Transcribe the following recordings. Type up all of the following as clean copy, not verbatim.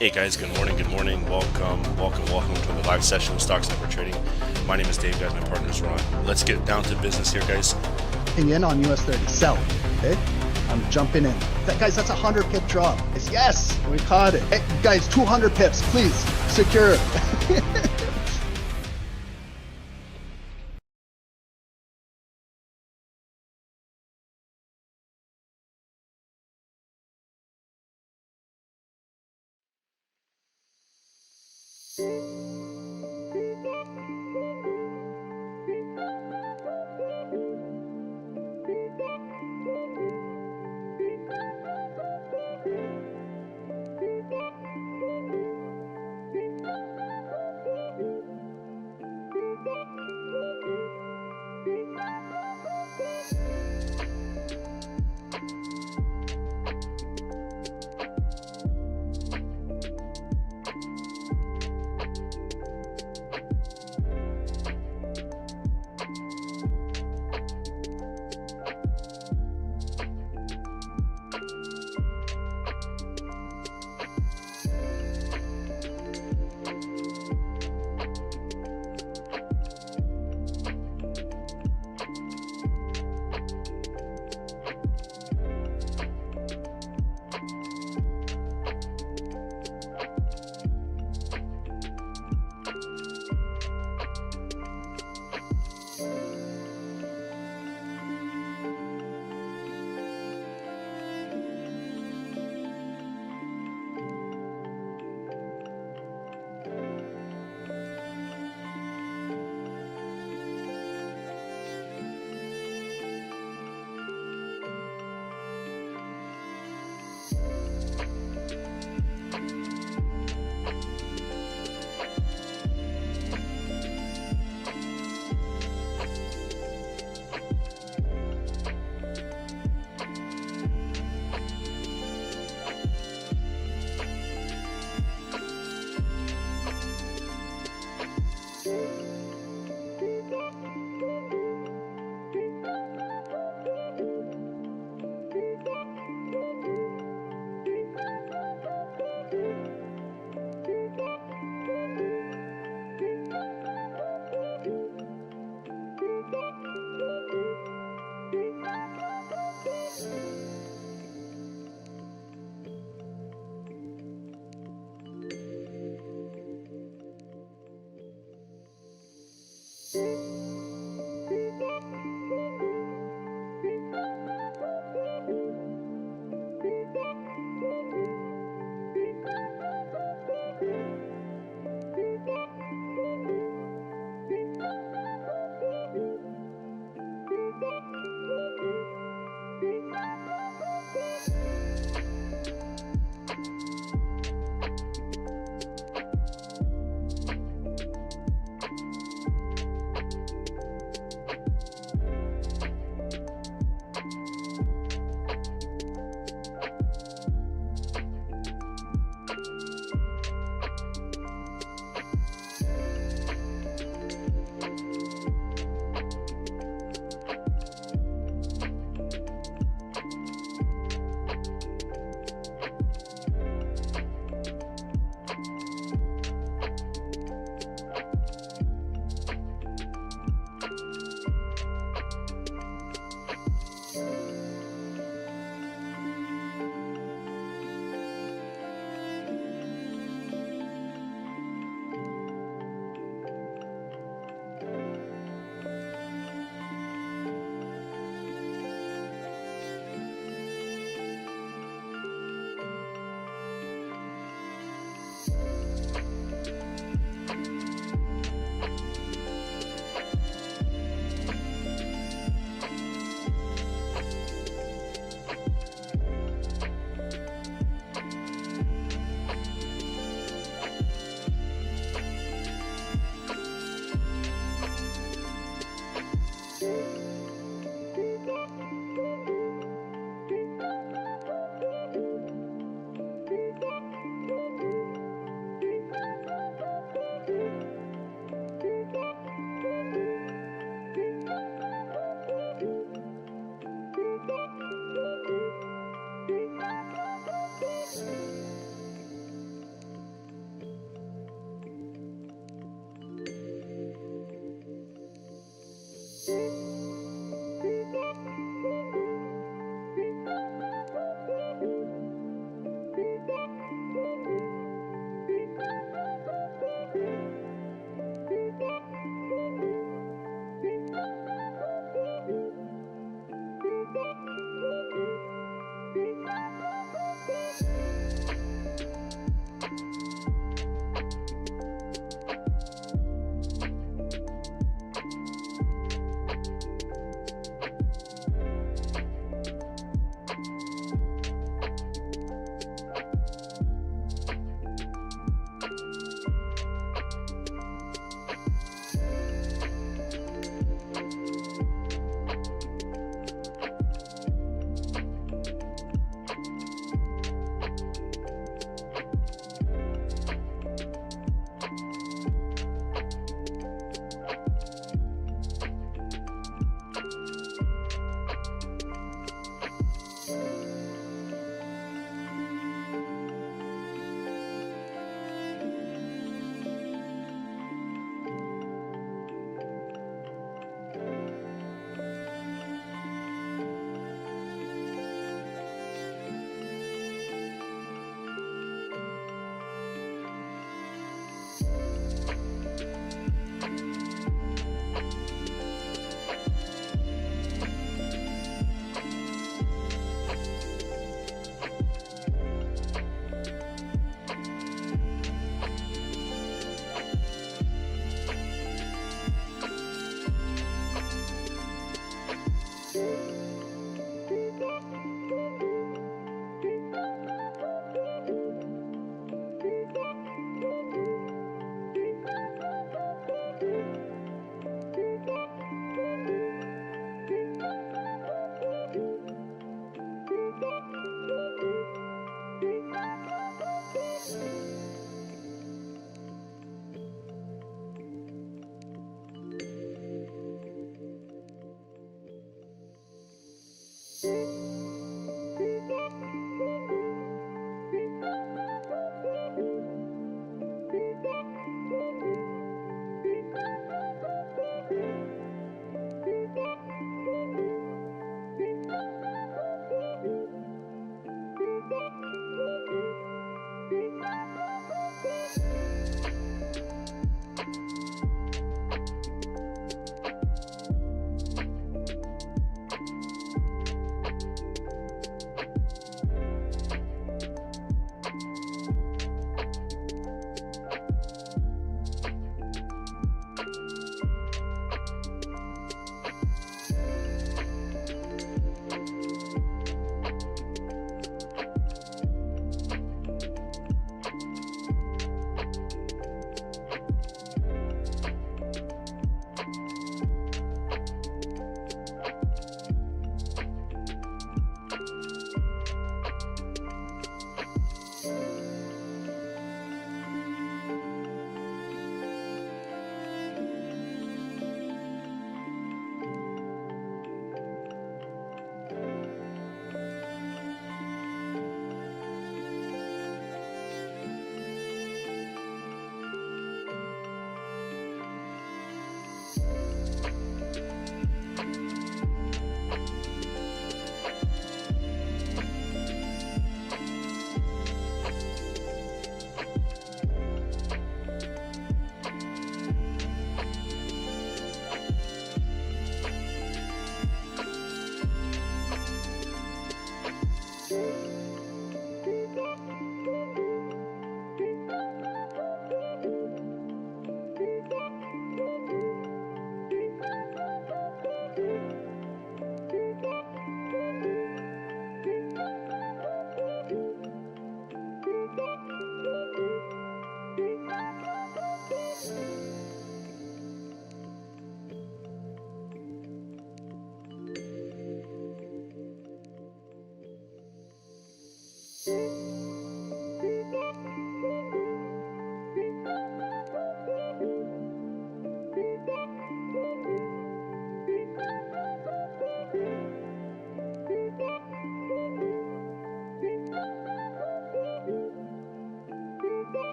Hey guys, good morning, welcome to the live session of Stocks Network Trading. My name is Dave, guys, my partner is Ron. Let's get down to business here, guys. In on US 30, sell, okay? I'm jumping in. Guys, that's a 100 pip drop. Yes, we caught it. Hey, guys, 200 pips, please, secure.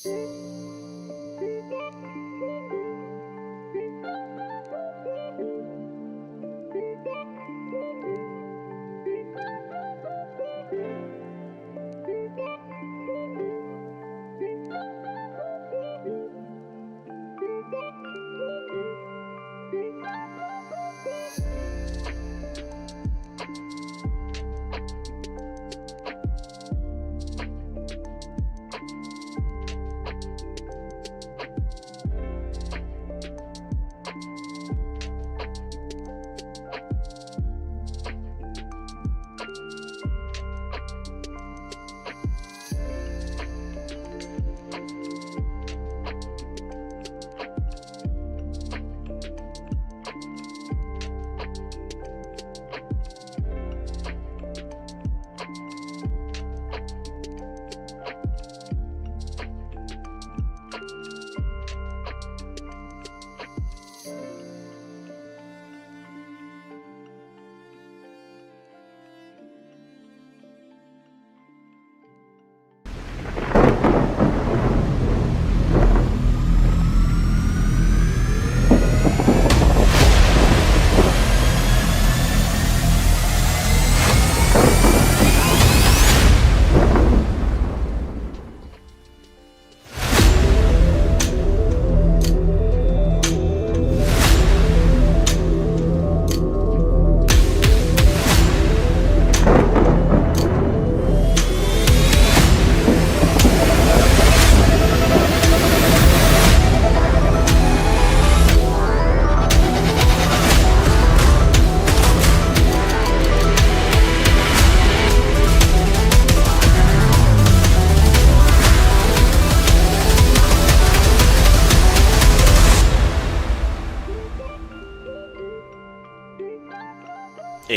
Hey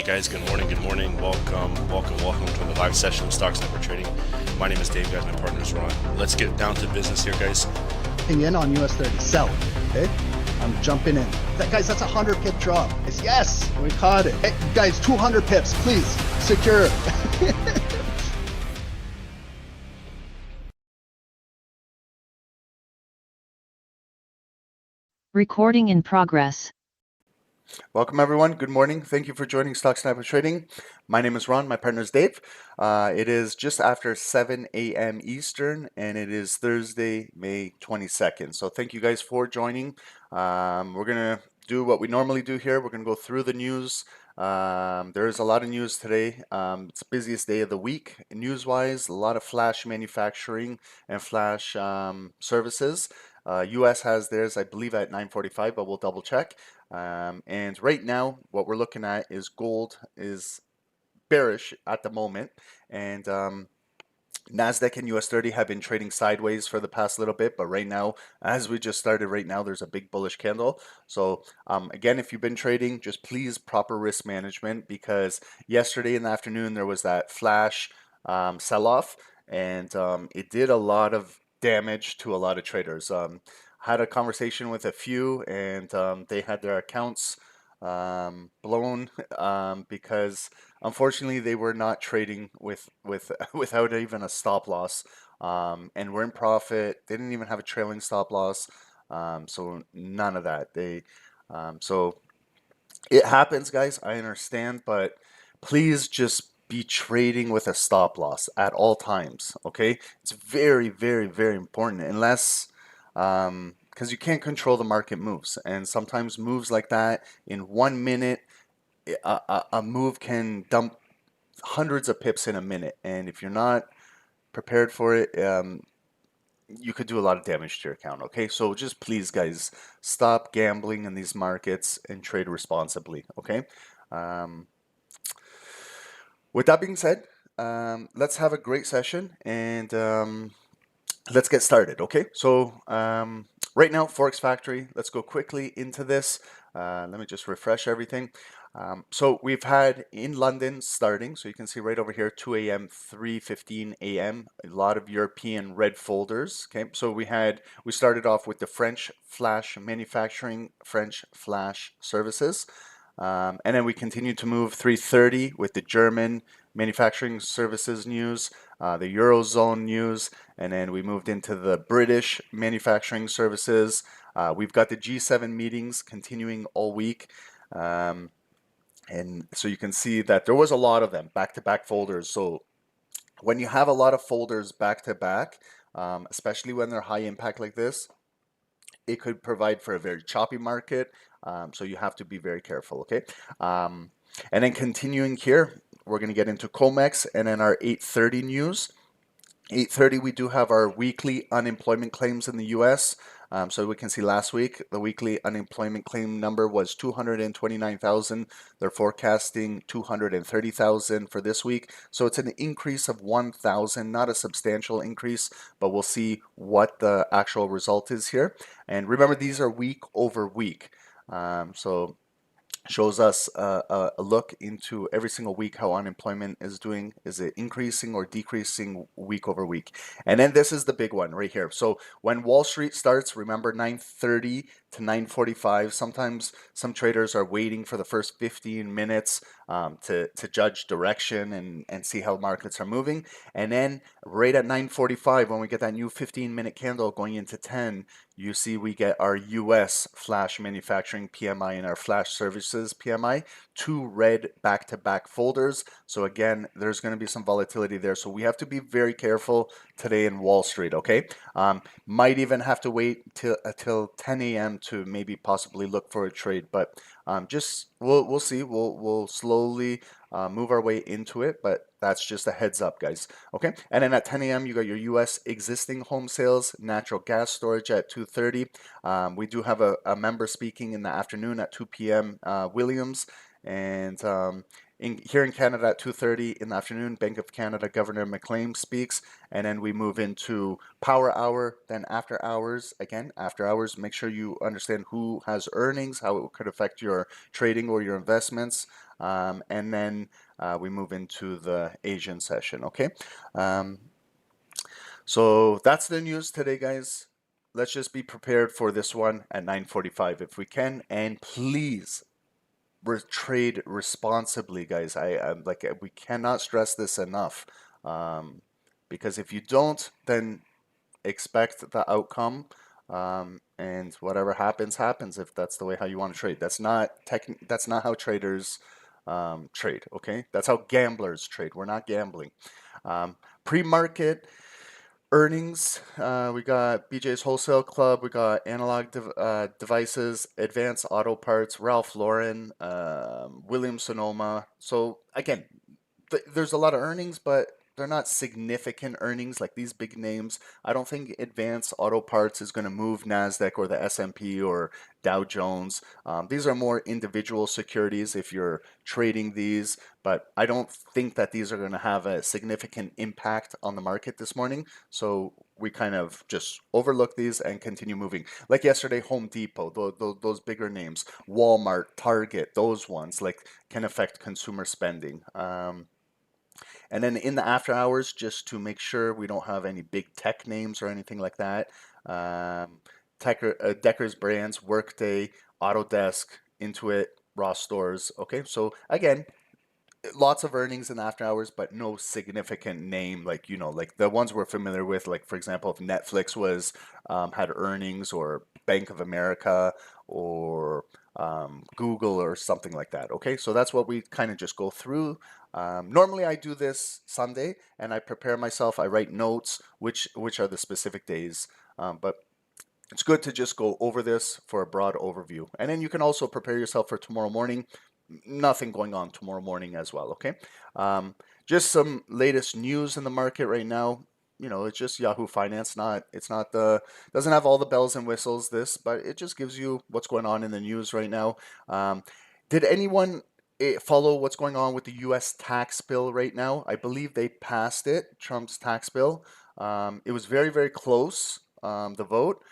guys, good morning, welcome to the live session of Stocks Network Trading. My name is Dave, guys, my partner is Ron. Let's get down to business here, guys. In on US 30, sell. Okay, I'm jumping in. Guys, that's a 100 pip drop. Yes, we caught it. Hey, guys, 200 pips, please secure. Recording in progress. Welcome everyone. Good morning. Thank you for joining Stock Sniper Trading. My name is Ron. My partner is Dave. It is just after 7 a.m. Eastern, and it is Thursday, May 22nd. So thank you guys for joining. We're gonna do what we normally do here. We're gonna go through the news. There is a lot of news today. It's the busiest day of the week news-wise. A lot of flash manufacturing and flash services. US has theirs, I believe, at 9:45, but we'll double check. And right now, what we're looking at is gold is bearish at the moment, and NASDAQ and US 30 have been trading sideways for the past little bit, but right now, as we just started right now, there's a big bullish candle. So again, if you've been trading, just please proper risk management, because yesterday in the afternoon, there was that flash sell-off, and it did a lot of damage to a lot of traders. Had a conversation with a few, and they had their accounts blown because unfortunately they were not trading without even a stop loss, and were in profit. They didn't even have a trailing stop loss, so none of that. So it happens, guys. I understand, but please just be trading with a stop loss at all times. Okay, it's very, very, very important. Unless because you can't control the market moves, and sometimes moves like that in 1 minute, a move can dump hundreds of pips in a minute, and if you're not prepared for it, you could do a lot of damage to your account. Okay, so just please, guys, stop gambling in these markets and trade responsibly. Okay, with that being said, let's have a great session, and let's get started. Okay, so right now, Forex Factory, let's go quickly into this. Let me just refresh everything. So we've had in London starting, so you can see right over here, 2 a.m., 3:15 a.m., a lot of European red folders. Okay, so we started off with the French flash manufacturing, French flash services. And then we continued to move 3:30 with the German manufacturing services news, the Eurozone news, and then we moved into the British manufacturing services. We've got the G7 meetings continuing all week. And so you can see that there was a lot of them, back-to-back folders. So when you have a lot of folders back-to-back, especially when they're high impact like this, it could provide for a very choppy market. So you have to be very careful, okay? And then continuing here, we're going to get into Comex and then our 8:30 news. 8:30, we do have our weekly unemployment claims in the US. So we can see last week, the weekly unemployment claim number was 229,000. They're forecasting 230,000 for this week. So it's an increase of 1,000, not a substantial increase, but we'll see what the actual result is here. And remember, these are week over week. So shows us a look into every single week how unemployment is doing. Is it increasing or decreasing week over week? And then this is the big one right here. So when Wall Street starts, remember 9:30 to 9:45. Sometimes some traders are waiting for the first 15 minutes to judge direction and see how markets are moving. And then right at 9:45, when we get that new 15-minute candle going into 10, you see we get our US flash manufacturing PMI and our flash services PMI, two red back-to-back folders. So again, there's going to be some volatility there. So we have to be very careful today in Wall Street, okay? Might even have to wait till 10 a.m. to maybe possibly look for a trade, but just we'll see. We'll slowly move our way into it, but that's just a heads up, guys. Okay, and then at 10 a.m. you got your U.S. existing home sales, natural gas storage at 2:30. We do have a member speaking in the afternoon at 2 p.m. Williams, and here in Canada at 2:30 in the afternoon, Bank of Canada Governor McLean speaks, and then we move into power hour, then after hours. Again, after hours, make sure you understand who has earnings, how it could affect your trading or your investments, and then we move into the Asian session, okay? So that's the news today, guys. Let's just be prepared for this one at 9:45 if we can, and please trade responsibly, guys. I'm like, we cannot stress this enough, because if you don't, then expect the outcome, and whatever happens happens. If that's the way how you want to trade, that's not how traders trade. Okay, that's how gamblers trade. We're not gambling. Pre-market earnings, we got BJ's Wholesale Club, we got Analog Devices, Advanced Auto Parts, Ralph Lauren, Williams Sonoma. So again, there's a lot of earnings, but they're not significant earnings like these big names. I don't think Advanced Auto Parts is going to move NASDAQ or the S&P or Dow Jones. These are more individual securities if you're trading these, but I don't think that these are going to have a significant impact on the market this morning. So we kind of just overlook these and continue moving. Like yesterday, Home Depot, those bigger names, Walmart, Target, those ones like can affect consumer spending. And then in the after hours, just to make sure we don't have any big tech names or anything like that, Decker's Brands, Workday, Autodesk, Intuit, Ross Stores. Okay, so again, lots of earnings in the after hours, but no significant name like, like the ones we're familiar with. Like, for example, if Netflix was had earnings, or Bank of America, or Google or something like that. Okay, so that's what we kind of just go through. Normally I do this Sunday and I prepare myself. I write notes, which are the specific days, but it's good to just go over this for a broad overview. And then you can also prepare yourself for tomorrow morning. Nothing going on tomorrow morning as well, okay? Just some latest news in the market right now. It's just Yahoo Finance. Doesn't have all the bells and whistles, but it just gives you what's going on in the news right now. Did anyone follow what's going on with the U.S. tax bill right now? I believe they passed it, Trump's tax bill. It was very, very close, the vote.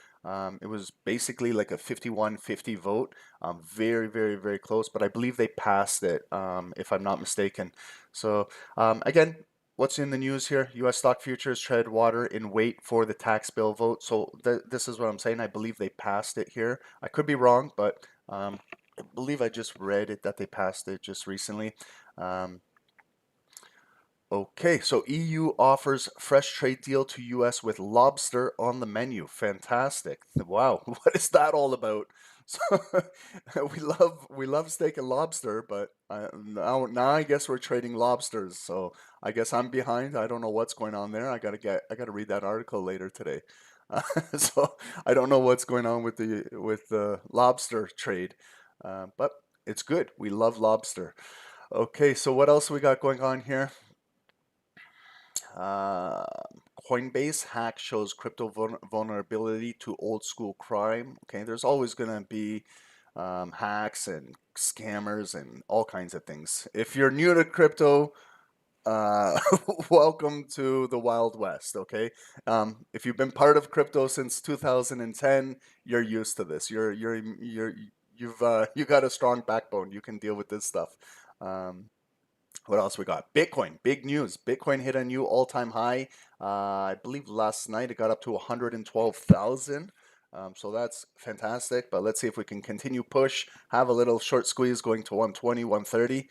It was basically like a 51-50 vote. Very, very, very close, but I believe they passed it, if I'm not mistaken. So again, what's in the news here? U.S. stock futures tread water in wait for the tax bill vote. So this is what I'm saying. I believe they passed it here. I could be wrong, but I believe I just read it that they passed it just recently. Okay, so EU offers fresh trade deal to US with lobster on the menu. Fantastic. Wow, what is that all about? So we love steak and lobster, but now I guess we're trading lobsters. So I guess I'm behind. I don't know what's going on there. I gotta read that article later today. So I don't know what's going on with the lobster trade, but it's good. We love lobster. Okay, so what else we got going on here? Uh, Coinbase hack shows crypto vulnerability to old school crime. Okay, there's always going to be hacks and scammers and all kinds of things. If you're new to crypto, welcome to the Wild West. Okay, if you've been part of crypto since 2010, you're used to this. You got a strong backbone. You can deal with this stuff. What else we got? Bitcoin, big news. Bitcoin hit a new all-time high. I believe last night it got up to 112,000. So that's fantastic. But let's see if we can continue push, have a little short squeeze going to 120, 130,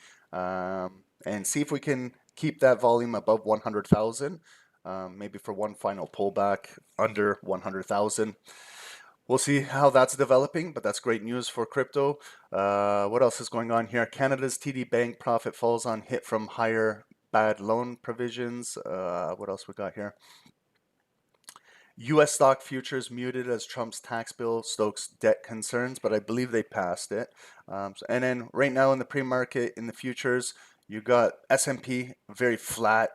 and see if we can keep that volume above 100,000. Maybe for one final pullback under 100,000. We'll see how that's developing, but that's great news for crypto. What else is going on here? Canada's TD Bank profit falls on hit from higher bad loan provisions. What else we got here? U.S. stock futures muted as Trump's tax bill stokes debt concerns, but I believe they passed it. And then right now in the pre-market, in the futures, you got S&P very flat,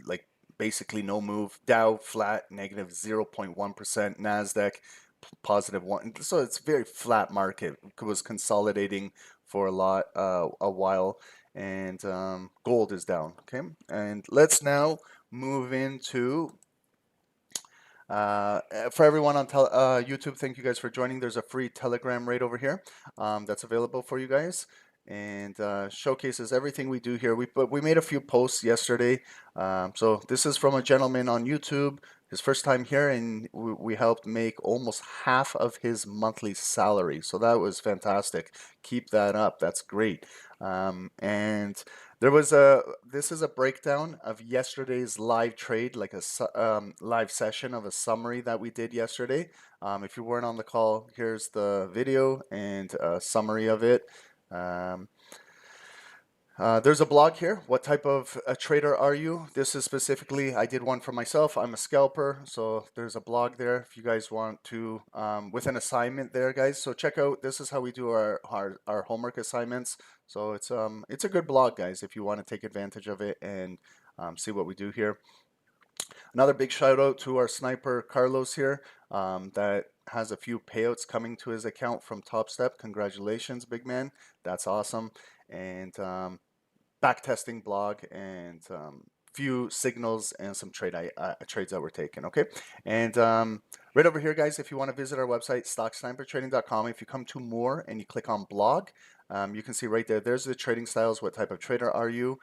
like basically no move. Dow flat, negative 0.1%. NASDAQ positive 1. So it's very flat market. It was consolidating for a while, and gold is down. Okay, and let's now move into for everyone on YouTube, thank you guys for joining. There's a free Telegram right over here that's available for you guys, and showcases everything we do here. But we made a few posts yesterday. So this is from a gentleman on YouTube, his first time here, and we helped make almost half of his monthly salary. So that was fantastic. Keep that up. That's great. And this is a breakdown of yesterday's live trade, like a live session of a summary that we did yesterday. If you weren't on the call, here's the video and a summary of it. There's a blog here. What type of a trader are you? This is specifically, I did one for myself. I'm a scalper, so there's a blog there if you guys want to, with an assignment there, guys. So check out, this is how we do our homework assignments. So it's a good blog, guys, if you want to take advantage of it and see what we do here. Another big shout out to our sniper Carlos here, that has a few payouts coming to his account from Top Step. Congratulations, big man. That's awesome. And backtesting blog and few signals and some trades that were taken. Okay, and right over here, guys, if you want to visit our website, stocksnipertrading.com, if you come to more and you click on blog, you can see right there, there's the trading styles. What type of trader are you?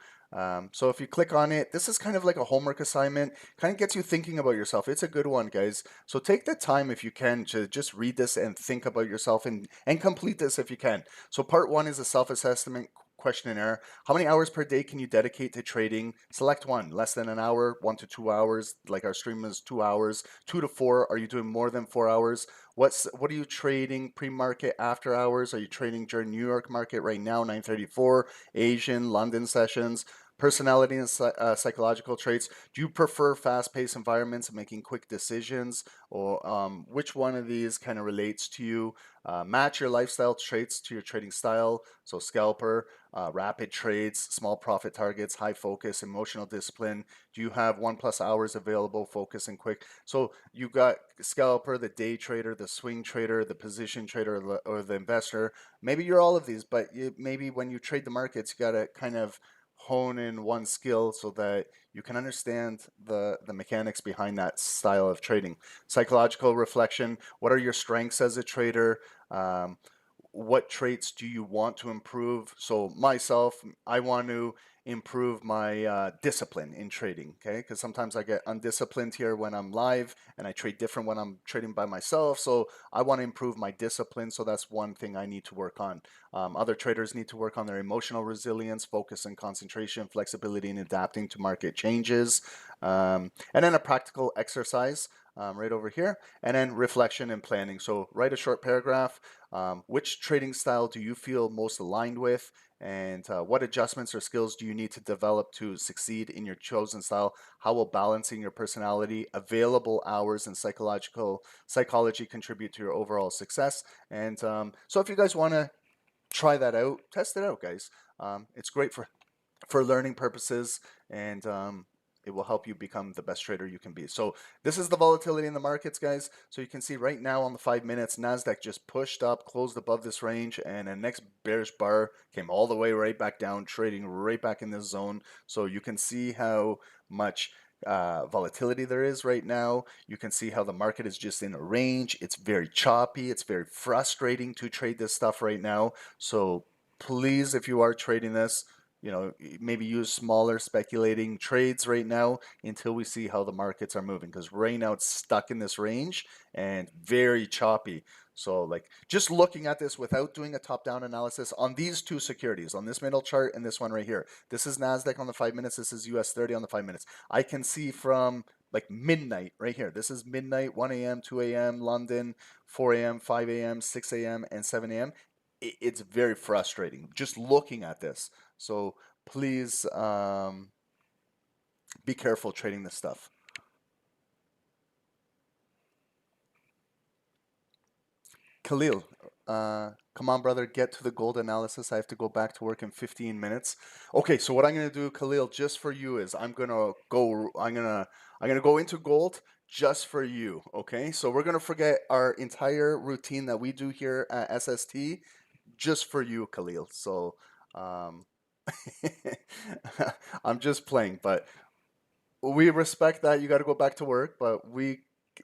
So if you click on it, this is kind of like a homework assignment, kind of gets you thinking about yourself. It's a good one, guys. So take the time, if you can, to just read this and think about yourself and complete this if you can. So part 1 is a self-assessment questionnaire. How many hours per day can you dedicate to trading? Select one. Less than an hour, 1 to 2 hours. Like our stream is 2 hours. 2 to 4. Are you doing more than 4 hours? What are you trading pre-market, after hours? Are you trading during New York market right now, 9:34? Asian, London sessions? Personality and psychological traits. Do you prefer fast-paced environments and making quick decisions? Or which one of these kind of relates to you? Match your lifestyle traits to your trading style. So scalper, rapid trades, small profit targets, high focus, emotional discipline. Do you have 1+ hours available, focus and quick? So you got scalper, the day trader, the swing trader, the position trader, or the investor. Maybe you're all of these, but maybe when you trade the markets, you got to kind of hone in one skill so that you can understand the mechanics behind that style of trading. Psychological reflection. What are your strengths as a trader? What traits do you want to improve? So myself, I want to improve my discipline in trading, okay? Because sometimes I get undisciplined here when I'm live, and I trade different when I'm trading by myself. So I want to improve my discipline. So that's one thing I need to work on. Other traders need to work on their emotional resilience, focus and concentration, flexibility in adapting to market changes, and then a practical exercise right over here, and then reflection and planning. So write a short paragraph. Which trading style do you feel most aligned with? And what adjustments or skills do you need to develop to succeed in your chosen style? How will balancing your personality, available hours, and psychology contribute to your overall success? And so if you guys want to try that out, test it out, guys. It's great for learning purposes, and it will help you become the best trader you can be. So this is the volatility in the markets, guys. So you can see right now on the 5 minutes, NASDAQ just pushed up, closed above this range, and the next bearish bar came all the way right back down, trading right back in this zone. So you can see how much volatility there is right now. You can see how the market is just in a range. It's very choppy. It's very frustrating to trade this stuff right now. So please, if you are trading this, maybe use smaller speculating trades right now until we see how the markets are moving, because right now it's stuck in this range and very choppy. So like just looking at this without doing a top-down analysis on these two securities, on this middle chart and this one right here, this is NASDAQ on the 5 minutes, this is US 30 on the 5 minutes. I can see from like midnight right here, this is midnight, 1 a.m., 2 a.m., London, 4 a.m., 5 a.m., 6 a.m., and 7 a.m. It's very frustrating just looking at this. So please be careful trading this stuff. Khalil, come on, brother, get to the gold analysis. I have to go back to work in 15 minutes. Okay, so what I'm gonna do, Khalil, just for you is I'm gonna go into gold just for you. Okay, so we're gonna forget our entire routine that we do here at SST just for you, Khalil. So I'm just playing, but we respect that you got to go back to work, but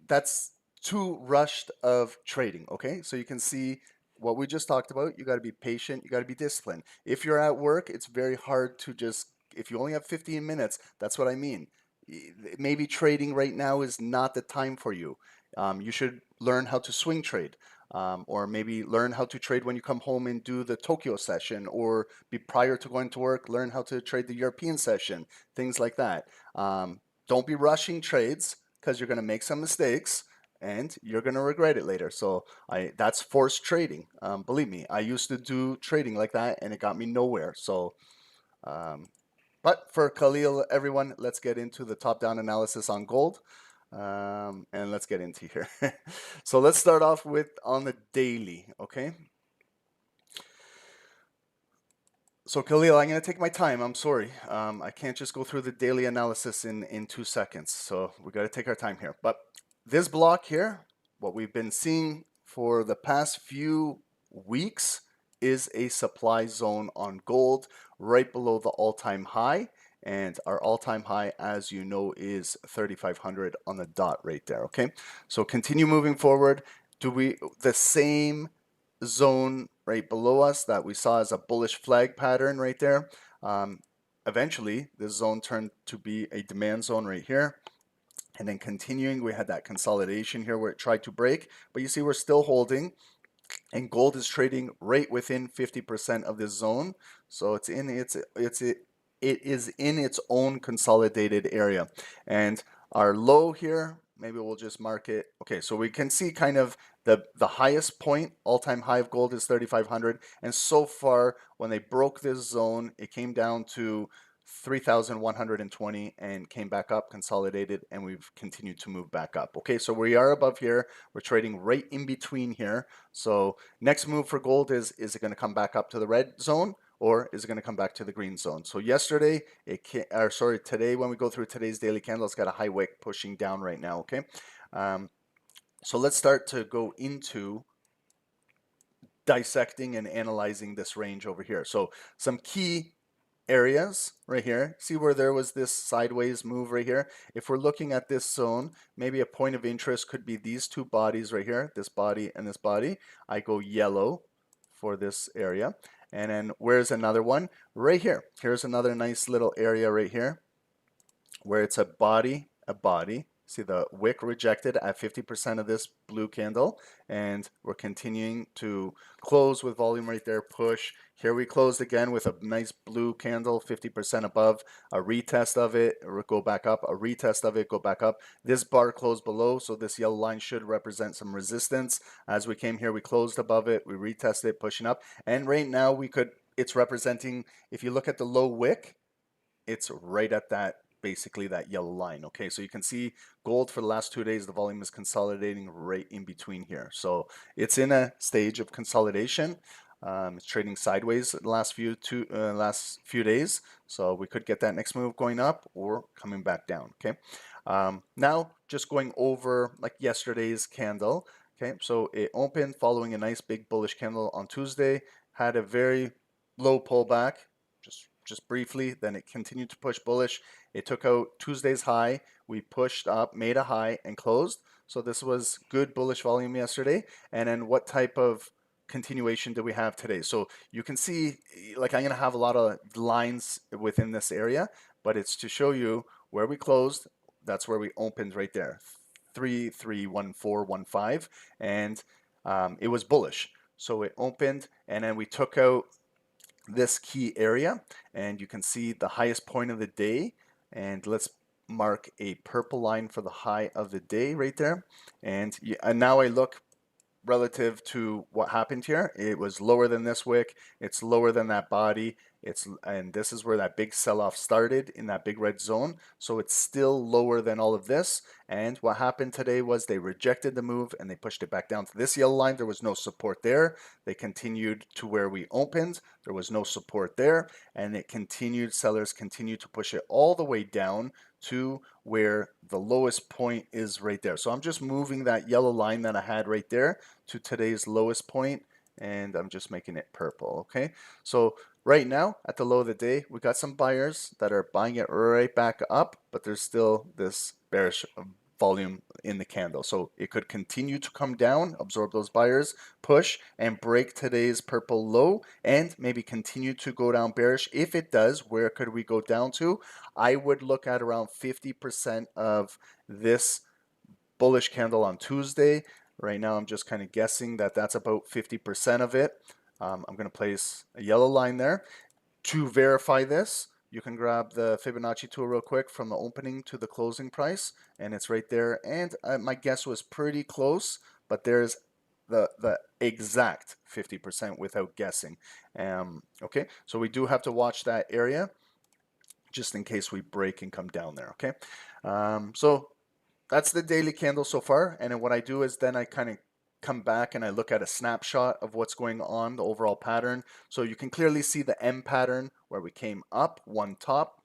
that's too rushed of trading. Okay, so you can see what we just talked about. You got to be patient, you got to be disciplined. If you're at work, it's very hard to just, if you only have 15 minutes, that's what I mean. Maybe trading right now is not the time for you. You should learn how to swing trade. Or maybe learn how to trade when you come home and do the Tokyo session, or be prior to going to work, learn how to trade the European session, things like that. Don't be rushing trades, because you're going to make some mistakes and you're going to regret it later. So that's forced trading. Believe me, I used to do trading like that and it got me nowhere. So, but for Khalil, everyone, let's get into the top-down analysis on gold. And let's get into here. So let's start off with on the daily, okay? So Khalil, I'm going to take my time. I'm sorry. I can't just go through the daily analysis in 2 seconds. So we got to take our time here. But this block here, what we've been seeing for the past few weeks is a supply zone on gold right below the all-time high. And our all-time high, as you know, is 3,500 on the dot right there, okay? So continue moving forward. The same zone right below us that we saw as a bullish flag pattern right there, eventually this zone turned to be a demand zone right here. And then continuing, we had that consolidation here where it tried to break, but you see we're still holding. And gold is trading right within 50% of this zone. So it is in its own consolidated area. And our low here, maybe we'll just mark it. Okay, so we can see kind of the highest point, all-time high of gold is 3,500. And so far, when they broke this zone, it came down to 3,120 and came back up, consolidated, and we've continued to move back up. Okay, so we are above here. We're trading right in between here. So next move for gold is it going to come back up to the red zone, or is it going to come back to the green zone? So yesterday, today when we go through today's daily candle, it's got a high wick pushing down right now. Okay, so let's start to go into dissecting and analyzing this range over here. So some key areas right here. See where there was this sideways move right here? If we're looking at this zone, maybe a point of interest could be these two bodies right here, this body and this body. I go yellow for this area. And then where's another one? Right here. Here's another nice little area right here where it's a body. See the wick rejected at 50% of this blue candle, and we're continuing to close with volume right there, push. Here we closed again with a nice blue candle, 50% above, a retest of it, or go back up, a retest of it, go back up. This bar closed below, so this yellow line should represent some resistance. As we came here, we closed above it, we retested it, pushing up, and right now it's representing, if you look at the low wick, it's right at that, basically that yellow line. Okay, so you can see gold for the last 2 days, the volume is consolidating right in between here. So it's in a stage of consolidation. It's trading sideways the last few days. So we could get that next move going up or coming back down. Okay, now just going over like yesterday's candle. Okay, so it opened following a nice big bullish candle on Tuesday, had a very low pullback, just briefly, then it continued to push bullish. It took out Tuesday's high. We pushed up, made a high, and closed. So this was good bullish volume yesterday. And then what type of continuation do we have today? So you can see, like, I'm going to have a lot of lines within this area, but it's to show you where we closed. That's where we opened right there, 331415, and it was bullish. So it opened, and then we took out this key area, and you can see the highest point of the day, and let's mark a purple line for the high of the day right there. And now I look relative to what happened here. It was lower than this wick, it's lower than that body, and this is where that big sell-off started in that big red zone. So it's still lower than all of this. And what happened today was they rejected the move and they pushed it back down to this yellow line. There was no support there. They continued to where we opened. There was no support there, and it continued, sellers continued to push it all the way down to where the lowest point is right there. So I'm just moving that yellow line that I had right there to today's lowest point, and I'm just making it purple. Okay, so right now at the low of the day, we got some buyers that are buying it right back up, but there's still this bearish volume in the candle. So it could continue to come down, absorb those buyers, push, and break today's purple low, and maybe continue to go down bearish. If it does, where could we go down to? I would look at around 50% of this bullish candle on Tuesday. Right now, I'm just kind of guessing that that's about 50% of it. I'm going to place a yellow line there. To verify this, you can grab the Fibonacci tool real quick from the opening to the closing price, and it's right there. And my guess was pretty close, but there's the exact 50% without guessing. Okay, so we do have to watch that area just in case we break and come down there. Okay, so that's the daily candle so far. And then what I do is then I kind of come back and I look at a snapshot of what's going on, the overall pattern. So you can clearly see the M pattern where we came up, one top,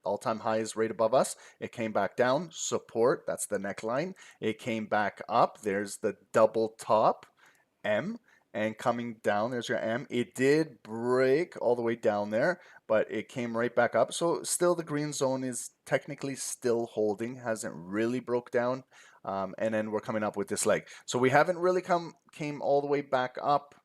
all-time high is right above us. It came back down, support, that's the neckline. It came back up, there's the double top, M, and coming down, there's your M. It did break all the way down there, but it came right back up. So still the green zone is technically still holding, hasn't really broke down. And then we're coming up with this leg. So we haven't really came all the way back up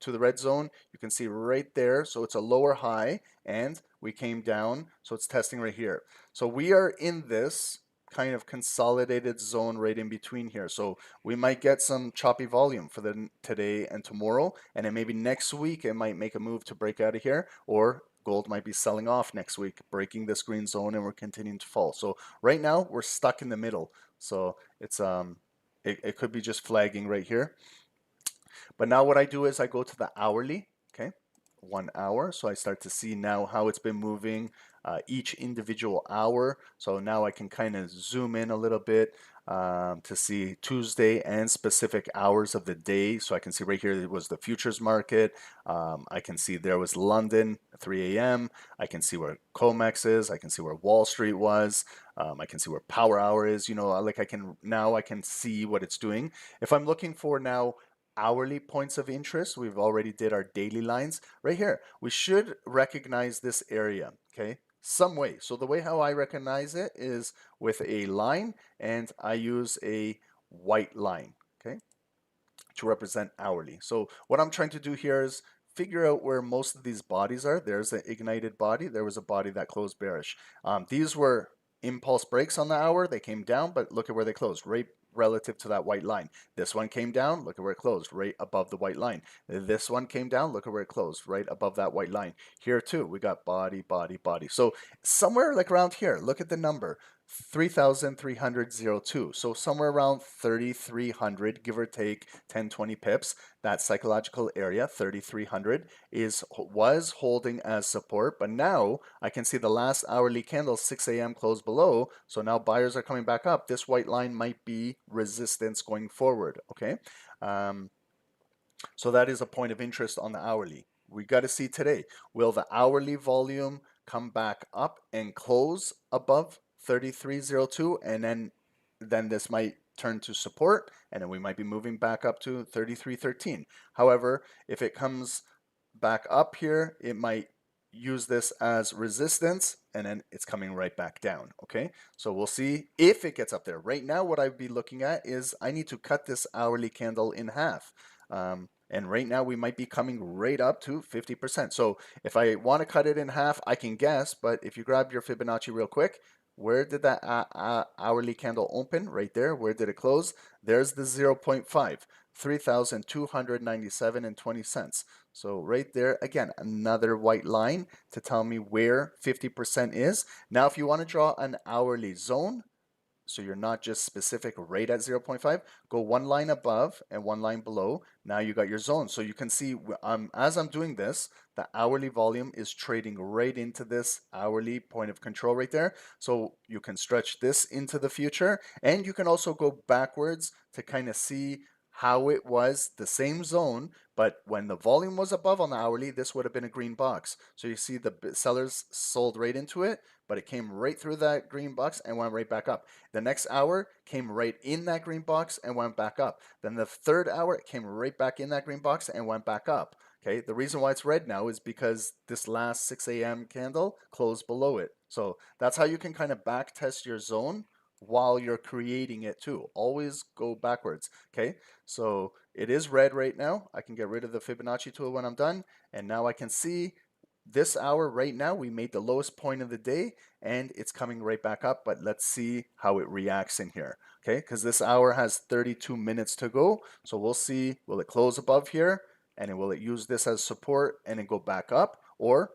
to the red zone. You can see right there. So it's a lower high, and we came down. So it's testing right here. So we are in this kind of consolidated zone right in between here. So we might get some choppy volume for the today and tomorrow, and then maybe next week it might make a move to break out of here, or gold might be selling off next week, breaking this green zone, and we're continuing to fall. So right now we're stuck in the middle. So it's it could be just flagging right here. But now what I do is I go to the hourly, okay, 1 hour. So I start to see now how it's been moving each individual hour. So now I can kind of zoom in a little bit to see Tuesday and specific hours of the day. So I can see right here it was the futures market. I can see there was London, 3 a.m. I can see where Comex is. I can see where Wall Street was. I can see where Power Hour is. You know, like I can see what it's doing. If I'm looking for now hourly points of interest, we've already did our daily lines right here. We should recognize this area, okay, some way. So the way how I recognize it is with a line, and I use a white line, okay, to represent hourly. So what I'm trying to do here is figure out where most of these bodies are. There's an ignited body. There was a body that closed bearish. These were impulse breaks on the hour. They came down, but look at where they closed, right relative to that white line. This one came down, look at where it closed, right above the white line. This one came down, look at where it closed, right above that white line. Here too, we got body, body, body. So somewhere like around here, look at the number, 3,302. So somewhere around 3,300, give or take 10, 20 pips. That psychological area, 3,300, was holding as support, but now I can see the last hourly candle, 6 a.m. closed below. So now buyers are coming back up. This white line might be resistance going forward. Okay, so that is a point of interest on the hourly. We got to see today, will the hourly volume come back up and close above 3302, and then this might turn to support, and then we might be moving back up to 3313. However, if it comes back up here, it might use this as resistance, and then it's coming right back down. Okay, so we'll see if it gets up there. Right now, what I'd be looking at is I need to cut this hourly candle in half. And right now we might be coming right up to 50%. So if I want to cut it in half, I can guess, but if you grab your Fibonacci real quick, where did that hourly candle open? Right there. Where did it close? There's the 0.5, 3,297 and 20 cents. So right there, again, another white line to tell me where 50% is. Now, if you want to draw an hourly zone, so you're not just specific right at 0.5, go one line above and one line below. Now you got your zone. So you can see as I'm doing this, the hourly volume is trading right into this hourly point of control right there. So you can stretch this into the future, and you can also go backwards to kind of see how it was the same zone, but when the volume was above on the hourly, this would have been a green box. So you see the sellers sold right into it, but it came right through that green box and went right back up. The next hour came right in that green box and went back up. Then the third hour, it came right back in that green box and went back up. Okay, the reason why it's red now is because this last 6 a.m. candle closed below it. So that's how you can kind of back test your zone while you're creating it too. Always go backwards. Okay, so it is red right now. I can get rid of the Fibonacci tool when I'm done, and now I can see this hour right now we made the lowest point of the day, and it's coming right back up. But let's see how it reacts in here. Okay, because this hour has 32 minutes to go, so we'll see, will it close above here, and will it use this as support and then go back up, or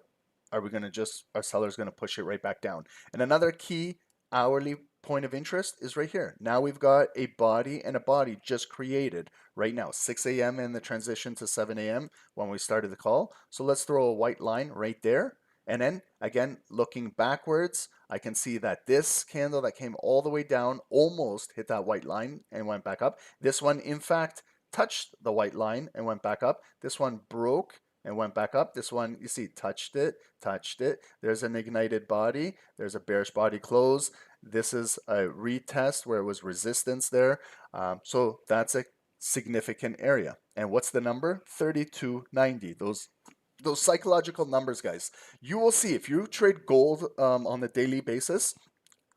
are we going to just, our seller's going to push it right back down? And another key hourly point of interest is right here. Now we've got a body and a body just created right now, 6 a.m. in the transition to 7 a.m. when we started the call. So let's throw a white line right there. And then again, looking backwards, I can see that this candle that came all the way down almost hit that white line and went back up. This one, in fact, touched the white line and went back up. This one broke and went back up. This one, you see, touched it. There's an ignited body. There's a bearish body close. This is a retest where it was resistance there. So that's a significant area. And what's the number? 3290. Those psychological numbers, guys. You will see if you trade gold on a daily basis,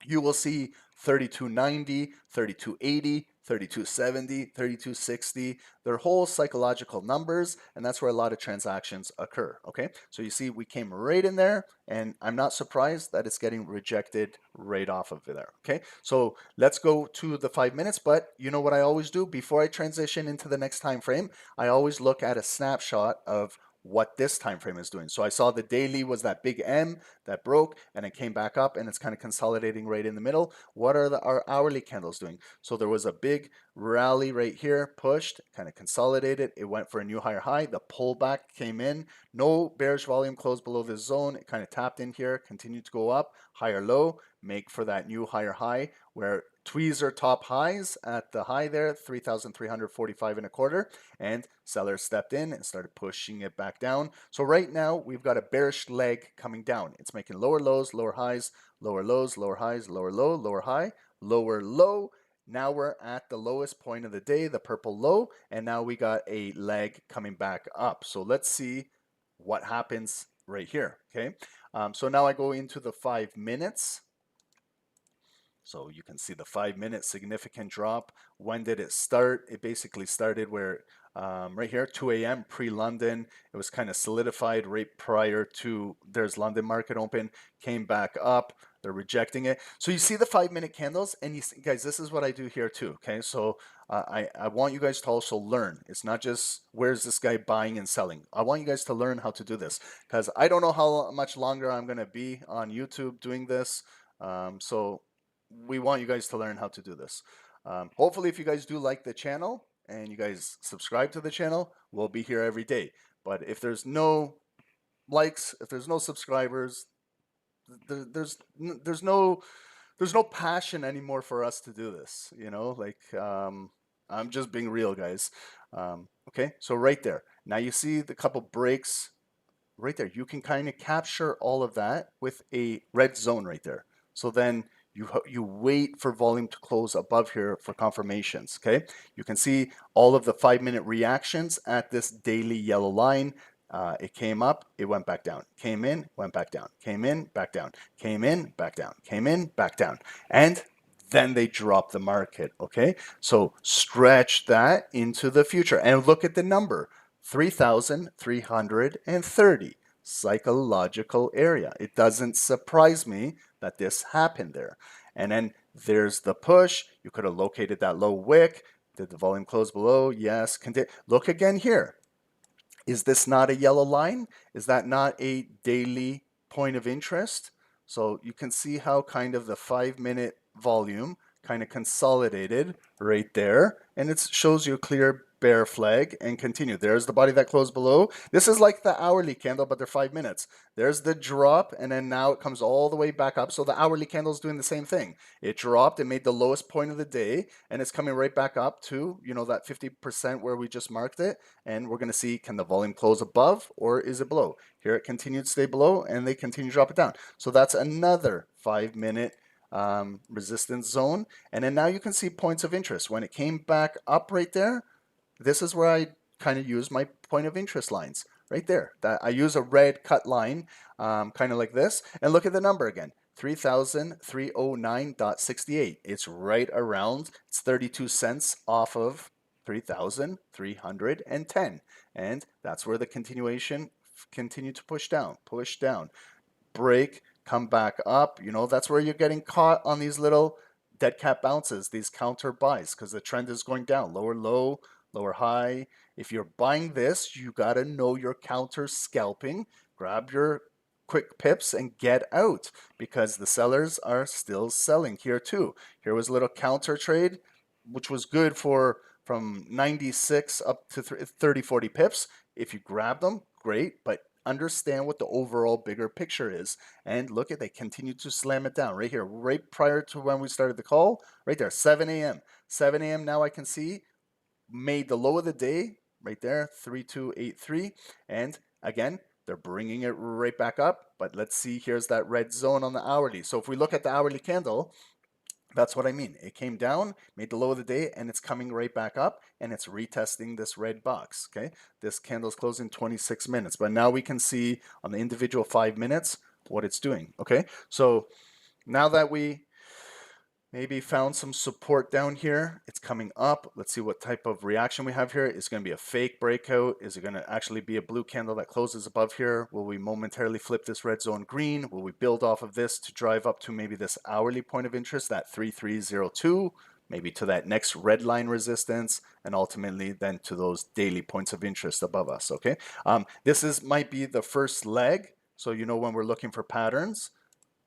you will see 3290, 3280, 3270, 3260. They're whole psychological numbers, and that's where a lot of transactions occur. Okay, so you see we came right in there, and I'm not surprised that it's getting rejected right off of there. Okay, so let's go to the 5 minutes, but you know what I always do before I transition into the next time frame? I always look at a snapshot of what this time frame is doing. So I saw the daily was that big M that broke and it came back up and it's kind of consolidating right in the middle. What are our hourly candles doing? So there was a big rally right here, pushed, kind of consolidated. It went for a new higher high. The pullback came in. No bearish volume closed below this zone. It kind of tapped in here, continued to go up, higher low, make for that new higher high where tweezer top highs at the high there, 3,345 and a quarter, and sellers stepped in and started pushing it back down. So right now we've got a bearish leg coming down. It's making lower lows, lower highs, lower lows, lower highs, lower low, lower high, lower low. Now we're at the lowest point of the day, the purple low, and now we got a leg coming back up. So let's see what happens right here. Okay, so now I go into the 5 minutes. So you can see the 5-minute significant drop. When did it start? It basically started where right here, 2 a.m. pre-London. It was kind of solidified right prior to there's London market open, came back up. They're rejecting it. So you see the 5-minute candles, and you see, guys, this is what I do here too. Okay, so I want you guys to also learn. It's not just where's this guy buying and selling. I want you guys to learn how to do this because I don't know how much longer I'm going to be on YouTube doing this. So we want you guys to learn how to do this. Hopefully, if you guys do like the channel and you guys subscribe to the channel, we'll be here every day. But if there's no likes, if there's no subscribers, there's no passion anymore for us to do this. You know, like I'm just being real, guys. Okay, so right there. Now you see the couple breaks right there. You can kind of capture all of that with a red zone right there. So then you wait for volume to close above here for confirmations. Okay, you can see all of the 5-minute reactions at this daily yellow line. It came up, it went back down, came in, went back down, came in, back down, came in, back down, came in, back down, and then they drop the market. Okay, so stretch that into the future and look at the number 3,330 psychological area. It doesn't surprise me that this happened there. And then there's the push. You could have located that low wick. Did the volume close below? Yes. Look again here. Is this not a yellow line? Is that not a daily point of interest? So you can see how kind of the 5-minute volume kind of consolidated right there, and it shows you a clear bear flag and continue. There's the body that closed below. This is like the hourly candle, but they're 5 minutes. There's the drop, and then now it comes all the way back up. So the hourly candle is doing the same thing. It dropped and made the lowest point of the day, and it's coming right back up to, you know, that 50% where we just marked it. And we're going to see, can the volume close above or is it below? Here it continued to stay below, and they continue to drop it down. So that's another 5-minute resistance zone. And then now you can see points of interest. When it came back up right there, this is where I kind of use my point of interest lines right there. That I use a red cut line kind of like this. And look at the number again, 3,309.68. It's right around, it's 32 cents off of 3,310. And that's where the continued to push down, break, come back up. You know, that's where you're getting caught on these little dead cat bounces, these counter buys, because the trend is going down, lower low, lower high. If you're buying this, you got to know your counter scalping. Grab your quick pips and get out because the sellers are still selling here too. Here was a little counter trade, which was good for from 96 up to 30, 40 pips. If you grab them, great, but understand what the overall bigger picture is. And look at, they continue to slam it down right here, right prior to when we started the call, right there, 7 a.m. 7 a.m. now I can see made the low of the day right there, 3283. And again, they're bringing it right back up. But let's see, here's that red zone on the hourly. So if we look at the hourly candle, that's what I mean. It came down, made the low of the day, and it's coming right back up, and it's retesting this red box, okay? This candle's closing 26 minutes, but now we can see on the individual 5 minutes what it's doing, okay? So now that we maybe found some support down here, it's coming up. Let's see what type of reaction we have here. Is it going to be a fake breakout? Is it going to actually be a blue candle that closes above here? Will we momentarily flip this red zone green? Will we build off of this to drive up to maybe this hourly point of interest, that 3302, maybe to that next red line resistance, and ultimately then to those daily points of interest above us, okay? Might be the first leg. So you know when we're looking for patterns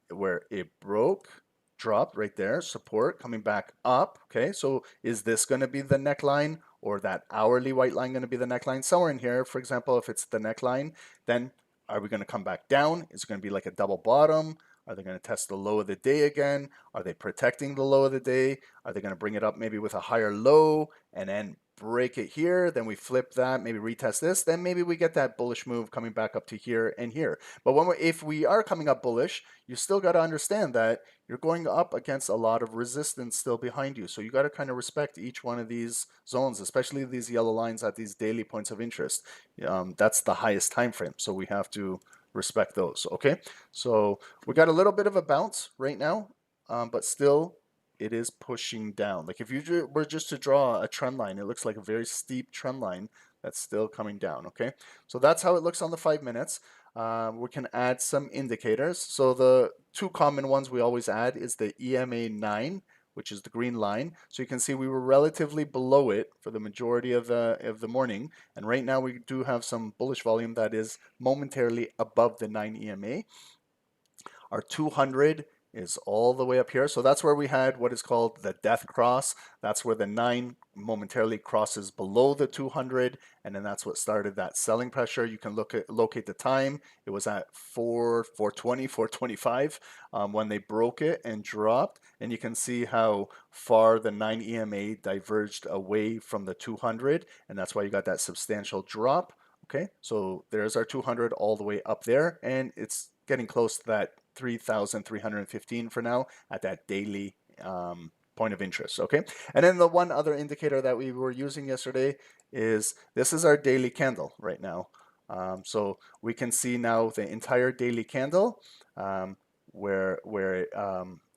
where it broke, dropped right there, support coming back up. Okay, so is this going to be the neckline or that hourly white line going to be the neckline? Somewhere in here, for example, if it's the neckline, then are we going to come back down? Is it going to be like a double bottom? Are they going to test the low of the day again? Are they protecting the low of the day? Are they going to bring it up maybe with a higher low and then break it here? Then we flip that, maybe retest this. Then maybe we get that bullish move coming back up to here and here. But if we are coming up bullish, you still got to understand that you're going up against a lot of resistance still behind you. So you got to kind of respect each one of these zones, especially these yellow lines at these daily points of interest. That's the highest time frame. So we have to respect those. Okay, so we got a little bit of a bounce right now, but still it is pushing down. Like if you were just to draw a trend line, it looks like a very steep trend line that's still coming down, okay? So that's how it looks on the 5 minutes. We can add some indicators. So the two common ones we always add is the EMA 9, which is the green line. So you can see we were relatively below it for the majority of the morning. And right now we do have some bullish volume that is momentarily above the 9 EMA. Our 200 is all the way up here. So that's where we had what is called the death cross. That's where the 9 momentarily crosses below the 200, and then that's what started that selling pressure. You can locate the time. It was at 420, 425 when they broke it and dropped, and you can see how far the 9 EMA diverged away from the 200, and that's why you got that substantial drop. Okay, so there's our 200 all the way up there, and it's getting close to that 3,315 for now at that daily point of interest. Okay, and then the one other indicator that we were using yesterday is this is our daily candle right now. So we can see now the entire daily candle where it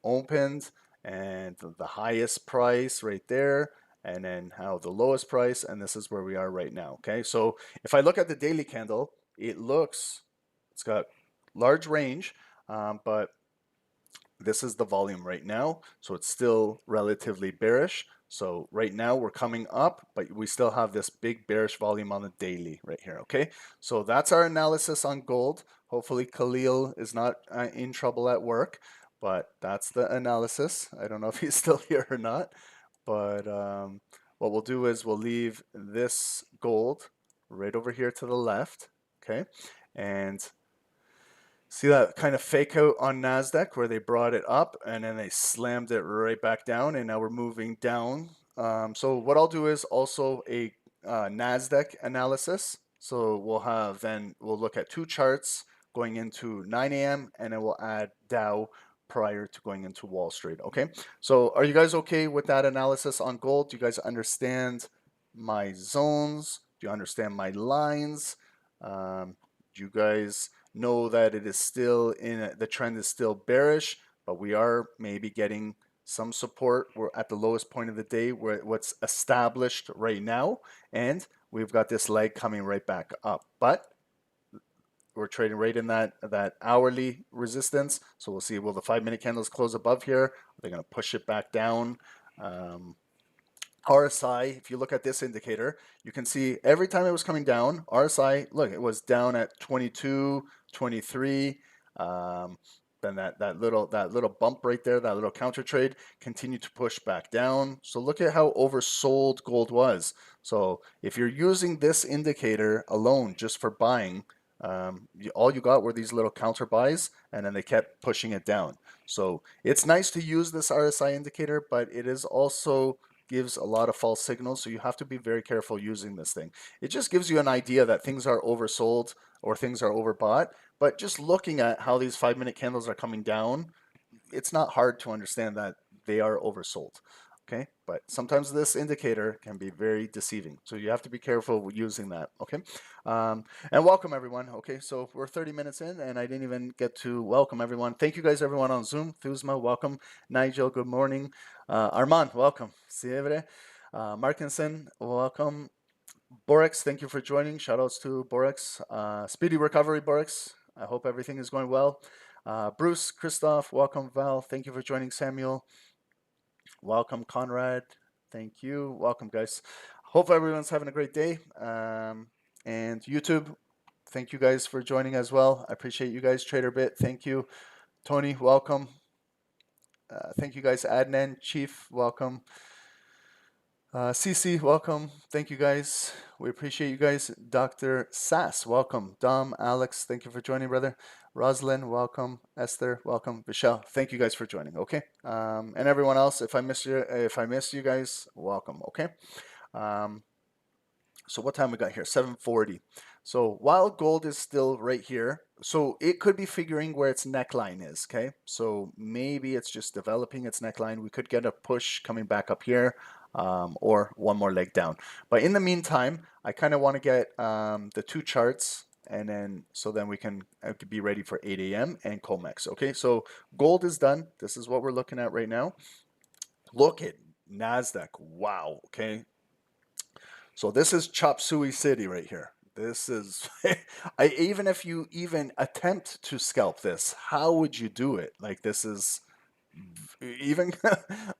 opened, and the highest price right there, and then how the lowest price, and this is where we are right now. Okay, so if I look at the daily candle, it's got large range, but this is the volume right now, so it's still relatively bearish. So right now we're coming up, but we still have this big bearish volume on the daily right here. Okay, so that's our analysis on gold. Hopefully Khalil is not in trouble at work, but that's the analysis. I don't know if he's still here or not, but what we'll do is we'll leave this gold right over here to the left. Okay, and see that kind of fake out on NASDAQ where they brought it up and then they slammed it right back down, and now we're moving down. So what I'll do is also a NASDAQ analysis. So we'll look at two charts going into 9 a.m. and then we'll add Dow prior to going into Wall Street. Okay, so are you guys okay with that analysis on gold? Do you guys understand my zones? Do you understand my lines? Do you guys know that it is still the trend is still bearish, but we are maybe getting some support? We're at the lowest point of the day where what's established right now, and we've got this leg coming right back up, but we're trading right in that hourly resistance. So we'll see, will the 5-minute candles close above here? Are they going to push it back down? RSI, if you look at this indicator, you can see every time it was coming down, RSI, look, it was down at 22, 23. Then that little bump right there, that little counter trade, continued to push back down. So look at how oversold gold was. So if you're using this indicator alone just for buying, all you got were these little counter buys, and then they kept pushing it down. So it's nice to use this RSI indicator, but it is also gives a lot of false signals, so you have to be very careful using this thing. It just gives you an idea that things are oversold or things are overbought, but just looking at how these 5-minute candles are coming down, it's not hard to understand that they are oversold. Okay, but sometimes this indicator can be very deceiving, so you have to be careful using that. Okay, and welcome everyone. Okay, so we're 30 minutes in and I didn't even get to welcome everyone. Thank you guys, everyone on Zoom. Thuzma, welcome. Nigel, good morning. Armand, welcome. Sievre, Markinson, welcome. Borex, thank you for joining. Shoutouts to Borex. Speedy recovery, Borex. I hope everything is going well. Bruce, Christoph, welcome. Val, thank you for joining. Samuel, welcome. Conrad, thank you. Welcome, guys. Hope everyone's having a great day. And YouTube, thank you guys for joining as well. I appreciate you guys. TraderBit, thank you. Tony, welcome. Thank you guys. Adnan, Chief, welcome. CC, welcome. Thank you guys. We appreciate you guys. Dr. Sass, welcome. Dom, Alex, thank you for joining, brother. Roslyn, welcome. Esther, welcome. Michelle, thank you guys for joining. Okay, and everyone else, if I missed you guys, welcome. Okay. So what time we got here? 7:40. So while gold is still right here, so it could be figuring where its neckline is. Okay, so maybe it's just developing its neckline. We could get a push coming back up here, or one more leg down. But in the meantime, I kind of want to get the two charts, and then we can be ready for 8 a.m. and Comex. Okay, so gold is done. This is what we're looking at right now. Look at NASDAQ. Wow. Okay. So this is chop suey city right here. This is, even if you even attempt to scalp this, how would you do it? Like this is even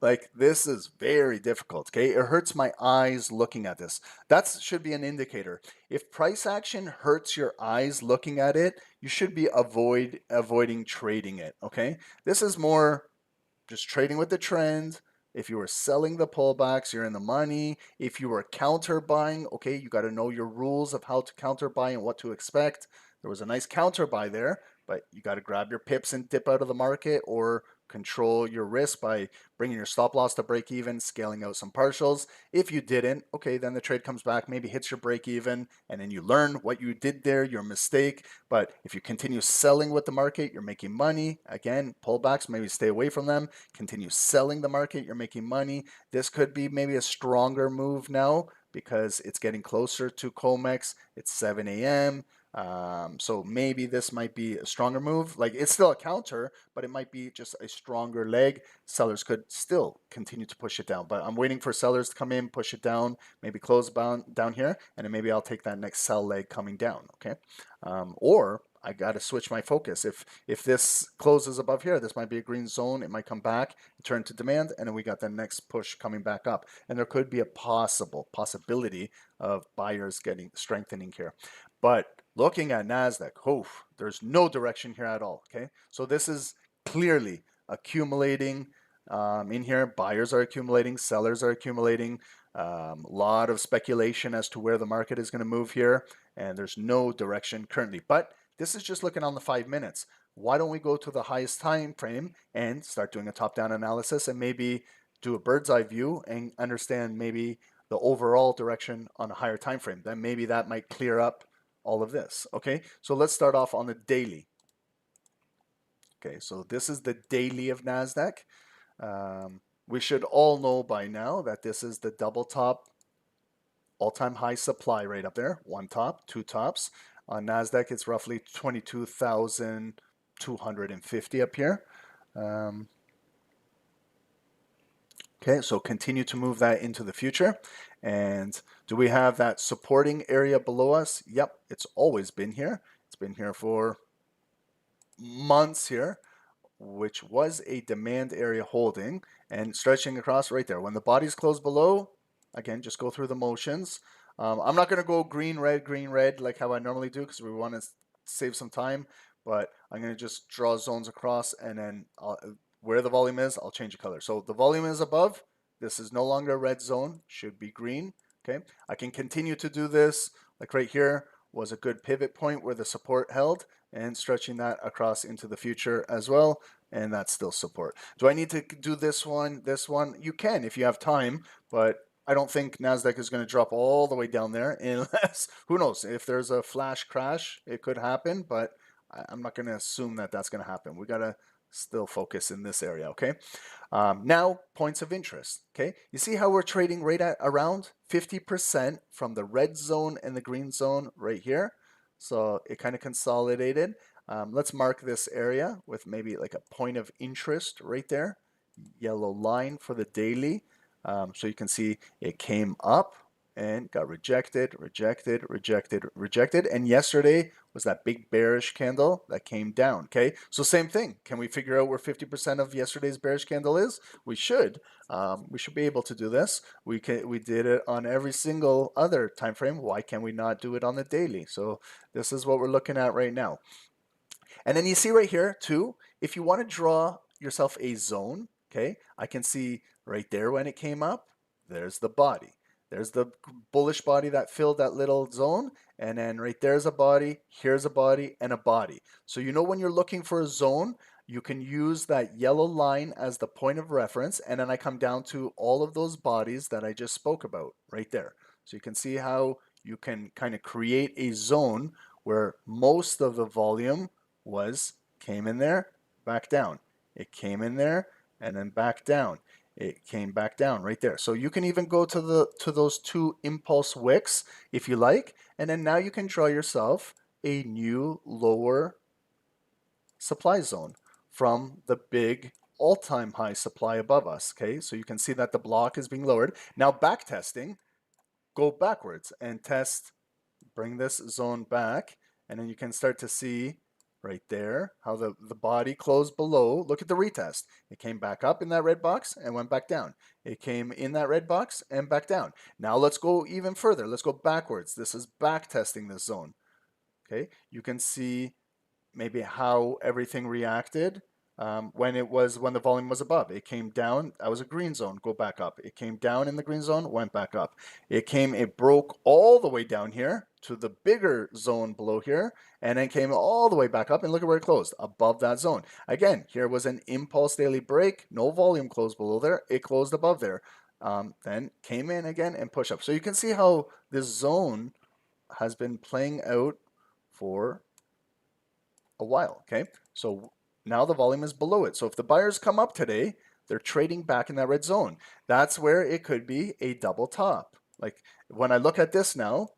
like this is very difficult. Okay, it hurts my eyes looking at this. That should be an indicator. If price action hurts your eyes looking at it, you should be avoiding trading it. Okay, this is more just trading with the trend. If you were selling the pullbacks, you're in the money. If you were counter buying, okay, you got to know your rules of how to counter buy and what to expect. There was a nice counter buy there, but you got to grab your pips and dip out of the market, or control your risk by bringing your stop loss to break even, scaling out some partials. If you didn't, okay, then the trade comes back, maybe hits your break even, and then you learn what you did there, your mistake. But if you continue selling with the market, you're making money. Again, pullbacks, maybe stay away from them. Continue selling the market, you're making money. This could be maybe a stronger move now because it's getting closer to Comex. It's 7 a.m. So maybe this might be a stronger move. Like it's still a counter, but it might be just a stronger leg. Sellers could still continue to push it down, but I'm waiting for sellers to come in, push it down, maybe close down here, and then maybe I'll take that next sell leg coming down. Okay, or I got to switch my focus. If this closes above here, this might be a green zone. It might come back, turn to demand, and then we got the next push coming back up. And there could be a possibility of buyers getting strengthening here. But looking at NASDAQ, there's no direction here at all. Okay, so this is clearly accumulating in here. Buyers are accumulating, sellers are accumulating. A lot of speculation as to where the market is going to move here, and there's no direction currently. But this is just looking on the 5 minutes. Why don't we go to the highest time frame and start doing a top-down analysis and maybe do a bird's eye view and understand maybe the overall direction on a higher time frame? Then maybe that might clear up all of this. Okay, so let's start off on the daily. Okay, so this is the daily of NASDAQ. We should all know by now that this is the double top all-time high supply right up there. One top, two tops. On NASDAQ, it's roughly 22,250 up here. Okay, so continue to move that into the future. And do we have that supporting area below us? Yep, it's always been here. It's been here for months here, which was a demand area holding and stretching across right there. When the body's closed below, again, just go through the motions. I'm not going to go green, red like how I normally do because we want to save some time, but I'm going to just draw zones across, and then where the volume is, I'll change the color. So the volume is above. This is no longer a red zone, should be green. Okay, I can continue to do this. Like right here was a good pivot point where the support held, and stretching that across into the future as well, and that's still support. Do I need to do this one? This one? You can if you have time, but I don't think NASDAQ is going to drop all the way down there unless, who knows, if there's a flash crash, it could happen, but I'm not going to assume that that's going to happen. We got to still focus in this area, okay? Now, points of interest, okay? You see how we're trading right at around 50% from the red zone and the green zone right here? So it kind of consolidated. Let's mark this area with maybe like a point of interest right there. Yellow line for the daily. So you can see it came up and got rejected, rejected, rejected, rejected. And yesterday was that big bearish candle that came down, okay? So same thing. Can we figure out where 50% of yesterday's bearish candle is? We should. We should be able to do this. We did it on every single other time frame. Why can we not do it on the daily? So this is what we're looking at right now. And then you see right here too, if you want to draw yourself a zone, okay, I can see right there when it came up, there's the body. There's the bullish body that filled that little zone, and then right there's a body, here's a body, and a body. So you know when you're looking for a zone, you can use that yellow line as the point of reference, and then I come down to all of those bodies that I just spoke about right there. So you can see how you can kind of create a zone where most of the volume came in there, back down. It came in there, and then back down. It came back down right there. So you can even go to those two impulse wicks if you like, and then now you can draw yourself a new lower supply zone from the big all-time high supply above us. Okay, so you can see that the block is being lowered. Now back testing, go backwards and test, bring this zone back, and then you can start to see right there how the body closed below. Look at the retest. It came back up in that red box and went back down. It came in that red box and back down. Now let's go even further. Let's go backwards. This is back testing this zone. Okay, you can see maybe how everything reacted when the volume was above. It came down. That was a green zone. Go back up. It came down in the green zone. Went back up. It broke all the way down here to the bigger zone below here, and then came all the way back up. And look at where it closed, above that zone. Again, here was an impulse daily break. No volume closed below there. It closed above there. Then came in again and push up. So you can see how this zone has been playing out for a while. Okay, so now the volume is below it. So if the buyers come up today, they're trading back in that red zone. That's where it could be a double top. Like when I look at this now,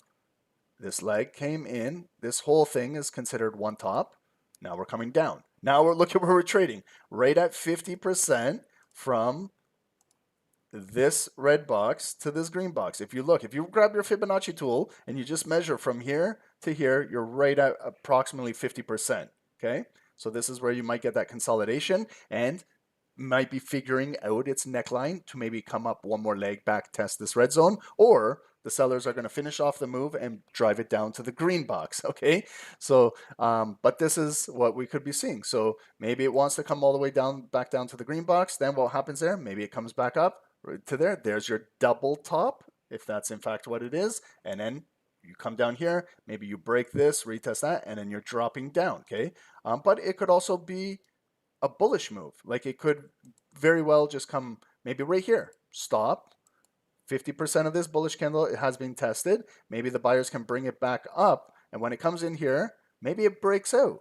this leg came in. This whole thing is considered one top. Now we're coming down. Now we're looking where we're trading, right at 50% from this red box to this green box. If you grab your Fibonacci tool and you just measure from here to here, you're right at approximately 50%. Okay, so this is where you might get that consolidation and might be figuring out its neckline to maybe come up one more leg, back test this red zone, or the sellers are going to finish off the move and drive it down to the green box. Okay, so but this is what we could be seeing. So maybe it wants to come all the way down, back down to the green box. Then what happens there? Maybe it comes back up right to there. There's your double top, if that's in fact what it is, and then you come down here, maybe you break this, retest that, and then you're dropping down. Okay, but it could also be a bullish move. Like it could very well just come maybe right here, stop. 50% of this bullish candle, it has been tested. Maybe the buyers can bring it back up, and when it comes in here, maybe it breaks out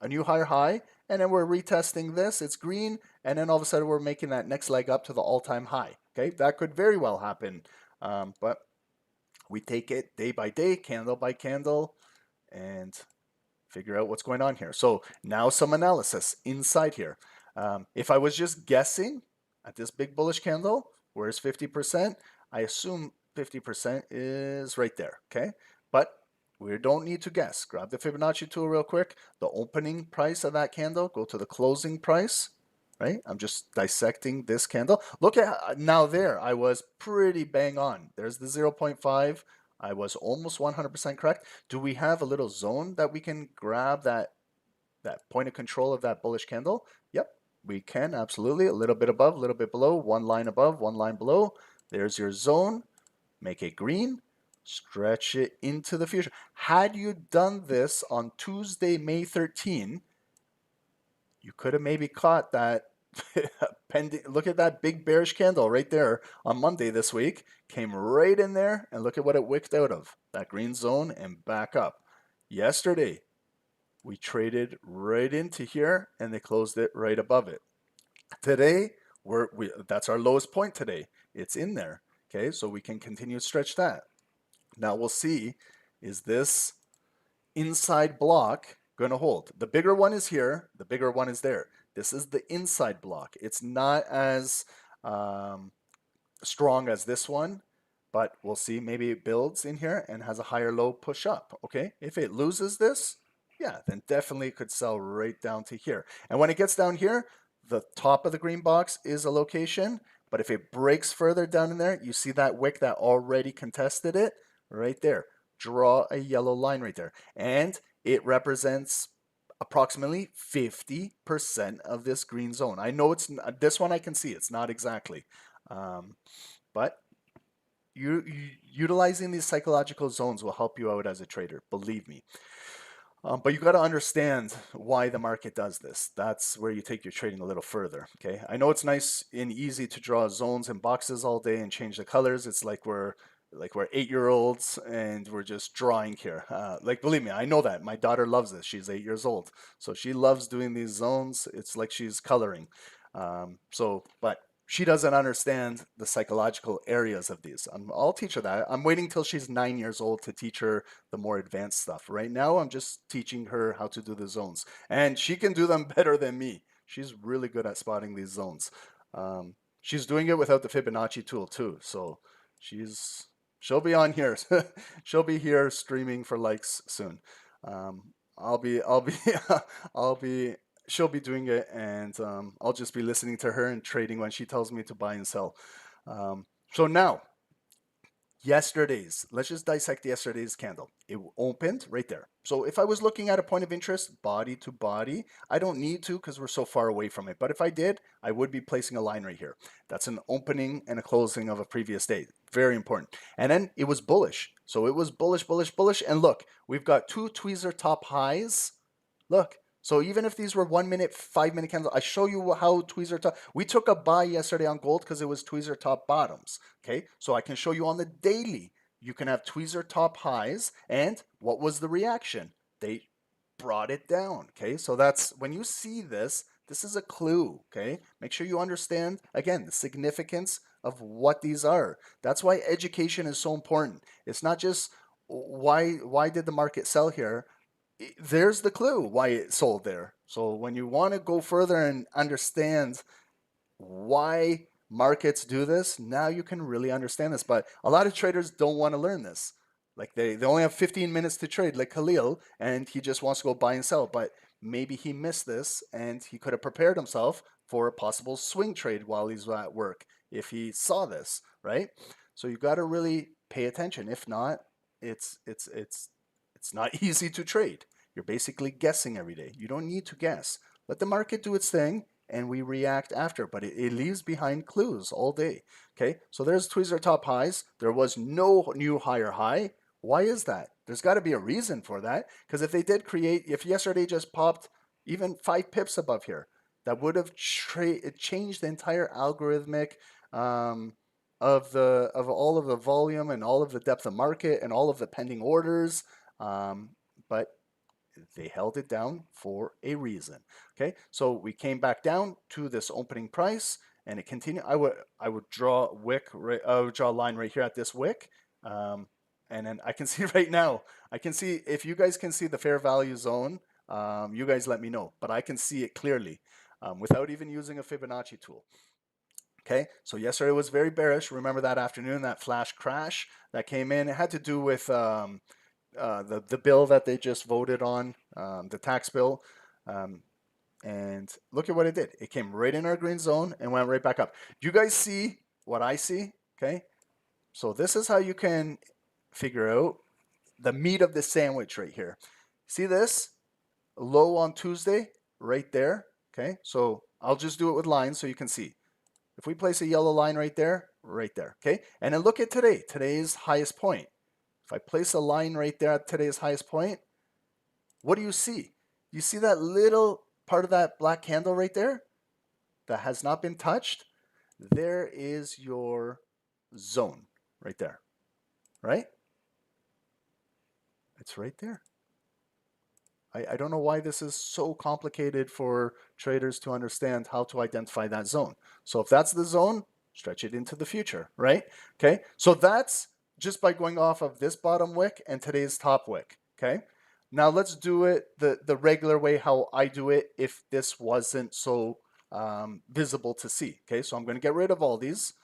a new higher high, and then we're retesting this. It's green, and then all of a sudden we're making that next leg up to the all-time high. Okay, that could very well happen, but we take it day by day, candle by candle, and figure out what's going on here. So now some analysis inside here. If I was just guessing at this big bullish candle, where's 50%? I assume 50% is right there, okay? But we don't need to guess. Grab the Fibonacci tool real quick. The opening price of that candle, go to the closing price, right? I'm just dissecting this candle. Look at now there, I was pretty bang on. There's the 0.5. I was almost 100% correct. Do we have a little zone that we can grab that point of control of that bullish candle? Yep, we can, absolutely. A little bit above, a little bit below, one line above, one line below. There's your zone. Make it green. Stretch it into the future. Had you done this on Tuesday, May 13, you could have maybe caught that pending. Look at that big bearish candle right there on Monday this week. Came right in there, and look at what it wicked out of. That green zone and back up. Yesterday, we traded right into here, and they closed it right above it. Today, that's our lowest point today. It's in there. Okay, so we can continue to stretch that. Now we'll see, is this inside block going to hold? The bigger one is here, the bigger one is there. This is the inside block. It's not as strong as this one, but we'll see. Maybe it builds in here and has a higher low push up. Okay, if it loses this, yeah, then definitely it could sell right down to here. And when it gets down here, the top of the green box is a location, but if it breaks further down in there, you see that wick that already contested it right there. Draw a yellow line right there, and it represents approximately 50% of this green zone. I know it's this one, I can see it's not exactly, but utilizing these psychological zones will help you out as a trader, believe me. But you got to understand why the market does this. That's where you take your trading a little further. Okay, I know it's nice and easy to draw zones and boxes all day and change the colors. It's like we're 8-year-olds and we're just drawing here. Like, believe me, I know that. My daughter loves this. She's 8 years old, so she loves doing these zones. It's like she's coloring. But she doesn't understand the psychological areas of these. I'll teach her that. I'm waiting till she's 9 years old to teach her the more advanced stuff. Right now, I'm just teaching her how to do the zones, and she can do them better than me. She's really good at spotting these zones. She's doing it without the Fibonacci tool too, so she'll be on here. She'll be here streaming for likes soon. I'll be I'll be she'll be doing it, and I'll just be listening to her and trading when she tells me to buy and sell. So now, let's just dissect yesterday's candle. It opened right there. So if I was looking at a point of interest, body to body, I don't need to because we're so far away from it. But if I did, I would be placing a line right here. That's an opening and a closing of a previous day. Very important. And then it was bullish. So it was bullish, bullish, bullish. And look, we've got two tweezer top highs. Look. So even if these were 1 minute, 5 minute candles, I show you how tweezer top. We took a buy yesterday on gold because it was tweezer top bottoms. Okay, so I can show you on the daily. You can have tweezer top highs, and what was the reaction? They brought it down. Okay, so that's when you see this. This is a clue. Okay, make sure you understand again the significance of what these are. That's why education is so important. It's not just why did the market sell here. There's the clue why it sold there. So when you want to go further and understand why markets do this, now you can really understand this. But a lot of traders don't want to learn this. Like they only have 15 minutes to trade, like Khalil, and he just wants to go buy and sell. But maybe he missed this and he could have prepared himself for a possible swing trade while he's at work if he saw this, right? So you got to really pay attention. If not, it's not easy to trade. You're basically guessing every day. You don't need to guess. Let the market do its thing and we react after, but it leaves behind clues all day. Okay, so there's tweezer top highs. There was no new higher high. Why is that? There's got to be a reason for that, because if they did create, if yesterday just popped even 5 pips above here, that would have changed the entire algorithmic of all of the volume and all of the depth of market and all of the pending orders. But they held it down for a reason. Okay, so we came back down to this opening price, and it continued. I would draw a wick. I would draw a line right here at this wick, and then I can see right now. I can see if you guys can see the fair value zone. You guys let me know, but I can see it clearly without even using a Fibonacci tool. Okay, so yesterday was very bearish. Remember that afternoon, that flash crash that came in. It had to do with the bill that they just voted on, the tax bill. And look at what it did. It came right in our green zone and went right back up. Do you guys see what I see? Okay, so this is how you can figure out the meat of the sandwich right here. See this? Low on Tuesday, right there. Okay, so I'll just do it with lines so you can see. If we place a yellow line right there, okay? And then look at today, today's highest point. If I place a line right there at today's highest point, what do you see? You see that little part of that black candle right there that has not been touched? There is your zone right there, right? It's right there. I don't know why this is so complicated for traders to understand how to identify that zone. So if that's the zone, stretch it into the future, right? Okay, so that's just by going off of this bottom wick and today's top wick, okay? Now let's do it the regular way how I do it if this wasn't so visible to see, okay? So I'm going to get rid of all these,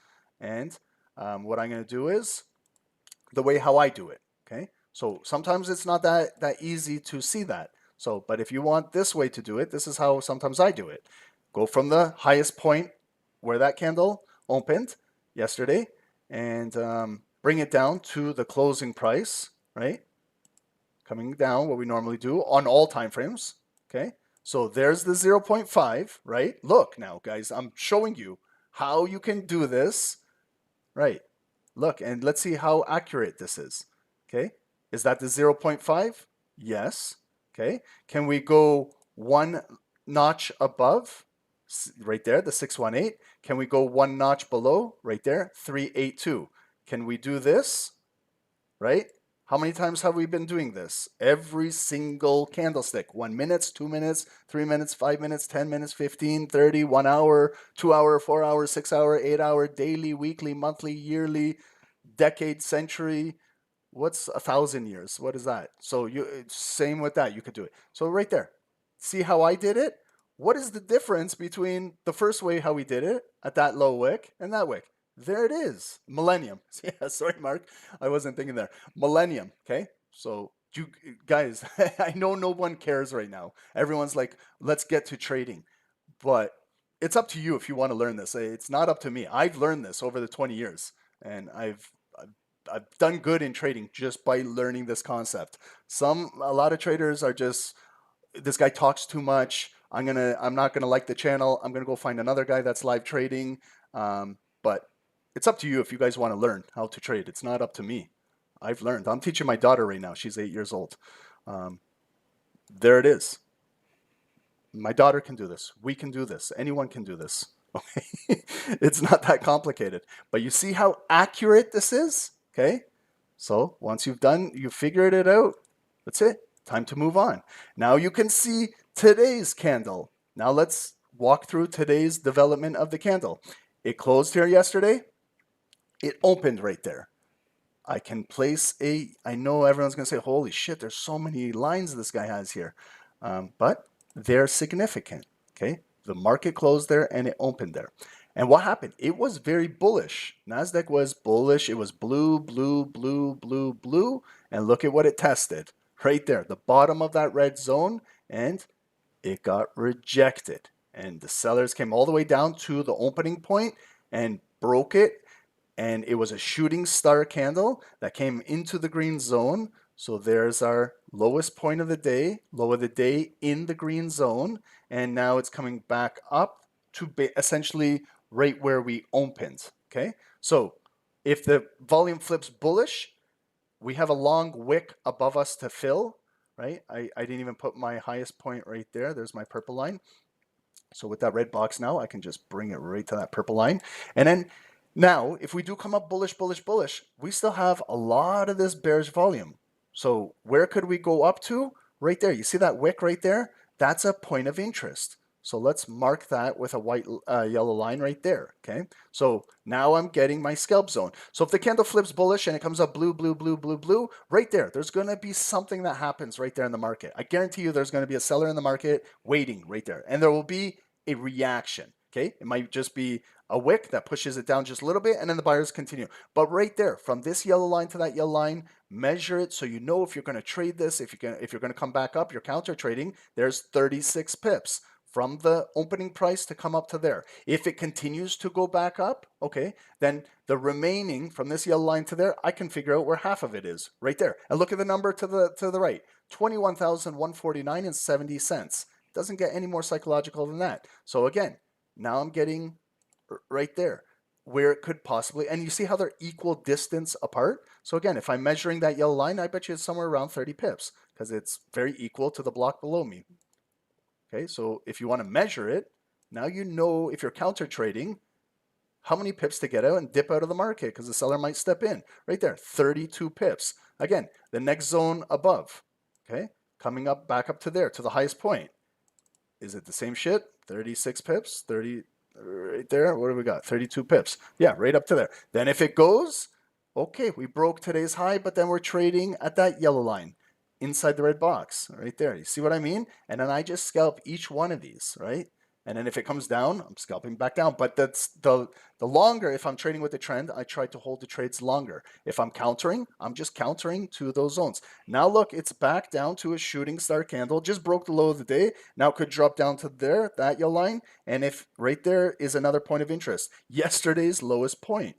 and what I'm going to do is the way how I do it, okay? So sometimes it's not that easy to see that. So, but if you want this way to do it, this is how sometimes I do it. Go from the highest point where that candle opened yesterday and bring it down to the closing price, right? Coming down, what we normally do on all time frames, okay? So there's the 0.5, right? Look now, guys, I'm showing you how you can do this, right? Look, and let's see how accurate this is, okay? Is that the 0.5? Yes. Okay. Can we go one notch above? Right there, the 618. Can we go one notch below? Right there, 382. Can we do this? Right? How many times have we been doing this? Every single candlestick. 1 minute, 2 minutes, 3 minutes, 5 minutes, 10 minutes, 15, 30, 1 hour, 2 hour, 4 hour, 6 hour, 8 hour, daily, weekly, monthly, yearly, decade, century. What's 1,000 years? What is that? So you same with that. You could do it. So right there. See how I did it? what is the difference between the first way how we did it at that low wick and that wick? There it is. Millennium. Yeah, sorry, Mark. I wasn't thinking there. Millennium. Okay. So you guys, I know no one cares right now. Everyone's like, let's get to trading. But it's up to you if you want to learn this. It's not up to me. I've learned this over the 20 years, and I've done good in trading just by learning this concept. A lot of traders are just, this guy talks too much. I'm not gonna like the channel. I'm gonna go find another guy that's live trading. But it's up to you if you guys want to learn how to trade. It's not up to me. I've learned. I'm teaching my daughter right now. She's 8 years old. There it is. My daughter can do this. We can do this. Anyone can do this. Okay, it's not that complicated. But you see how accurate this is. Okay, so once you've figured it out. That's it. Time to move on. Now you can see today's candle. Now let's walk through today's development of the candle. It closed here yesterday. It opened right there. I can place I know everyone's going to say, holy shit, there's so many lines this guy has here. But they're significant. Okay. The market closed there and it opened there. And what happened? It was very bullish. NASDAQ was bullish. It was blue, blue, blue, blue, blue. And look at what it tested. Right there, the bottom of that red zone, and it got rejected. And the sellers came all the way down to the opening point and broke it. And it was a shooting star candle that came into the green zone. So there's our lowest point of the day, low of the day in the green zone. And now it's coming back up to essentially right where we opened. Okay, so if the volume flips bullish, we have a long wick above us to fill, right? I didn't even put my highest point right there. There's my purple line. So with that red box now, I can just bring it right to that purple line. And then now, if we do come up bullish, bullish, bullish, we still have a lot of this bearish volume. So where could we go up to? Right there. You see that wick right there? That's a point of interest. So let's mark that with a white yellow line right there. Okay. So now I'm getting my scalp zone. So if the candle flips bullish and it comes up blue, blue, blue, blue, blue, right there, there's going to be something that happens right there in the market. I guarantee you there's going to be a seller in the market waiting right there. And there will be a reaction. Okay. It might just be a wick that pushes it down just a little bit and then the buyers continue. But right there, from this yellow line to that yellow line, measure it so you know if you're going to trade this, if you're going to come back up, you're counter trading, there's 36 pips. From the opening price to come up to there. If it continues to go back up, okay, then the remaining from this yellow line to there, I can figure out where half of it is right there. And look at the number to the right, 21,149 and 70 cents. Doesn't get any more psychological than that. So again, now I'm getting right there where it could possibly, and you see how they're equal distance apart. So again, if I'm measuring that yellow line, I bet you it's somewhere around 30 pips because it's very equal to the block below me. Okay, so if you want to measure it, now you know if you're counter trading, how many pips to get out and dip out of the market because the seller might step in. Right there, 32 pips. Again, the next zone above, okay, coming up back up to there, to the highest point. Is it the same shit? 36 pips, 30, right there. What do we got? 32 pips. Yeah, right up to there. Then if it goes, okay, we broke today's high, but then we're trading at that yellow line. Inside the red box right there. You see what I mean? And then I just scalp each one of these, right? And then if it comes down, I'm scalping back down. But that's the longer, if I'm trading with the trend, I try to hold the trades longer. If I'm countering, I'm just countering to those zones. Now look, it's back down to a shooting star candle. Just broke the low of the day. Now it could drop down to there, that yellow line. And if right there is another point of interest, yesterday's lowest point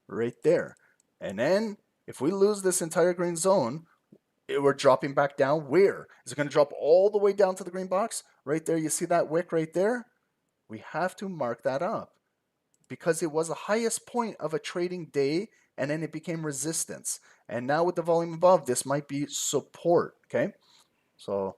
right there. And then if we lose this entire green zone, we're dropping back down. Where is it going to drop all the way down to the green box? Right there. You see that wick right there? We have to mark that up because it was the highest point of a trading day and then it became resistance. And now with the volume above, this might be support. Okay. So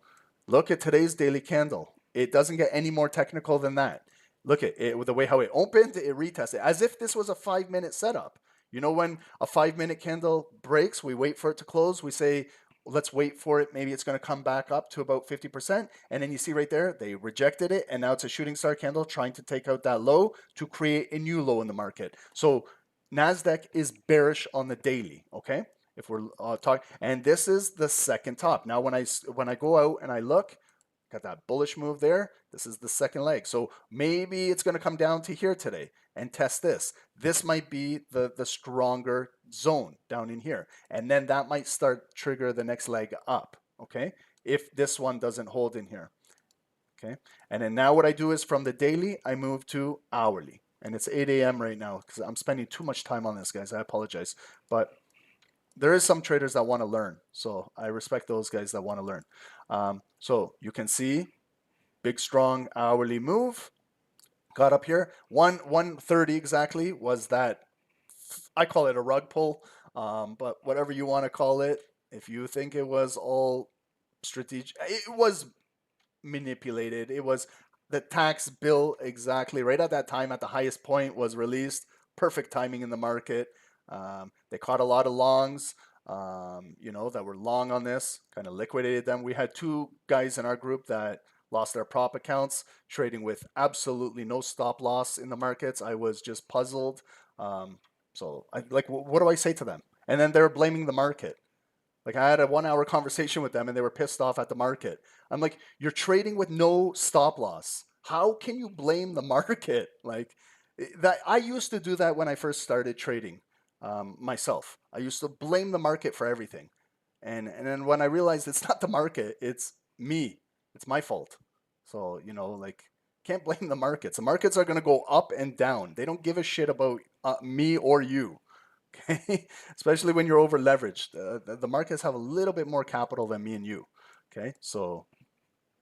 look at today's daily candle. It doesn't get any more technical than that. Look at it with the way how it opened, it retested as if this was a 5-minute setup. You know, when a 5-minute candle breaks, we wait for it to close. We say, let's wait for it. Maybe it's going to come back up to about 50%. And then you see right there, they rejected it. And now it's a shooting star candle trying to take out that low to create a new low in the market. So NASDAQ is bearish on the daily. Okay. If we're talking, and this is the second top. Now, when I go out and I look, Got that bullish move there. This is the second leg. So maybe it's going to come down to here today and test this. This might be the stronger zone down in here. And then that might start trigger the next leg up, okay? If this one doesn't hold in here, okay? And then now what I do is from the daily, I move to hourly. And it's 8 a.m. right now because I'm spending too much time on this, guys. I apologize. But there is some traders that want to learn. So I respect those guys that want to learn. So you can see big, strong hourly move. Got up here. 130 exactly was that. I call it a rug pull, but whatever you want to call it. If you think it was all strategic, it was manipulated. It was the tax bill exactly right at that time at the highest point was released. Perfect timing in the market. They caught a lot of longs, that were long on this, kind of liquidated them. We had two guys in our group that lost their prop accounts, trading with absolutely no stop loss in the markets. I was just puzzled. What do I say to them? And then they're blaming the market. Like I had a 1 hour conversation with them and they were pissed off at the market. I'm like, you're trading with no stop loss. How can you blame the market? Like that, I used to do that when I first started trading myself. I used to blame the market for everything. And then when I realized it's not the market, it's me. It's my fault. So, can't blame the markets. The markets are going to go up and down. They don't give a shit about me or you. Okay, especially when you're over leveraged. The markets have a little bit more capital than me and you. Okay, so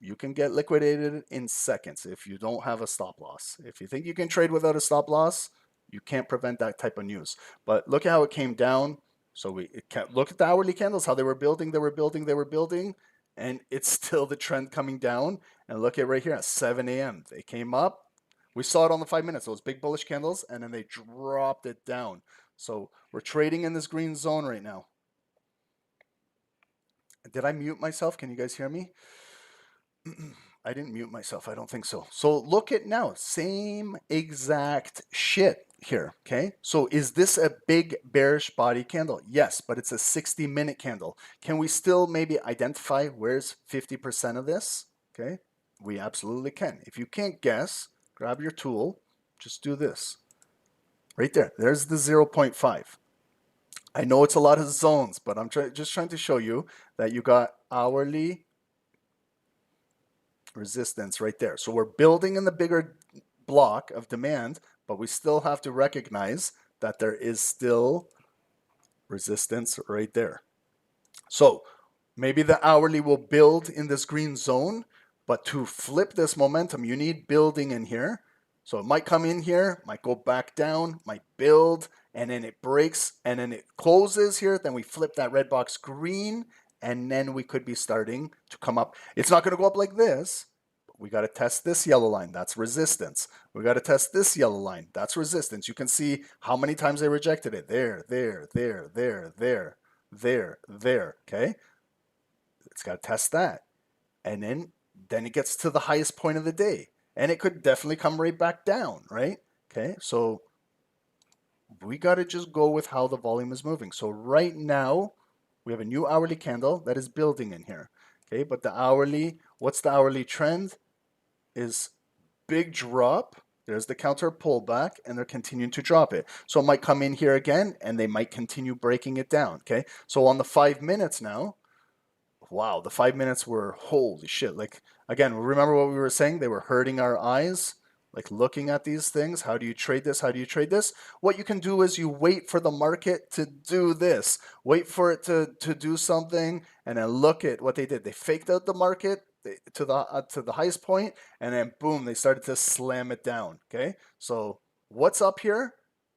you can get liquidated in seconds if you don't have a stop loss. If you think you can trade without a stop loss, you can't prevent that type of news. But look at how it came down. So look at the hourly candles, how they were building, and it's still the trend coming down. And look at right here at 7 a.m. They came up. We saw it on the 5 minutes, those big bullish candles, and then they dropped it down. So we're trading in this green zone right now. Did I mute myself? Can you guys hear me? I didn't mute myself. I don't think so. So look at now, same exact shit here, okay? So is this a big bearish body candle? Yes, but it's a 60-minute candle. Can we still maybe identify where's 50% of this? Okay, we absolutely can. If you can't guess, grab your tool, just do this. Right there, there's the 0.5. I know it's a lot of zones, but I'm just trying to show you that you got hourly resistance right there. So we're building in the bigger block of demand, but we still have to recognize that there is still resistance right there. So maybe the hourly will build in this green zone, but to flip this momentum, you need building in here. So it might come in here, might go back down, might build, and then it breaks, and then it closes here. Then we flip that red box green, and then we could be starting to come up. It's not going to go up like this. But we got to test this yellow line. That's resistance. We got to test this yellow line. That's resistance. You can see how many times they rejected it. There. Okay? It's got to test that. And then it gets to the highest point of the day. And it could definitely come right back down, right? Okay, so we got to just go with how the volume is moving. So right now, we have a new hourly candle that is building in here. Okay, but the hourly, what's the hourly trend? Is big drop. There's the counter pullback, and they're continuing to drop it. So it might come in here again, and they might continue breaking it down. Okay, so on the 5 minutes now, wow, the 5 minutes were holy shit. Like, again, remember what we were saying? They were hurting our eyes, like looking at these things. How do you trade this? How do you trade this? What you can do is you wait for the market to do this. Wait for it to do something, and then look at what they did. They faked out the market to the highest point, and then boom, they started to slam it down. Okay, so what's up here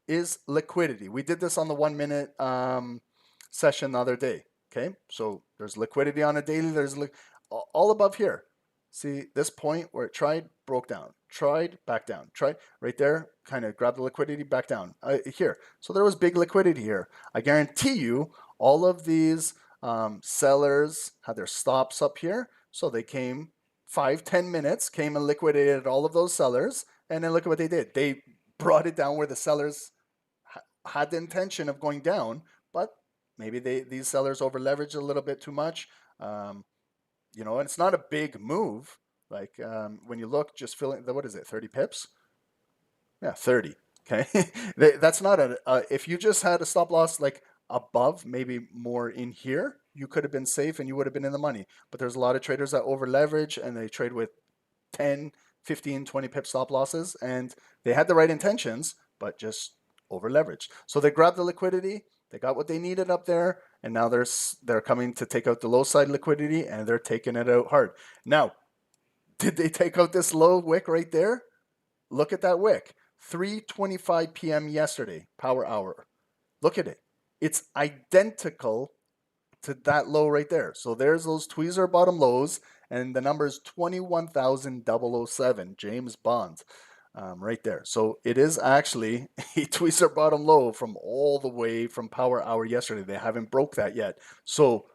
is liquidity. We did this on the 1 minute session the other day. Okay, so there's liquidity on a daily. There's all above here. See this point where it tried, broke down, tried, back down, tried right there, kind of grabbed the liquidity, back down here. So there was big liquidity here. I guarantee you all of these sellers had their stops up here. So they came 5-10 minutes, came and liquidated all of those sellers. And then look at what they did. They brought it down where the sellers had the intention of going down, but maybe these sellers over leveraged a little bit too much. you know, and it's not a big move. Like when you look, just filling, what is it, 30 pips? Yeah, 30. Okay. That's not if you just had a stop loss like above, maybe more in here, you could have been safe and you would have been in the money. But there's a lot of traders that over leverage and they trade with 10, 15, 20 pip stop losses, and they had the right intentions, but just over leveraged. So they grabbed the liquidity, they got what they needed up there, and now they're coming to take out the low side liquidity, and they're taking it out hard. Now, did they take out this low wick right there? Look at that wick. 3:25 p.m. yesterday, power hour. Look at it. It's identical to that low right there. So there's those tweezer bottom lows, and the number is 21,007, James Bond, right there. So it is actually a tweezer bottom low from all the way from power hour yesterday. They haven't broke that yet. So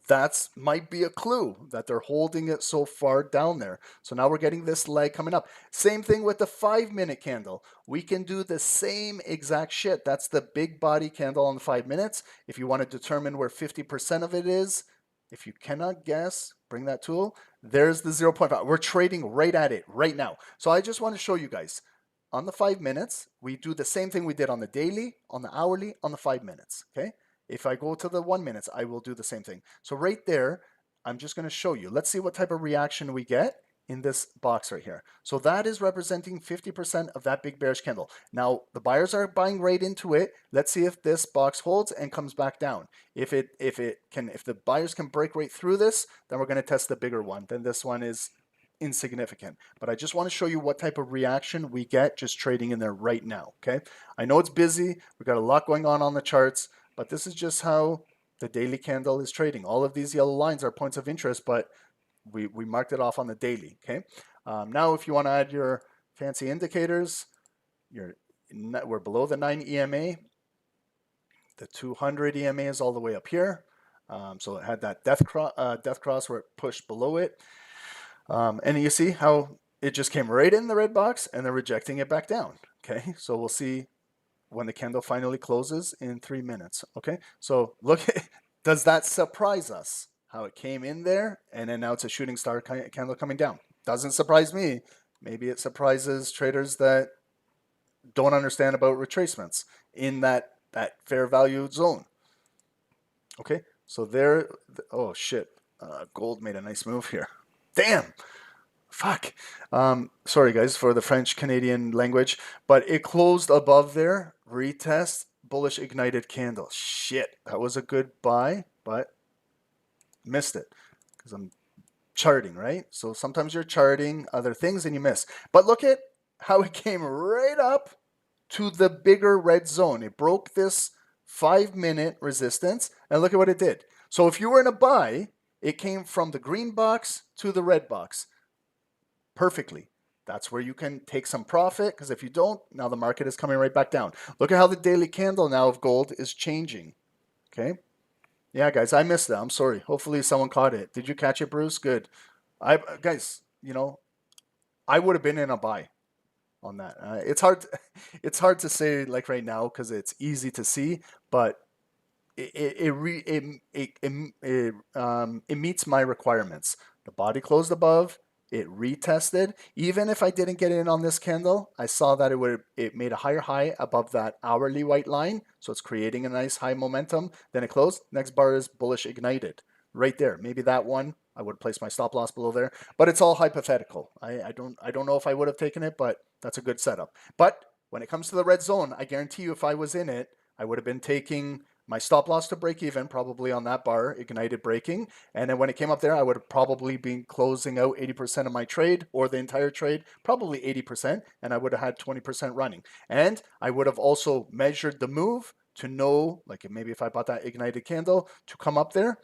that's might be a clue that they're holding it so far down there. So now we're getting this leg coming up. Same thing with the 5-minute candle. We can do the same exact shit. That's the big body candle on the 5 minutes. If you want to determine where 50% of it is, if you cannot guess, bring that tool. There's the 0.5. We're trading right at it right now. So I just want to show you guys. On the 5 minutes, we do the same thing we did on the daily, on the hourly, on the 5 minutes, okay? If I go to the 1 minutes, I will do the same thing. So right there, I'm just going to show you. Let's see what type of reaction we get in this box right here. So that is representing 50% of that big bearish candle. Now, the buyers are buying right into it. Let's see if this box holds and comes back down. If the buyers can break right through this, then we're going to test the bigger one. Then this one is insignificant. But I just want to show you what type of reaction we get just trading in there right now, okay? I know it's busy. We've got a lot going on the charts. But this is just how the daily candle is trading. All of these yellow lines are points of interest, but we marked it off on the daily, okay? Now, if you want to add your fancy indicators, we're below the 9 EMA. The 200 EMA is all the way up here. So it had that death cross where it pushed below it. And you see how it just came right in the red box and they're rejecting it back down, okay? So we'll see when the candle finally closes in 3 minutes, okay? So look, does that surprise us? How it came in there and then now it's a shooting star candle coming down. Doesn't surprise me. Maybe it surprises traders that don't understand about retracements in that fair value zone. Okay, so there, oh shit, gold made a nice move here. Damn. Fuck. Sorry guys for the French Canadian language, but it closed above there. Retest, bullish ignited candle. Shit, that was a good buy, but missed it because I'm charting, right? So sometimes you're charting other things and you miss. But look at how it came right up to the bigger red zone. It broke this 5-minute resistance and look at what it did. So if you were in a buy, it came from the green box to the red box perfectly. That's where you can take some profit because if you don't, now the market is coming right back down. Look at how the daily candle now of gold is changing. Okay. Yeah, guys, I missed that. I'm sorry. Hopefully someone caught it. Did you catch it, Bruce? Good. Guys, you know, I would have been in a buy on that. It's hard. It's hard to say like right now because it's easy to see, but it meets my requirements. The body closed above. It retested. Even if I didn't get in on this candle, I saw that it made a higher high above that hourly white line. So it's creating a nice high momentum. Then it closed. Next bar is bullish ignited. Right there. Maybe that one. I would place my stop loss below there. But it's all hypothetical. I don't know if I would have taken it, but that's a good setup. But when it comes to the red zone, I guarantee you if I was in it, I would have been taking my stop loss to break even, probably on that bar, ignited breaking. And then when it came up there, I would have probably been closing out 80% of my trade or the entire trade, probably 80%, and I would have had 20% running. And I would have also measured the move to know, like maybe if I bought that ignited candle to come up there.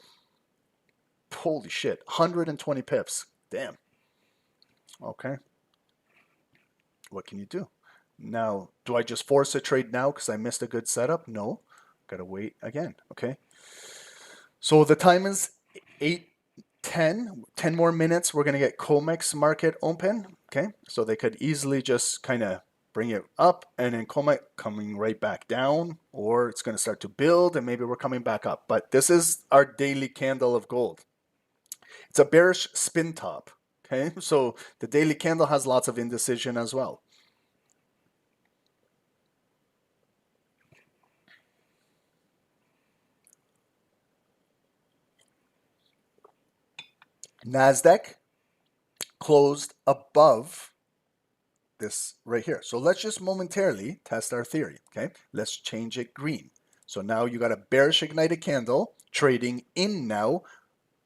Holy shit, 120 pips. Damn. Okay. What can you do? Now, do I just force a trade now because I missed a good setup? No. Got to wait again, okay? So the time is 8:10, 10 more minutes. We're going to get Comex market open, okay? So they could easily just kind of bring it up and then Comex coming right back down, or it's going to start to build and maybe we're coming back up. But this is our daily candle of gold. It's a bearish spin top. Okay, so the daily candle has lots of indecision as well. NASDAQ closed above this right here. So let's just momentarily test our theory. Okay, let's change it green. So now you got a bearish ignited candle trading in now.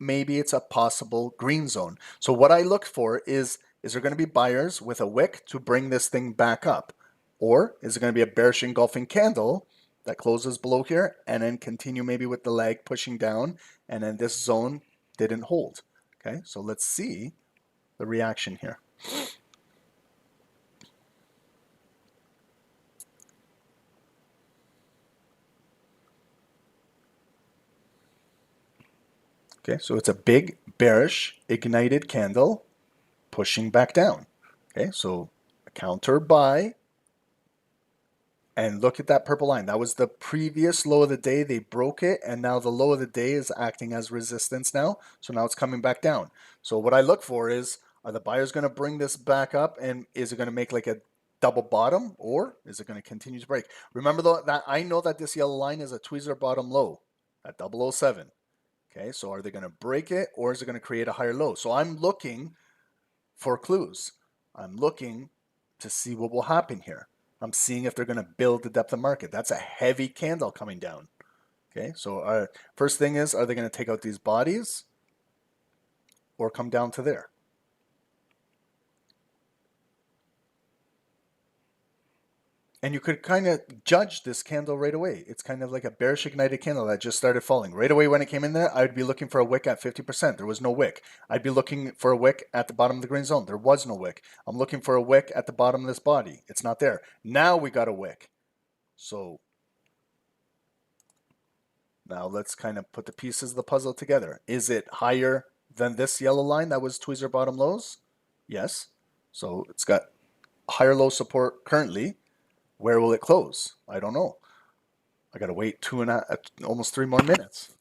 Maybe it's a possible green zone. So what I look for is there going to be buyers with a wick to bring this thing back up? Or is it going to be a bearish engulfing candle that closes below here and then continue maybe with the leg pushing down, and then this zone didn't hold? Okay, so let's see the reaction here. Okay, so it's a big bearish ignited candle pushing back down. Okay, so a counter buy. And look at that purple line. That was the previous low of the day. They broke it, and now the low of the day is acting as resistance now. So now it's coming back down. So what I look for is, are the buyers going to bring this back up, and is it going to make like a double bottom, or is it going to continue to break? Remember though, that I know that this yellow line is a tweezer bottom low at 007. Okay, so are they going to break it, or is it going to create a higher low? So I'm looking for clues. I'm looking to see what will happen here. I'm seeing if they're going to build the depth of market. That's a heavy candle coming down. Okay, so our first thing is, are they going to take out these bodies or come down to there? And you could kind of judge this candle right away. It's kind of like a bearish ignited candle that just started falling. Right away when it came in there, I would be looking for a wick at 50%. There was no wick. I'd be looking for a wick at the bottom of the green zone. There was no wick. I'm looking for a wick at the bottom of this body. It's not there. Now we got a wick. So now let's kind of put the pieces of the puzzle together. Is it higher than this yellow line that was tweezer bottom lows? Yes. So it's got higher low support currently. Where will it close? I don't know. I got to wait almost 3 more minutes.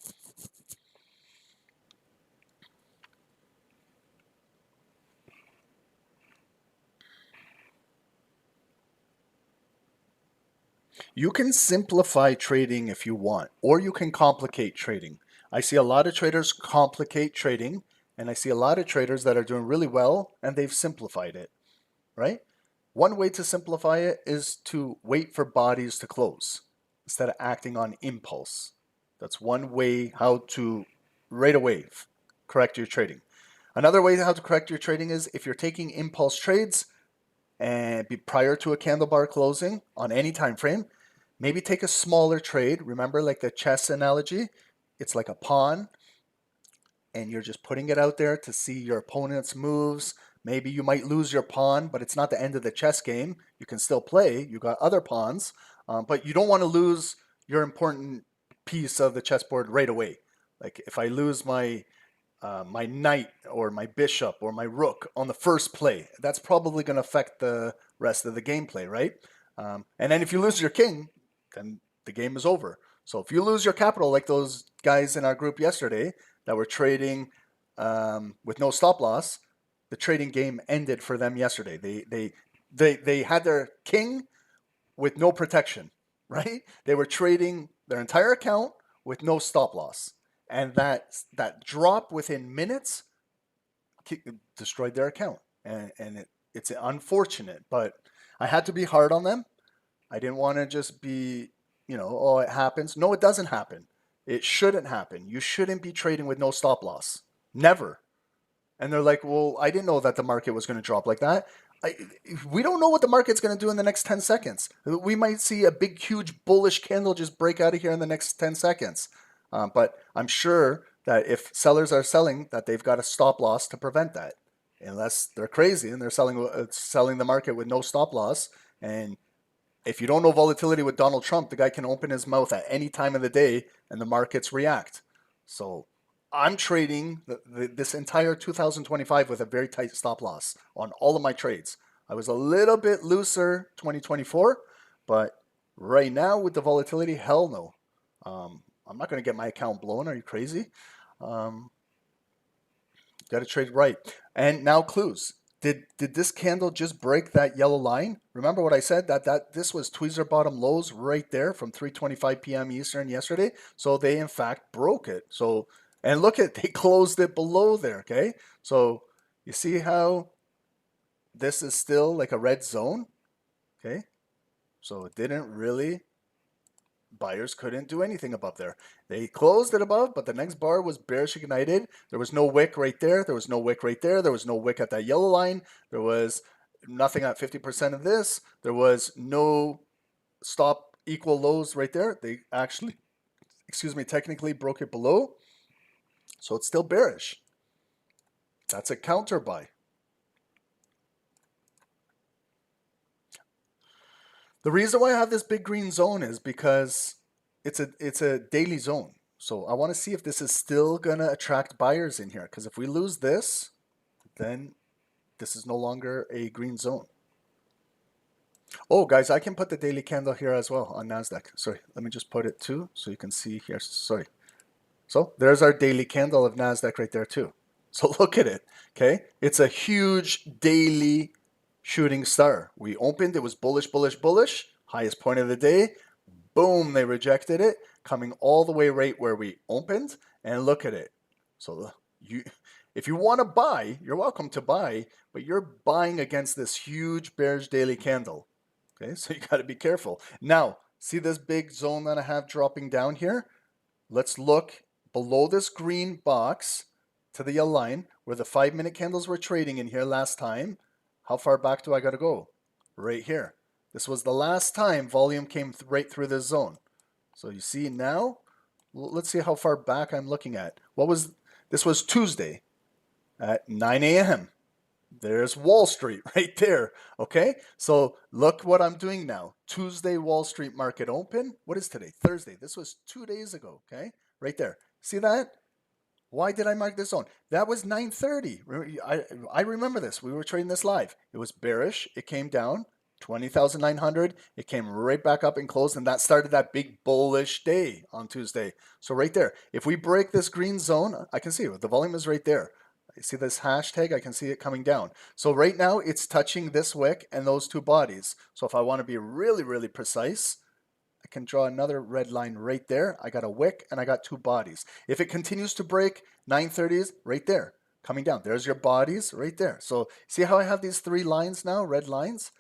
You can simplify trading if you want, or you can complicate trading. I see a lot of traders complicate trading, and I see a lot of traders that are doing really well and they've simplified it, right? One way to simplify it is to wait for bodies to close instead of acting on impulse. That's one way how to right away correct your trading. Another way how to correct your trading is if you're taking impulse trades and be prior to a candle bar closing on any time frame, maybe take a smaller trade. Remember, like the chess analogy, it's like a pawn, and you're just putting it out there to see your opponent's moves. Maybe you might lose your pawn, but it's not the end of the chess game. You can still play. You got other pawns, but you don't want to lose your important piece of the chessboard right away. Like if I lose my my knight or my bishop or my rook on the first play, that's probably going to affect the rest of the gameplay, right? And then if you lose your king, then the game is over. So if you lose your capital, like those guys in our group yesterday that were trading with no stop loss, the trading game ended for them yesterday. They had their king with no protection, right? They were trading their entire account with no stop loss, and that drop within minutes destroyed their account, and it's unfortunate. But I had to be hard on them. I didn't want to just be, oh, it happens. No, it doesn't happen. It shouldn't happen. You shouldn't be trading with no stop loss. Never. And they're like, well, I didn't know that the market was going to drop like that. We don't know what the market's going to do in the next 10 seconds. We might see a big, huge bullish candle just break out of here in the next 10 seconds. But I'm sure that if sellers are selling, that they've got a stop loss to prevent that. Unless they're crazy and they're selling the market with no stop loss. And if you don't know volatility with Donald Trump, the guy can open his mouth at any time of the day and the markets react. So I'm trading this entire 2025 with a very tight stop loss on all of my trades. I was a little bit looser 2024, but right now with the volatility, hell no. I'm not going to get my account blown. Are you crazy? Got to trade right. And now clues. Did this candle just break that yellow line? Remember what I said, that this was tweezer bottom lows right there from 3:25 p.m. Eastern yesterday. So they in fact broke it. So, and look at, they closed it below there. Okay, so you see how this is still like a red zone. Okay, so it didn't really, buyers couldn't do anything above there. They closed it above, but the next bar was bearish ignited. There was no wick right there. There was no wick right there. There was no wick at that yellow line. There was nothing at 50% of this. There was no stop equal lows right there. They actually, excuse me, technically broke it below. So it's still bearish. That's a counter buy. The reason why I have this big green zone is because it's a daily zone. So I want to see if this is still going to attract buyers in here. Because if we lose this, then this is no longer a green zone. Oh, guys, I can put the daily candle here as well on NASDAQ. Sorry, let me just put it too so you can see here. Sorry. So there's our daily candle of NASDAQ right there too. So look at it, okay? It's a huge daily shooting star. We opened, it was bullish, bullish, bullish. Highest point of the day. Boom, they rejected it, coming all the way right where we opened. And look at it. So if you want to buy, you're welcome to buy, but you're buying against this huge bearish daily candle. Okay, so you got to be careful. Now, see this big zone that I have dropping down here? Let's look below this green box to the yellow line where the 5-minute candles were trading in here last time. How far back do I got to go? Right here. This was the last time volume came right through this zone. So you see now, let's see how far back I'm looking at. This was Tuesday at 9 a.m. There's Wall Street right there. Okay, so look what I'm doing now. Tuesday Wall Street market open. What is today? Thursday. This was 2 days ago. Okay, right there. See that? Why did I mark this zone? That was 9:30. I remember this. We were trading this live. It was bearish. It came down 20,900. It came right back up and closed, and that started that big bullish day on Tuesday. So right there, if we break this green zone, I can see it. The volume is right there. You see this hashtag? I can see it coming down. So right now, it's touching this wick and those two bodies. So if I want to be really, really precise, I can draw another red line right there. I got a wick and I got two bodies. If it continues to break 930s, right there, coming down. There's your bodies right there. So see how I have these three lines now, red lines?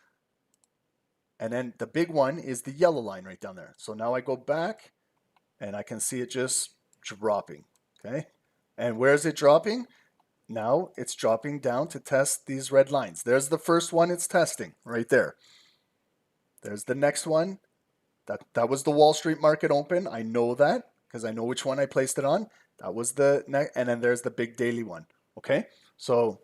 And then the big one is the yellow line right down there. So now I go back and I can see it just dropping, okay? And where is it dropping? Now it's dropping down to test these red lines. There's the first one it's testing right there. There's the next one. That was the Wall Street market open. I know that because I know which one I placed it on. That was the next, and then there's the big daily one. Okay, so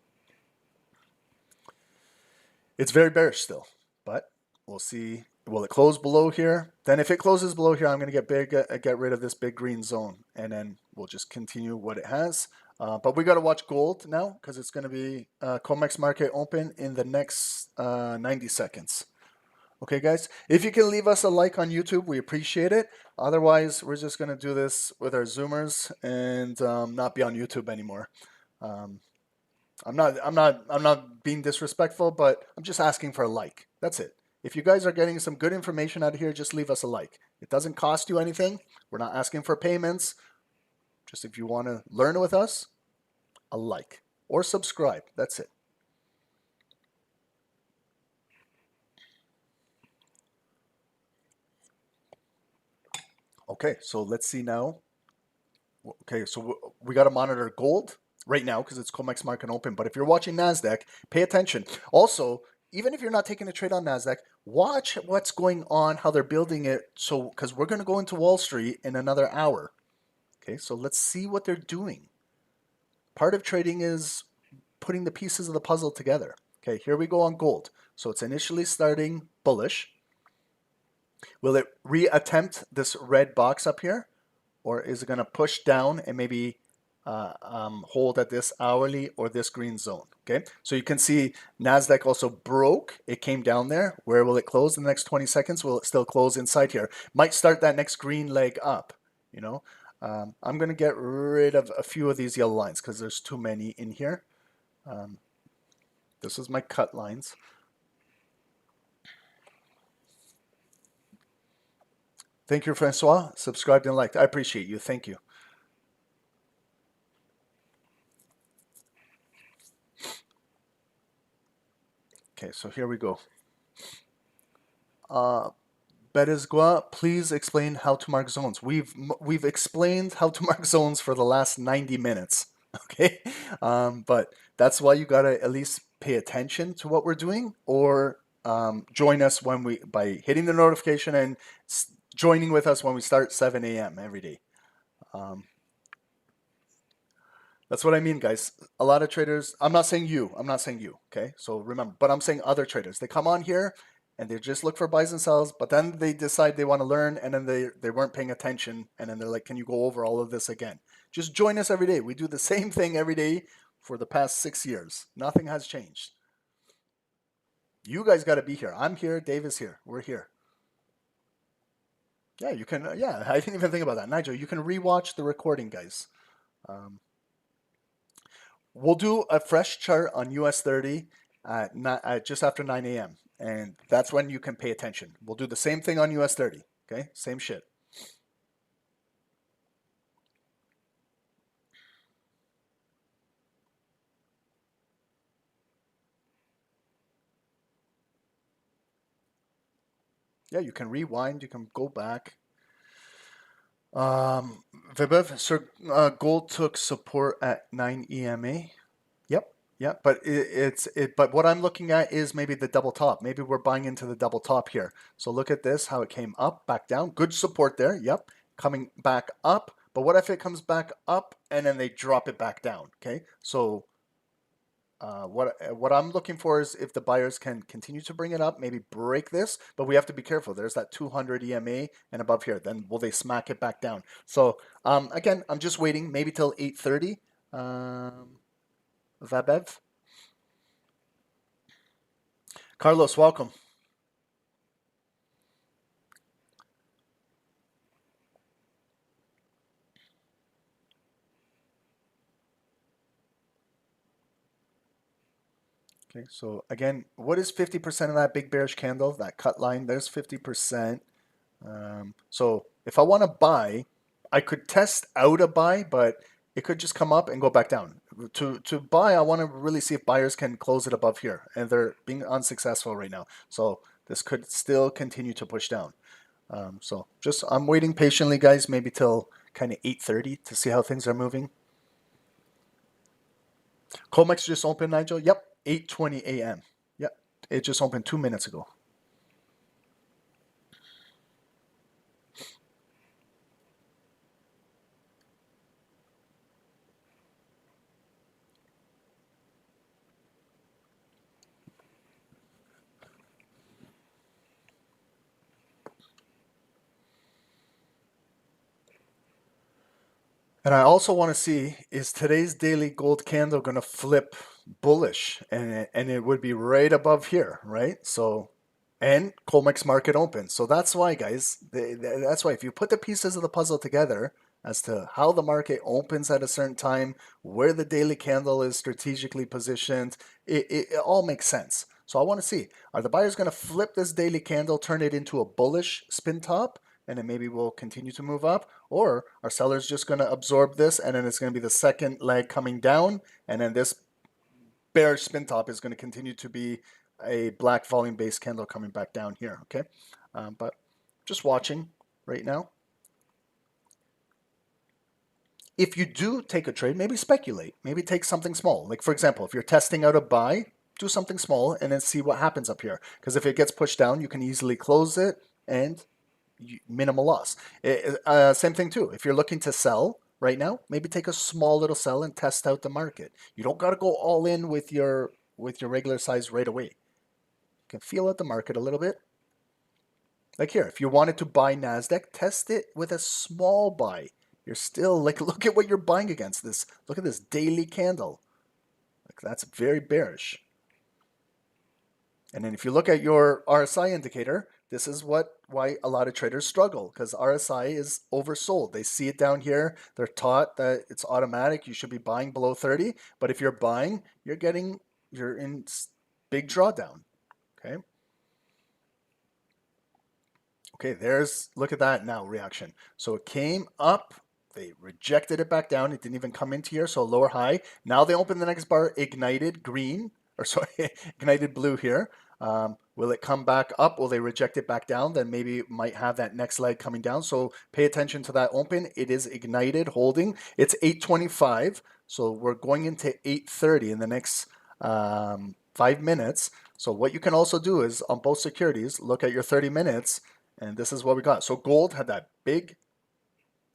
it's very bearish still, but we'll see. Will it close below here? Then if it closes below here, I'm going to get rid of this big green zone, and then we'll just continue what it has. But we got to watch gold now because it's going to be Comex market open in the next 90 seconds. Okay, guys, if you can leave us a like on YouTube, we appreciate it. Otherwise, we're just going to do this with our Zoomers and not be on YouTube anymore. I'm not being disrespectful, but I'm just asking for a like. That's it. If you guys are getting some good information out of here, just leave us a like. It doesn't cost you anything. We're not asking for payments. Just if you want to learn with us, a like or subscribe. That's it. Okay, so let's see now. Okay, so we got to monitor gold right now because it's Comex market open. But if you're watching NASDAQ, pay attention. Also, even if you're not taking a trade on NASDAQ, watch what's going on, how they're building it. So, because we're going to go into Wall Street in another hour. Okay, so let's see what they're doing. Part of trading is putting the pieces of the puzzle together. Okay, here we go on gold. So it's initially starting bullish. Will it reattempt this red box up here? Or is it going to push down and maybe hold at this hourly or this green zone? Okay, so you can see NASDAQ also broke. It came down there. Where will it close in the next 20 seconds? Will it still close inside here? Might start that next green leg up, you know. I'm going to get rid of a few of these yellow lines because there's too many in here. This is my cut lines. Thank you, Francois. Subscribed and liked. I appreciate you. Thank you. Okay, so here we go. Beresgua, please explain how to mark zones. We've explained how to mark zones for the last 90 minutes. Okay, but that's why you gotta at least pay attention to what we're doing, or join us when by hitting the notification and joining with us when we start 7 a.m. every day. That's what I mean, guys. A lot of traders, I'm not saying you, okay? So remember, but I'm saying other traders. They come on here and they just look for buys and sells, but then they decide they want to learn, and then they weren't paying attention, and then they're like, can you go over all of this again? Just join us every day. We do the same thing every day for the past 6 years. Nothing has changed. You guys got to be here. I'm here. Dave is here. We're here. Yeah, you can. Yeah, I didn't even think about that. Nigel, you can rewatch the recording, guys. We'll do a fresh chart on US 30 at just after 9 a.m. And that's when you can pay attention. We'll do the same thing on US 30. Okay, same shit. Yeah, you can rewind. You can go back. Vibev, sir, gold took support at 9 EMA. Yep. Yeah, but but what I'm looking at is maybe the double top. Maybe we're buying into the double top here. So look at this, how it came up, back down. Good support there. Yep. Coming back up. But what if it comes back up and then they drop it back down? Okay. So what I'm looking for is if the buyers can continue to bring it up, maybe break this, but we have to be careful. There's that 200 EMA and above here. Then will they smack it back down? So again, I'm just waiting maybe till 8:30. Vabev. Carlos, welcome. Okay, so again, what is 50% of that big bearish candle, that cut line? There's 50%. So if I want to buy, I could test out a buy, but it could just come up and go back down. To buy, I want to really see if buyers can close it above here, and they're being unsuccessful right now. So this could still continue to push down. So just I'm waiting patiently, guys, maybe till kind of 8:30 to see how things are moving. Comex just opened, Nigel. Yep, 8:20 a.m. Yep, it just opened 2 minutes ago. And I also want to see, is today's daily gold candle going to flip bullish? And it would be right above here, right? So, and Comex market open. So that's why, guys, that's why if you put the pieces of the puzzle together as to how the market opens at a certain time, where the daily candle is strategically positioned, it all makes sense. So I want to see, are the buyers going to flip this daily candle, turn it into a bullish spin top? And then maybe we'll continue to move up, or are sellers just going to absorb this, and then it's going to be the second leg coming down, and then this bearish spin top is going to continue to be a black volume based candle coming back down here. Okay, but just watching right now. If you do take a trade, maybe speculate, maybe take something small. Like for example, if you're testing out a buy, do something small and then see what happens up here. Because if it gets pushed down, you can easily close it and minimal loss. Same thing too. If you're looking to sell right now, maybe take a small little sell and test out the market. You don't got to go all in with your regular size right away. You can feel out the market a little bit. Like here, if you wanted to buy NASDAQ, test it with a small buy. You're still like, look at what you're buying against this. Look at this daily candle. Like that's very bearish. And then if you look at your RSI indicator, This is why a lot of traders struggle, because RSI is oversold. They see it down here. They're taught that it's automatic. You should be buying below 30. But if you're buying, you're in big drawdown. Okay. Okay, look at that now, reaction. So it came up, they rejected it back down. It didn't even come into here, so lower high. Now they open the next bar, ignited green, or sorry, ignited blue here. Will it come back up? Will they reject it back down? Then maybe it might have that next leg coming down. So pay attention to that open. It is ignited, holding. It's 8:25, so we're going into 8:30 in the next 5 minutes. So what you can also do is on both securities, look at your 30 minutes, and this is what we got. So gold had that big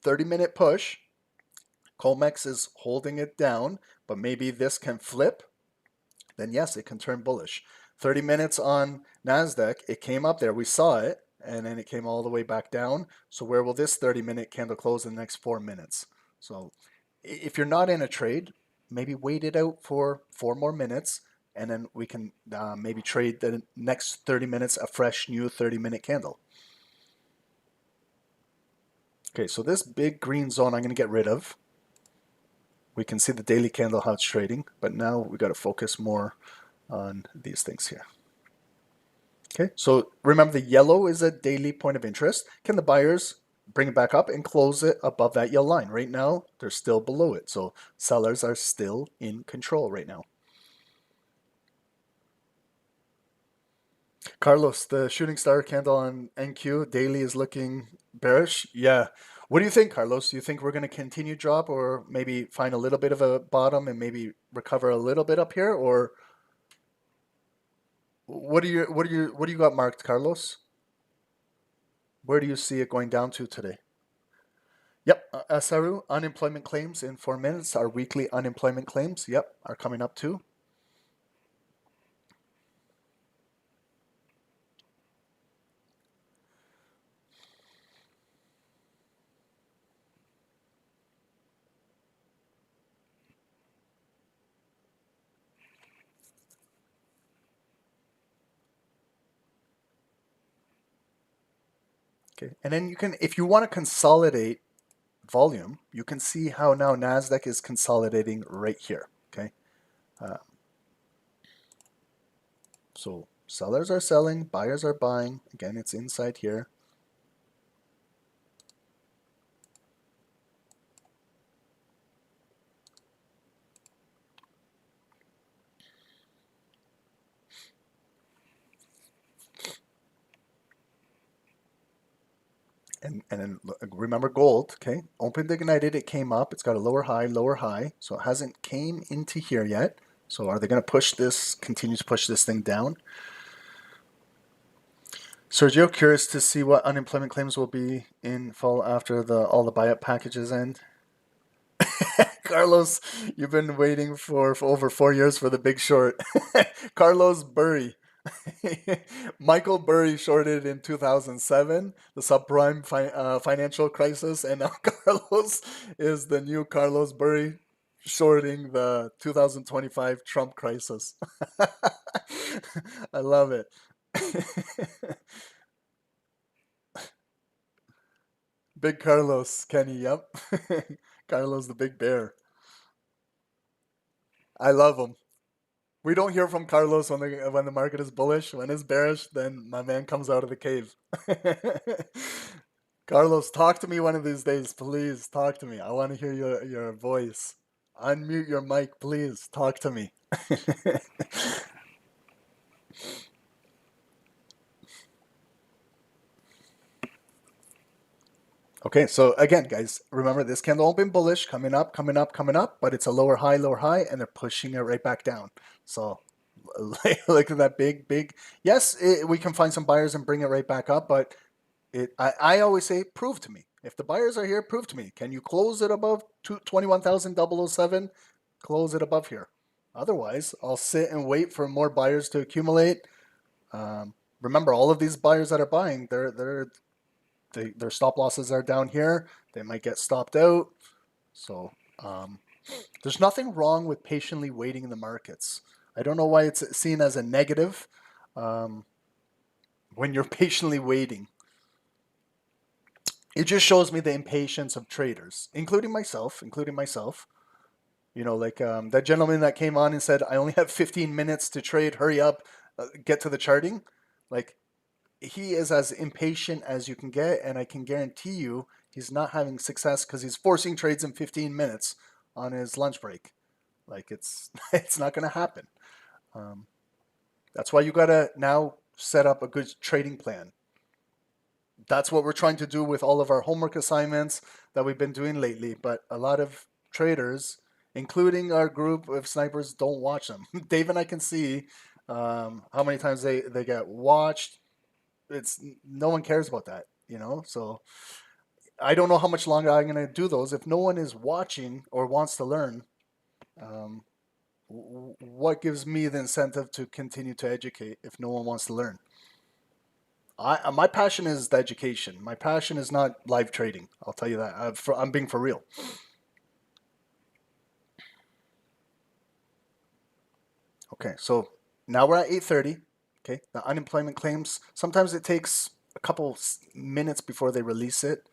30-minute push. Comex is holding it down, but maybe this can flip. Then yes, it can turn bullish. 30 minutes on NASDAQ, it came up there. We saw it, and then it came all the way back down. So where will this 30-minute candle close in the next 4 minutes? So if you're not in a trade, maybe wait it out for 4 more minutes, and then we can maybe trade the next 30 minutes a fresh new 30-minute candle. Okay, so this big green zone I'm going to get rid of. We can see the daily candle how it's trading, but now we got to focus more on these things here. Okay, so remember the yellow is a daily point of interest. Can the buyers bring it back up and close it above that yellow line? Right now, they're still below it, so sellers are still in control right now. Carlos, the shooting star candle on NQ daily is looking bearish. Yeah. What do you think, Carlos? Do you think we're going to continue drop, or maybe find a little bit of a bottom and maybe recover a little bit up here, or what do you got marked, Carlos? Where do you see it going down to today? Yep, Saru, unemployment claims in 4 minutes. Our weekly unemployment claims, yep, are coming up too. Okay, and then you can, if you want to consolidate volume, you can see how now NASDAQ is consolidating right here, okay? So sellers are selling, buyers are buying. Again, it's inside here. And then remember gold, okay? Opened, ignited, it came up. It's got a lower high, so it hasn't came into here yet. So are they going to push this, continue to push this thing down? Sergio, curious to see what unemployment claims will be in fall after all the buyout packages end. Carlos, you've been waiting for over 4 years for the big short. Carlos Burry. Michael Burry shorted in 2007, the subprime financial crisis, and now Carlos is the new Carlos Burry shorting the 2025 Trump crisis. I love it. Big Carlos, Kenny, yep. Carlos the big bear. I love him. We don't hear from Carlos when the market is bullish. When it's bearish, then my man comes out of the cave. Carlos, talk to me one of these days, please. Talk to me. I want to hear your voice. Unmute your mic, please. Talk to me. Okay, so again, guys, remember this candle open bullish, coming up, but it's a lower high, and they're pushing it right back down. So look at that big. Yes, we can find some buyers and bring it right back up, but I always say, prove to me. If the buyers are here, prove to me. Can you close it above 21,007? Close it above here. Otherwise, I'll sit and wait for more buyers to accumulate. Remember, all of these buyers that are buying, their stop losses are down here. They might get stopped out. So there's nothing wrong with patiently waiting in the markets. I don't know why it's seen as a negative. when you're patiently waiting. It just shows me the impatience of traders, including myself. You know, like that gentleman that came on and said, I only have 15 minutes to trade, hurry up, get to the charting. Like, he is as impatient as you can get, and I can guarantee you he's not having success because he's forcing trades in 15 minutes on his lunch break. Like, it's it's not going to happen. That's why you got to now set up a good trading plan. That's what we're trying to do with all of our homework assignments that we've been doing lately. But a lot of traders, including our group of snipers, don't watch them. Dave and I can see how many times they get watched. It's no one cares about that, you know. So I don't know how much longer I'm going to do those. If no one is watching or wants to learn, um, what gives me the incentive to continue to educate if no one wants to learn? My passion is the education. My passion is not live trading. I'll tell you that. I'm being for real. Okay, so now we're at 8:30. Okay, the unemployment claims. Sometimes it takes a couple minutes before they release it.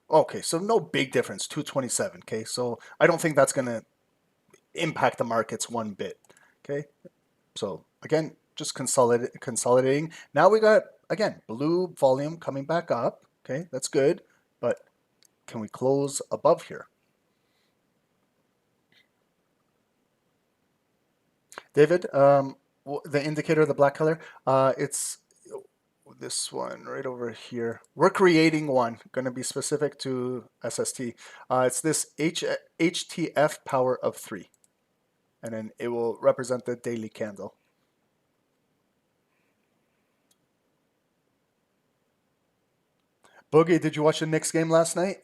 Okay, so no big difference. 227. Okay, so I don't think that's gonna impact the markets one bit. Okay, so again, just consolidating. Now we got, again, blue volume coming back up. Okay, that's good, but can we close above here? David, the indicator, the black color, it's this one right over here. We're creating one, going to be specific to SST. It's this HTF power of 3, and then it will represent the daily candle. Boogie, did you watch the Knicks game last night?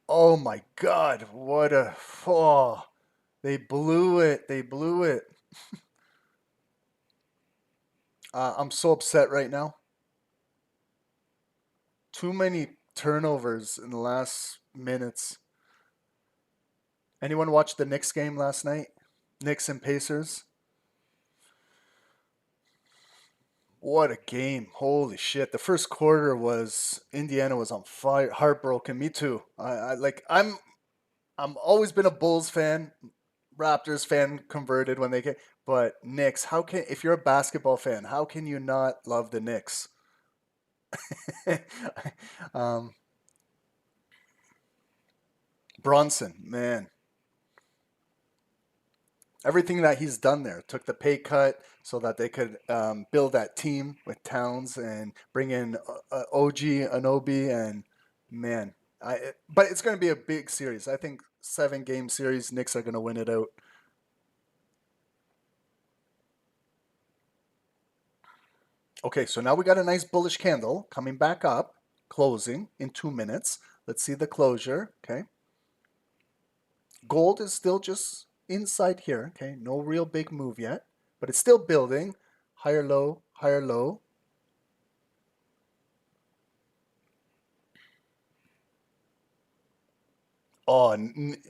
Oh my God, what a fall. They blew it. They blew it. I'm so upset right now. Too many turnovers in the last minutes. Anyone watch the Knicks game last night? Knicks and Pacers? What a game. Holy shit. The first quarter was Indiana was on fire, heartbroken. Me too. I'm always been a Bulls fan, Raptors fan converted when they get, but Knicks, how can, if you're a basketball fan, how can you not love the Knicks? um, Bronson, man, everything that he's done there, took the pay cut so that they could build that team with Towns and bring in OG Anobi, and man, but it's going to be a big series. I think 7-game series. Knicks are going to win it out. Okay, so now we got a nice bullish candle coming back up, closing in 2 minutes. Let's see the closure. Okay, gold is still just inside here. Okay, no real big move yet, but it's still building. Higher low, higher low. Oh,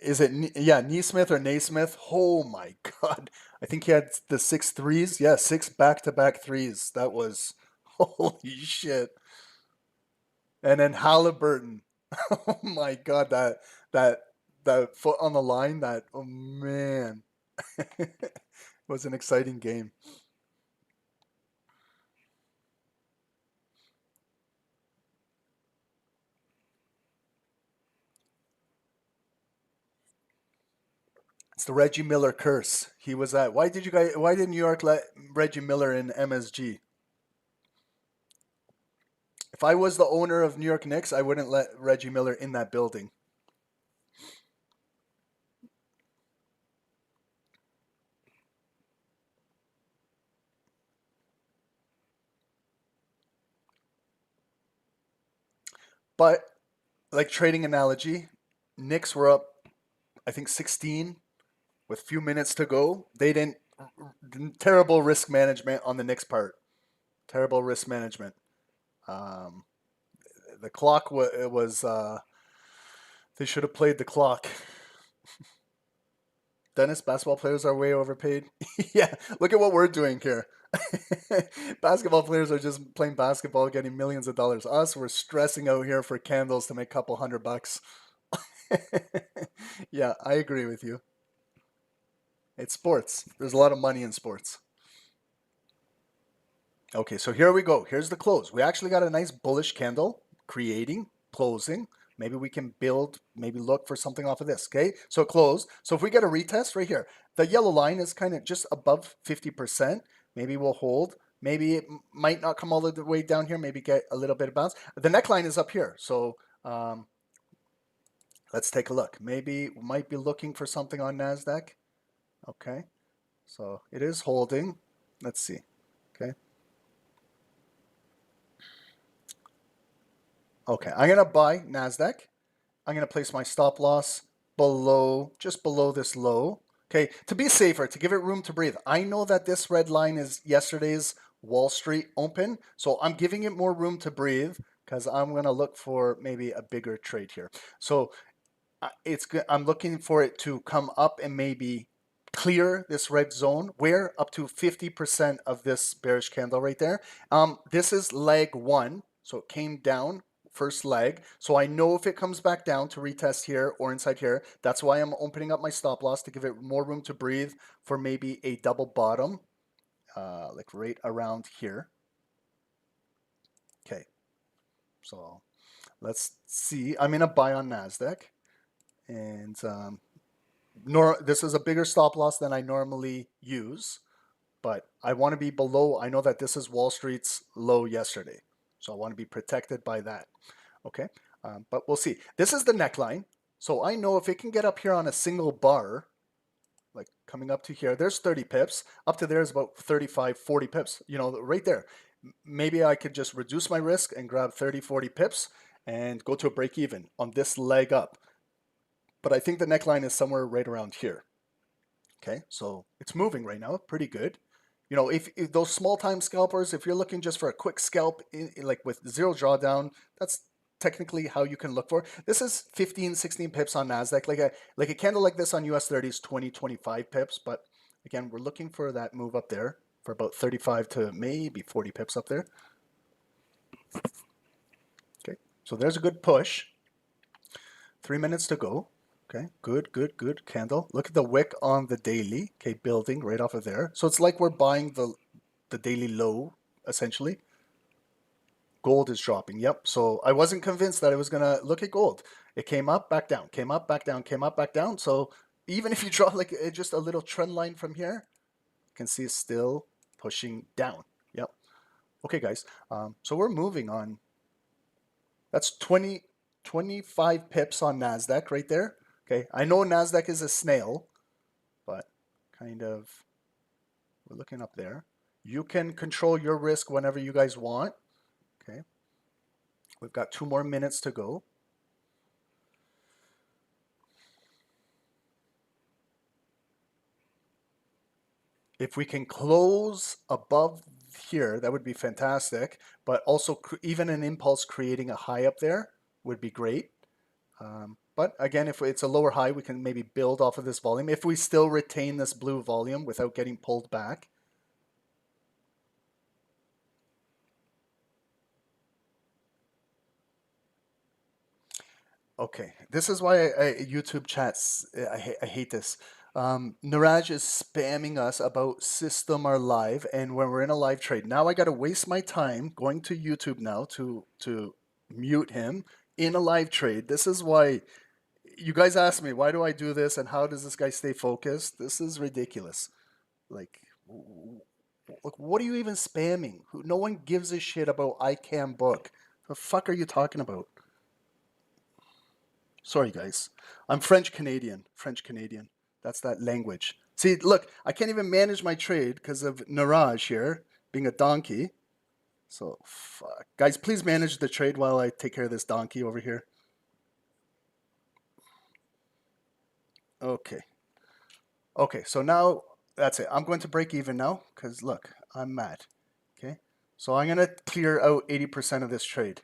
is it, yeah, Neesmith or Naismith? Oh my God. I think he had the 6 threes. Yeah, 6 back-to-back threes. That was, holy shit. And then Halliburton. Oh my God, that that foot on the line, that, oh man. It was an exciting game. It's the Reggie Miller curse. He was at, why did New York let Reggie Miller in MSG? If I was the owner of New York Knicks, I wouldn't let Reggie Miller in that building. But like trading analogy, Knicks were up, I think 16 with few minutes to go. They didn't, terrible risk management on the Knicks part. Terrible risk management. Um, the clock was they should have played the clock. Dennis, basketball players are way overpaid. Yeah, look at what we're doing here. Basketball players are just playing basketball, getting millions of dollars. Us, we're stressing out here for candles to make a couple $100. Yeah, I agree with you. It's sports. There's a lot of money in sports. Okay, so here we go. Here's the close. We actually got a nice bullish candle creating, closing. Maybe we can build, maybe look for something off of this. Okay, so close. So if we get a retest right here, the yellow line is kind of just above 50%. Maybe we'll hold. Maybe it might not come all the way down here. Maybe get a little bit of bounce. The neckline is up here. So let's take a look. Maybe we might be looking for something on NASDAQ. Okay, so it is holding. Let's see. Okay. Okay, I'm going to buy NASDAQ. I'm going to place my stop loss below, just below this low. Okay, to be safer, to give it room to breathe. I know that this red line is yesterday's Wall Street open, so I'm giving it more room to breathe because I'm going to look for maybe a bigger trade here. So I'm looking for it to come up and maybe clear this red zone. Where up to 50% of this bearish candle right there. This is leg one, so it came down. First leg. So I know if it comes back down to retest here or inside here, that's why I'm opening up my stop loss to give it more room to breathe for maybe a double bottom, like right around here. Okay, so let's see. I'm in a buy on NASDAQ, and this is a bigger stop loss than I normally use, but I want to be below. I know that this is Wall Street's low yesterday, so I want to be protected by that. Okay, but we'll see. This is the neckline. So I know if it can get up here on a single bar, like coming up to here, there's 30 pips. Up to there is about 35, 40 pips, you know, right there. Maybe I could just reduce my risk and grab 30, 40 pips and go to a break even on this leg up. But I think the neckline is somewhere right around here. Okay, so it's moving right now, pretty good. You know, if those small time scalpers, if you're looking just for a quick scalp, like with zero drawdown, that's technically how you can look for. This is 15, 16 pips on NASDAQ. Like a candle like this on US 30 is 20, 25 pips. But again, we're looking for that move up there for about 35 to maybe 40 pips up there. Okay, so there's a good push. 3 minutes to go. Okay, good candle. Look at the wick on the daily. Okay, building right off of there. So it's like we're buying the daily low, essentially. Gold is dropping. Yep. So I wasn't convinced that it was going to look at gold. It came up, back down, came up, back down, came up, back down. So even if you draw like just a little trend line from here, you can see it's still pushing down. Yep. Okay, guys. So we're moving on. That's 25 pips on NASDAQ right there. Okay. I know NASDAQ is a snail, but kind of we're looking up there. You can control your risk whenever you guys want. Okay, we've got 2 more minutes to go. If we can close above here, that would be fantastic. But also even an impulse creating a high up there would be great. But again, if it's a lower high, we can maybe build off of this volume. If we still retain this blue volume without getting pulled back. Okay, this is why YouTube chats, I hate this. Niraj is spamming us about System are live, and when we're in a live trade. Now I got to waste my time going to YouTube now to mute him in a live trade. This is why you guys ask me, why do I do this, and how does this guy stay focused? This is ridiculous. Like, what are you even spamming? No one gives a shit about ICAM book. The fuck are you talking about? Sorry, guys. I'm French Canadian. French Canadian. That's that language. See, look, I can't even manage my trade because of Niraj here being a donkey. So, fuck. Guys, please manage the trade while I take care of this donkey over here. Okay. Okay, so now that's it. I'm going to break even now because, look, I'm mad. Okay. So I'm going to clear out 80% of this trade.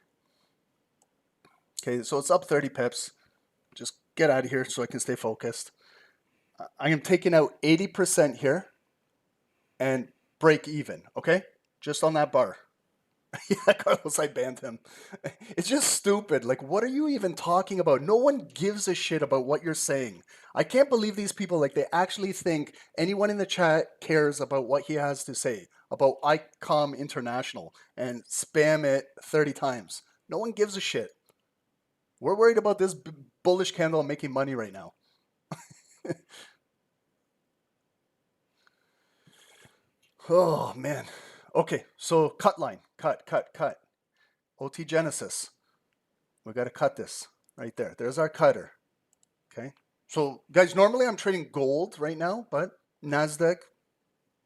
Okay, so it's up 30 pips. Just get out of here so I can stay focused. I am taking out 80% here, and break even, okay? Just on that bar. Yeah, Carlos, I banned him. It's just stupid. Like, what are you even talking about? No one gives a shit about what you're saying. I can't believe these people, like, they actually think anyone in the chat cares about what he has to say about ICOM International and spam it 30 times. No one gives a shit. We're worried about this bullish candle making money right now. Oh, man. Okay, so cut line. Cut. OT Genesis. We got to cut this right there. There's our cutter. Okay. So, guys, normally I'm trading gold right now, but NASDAQ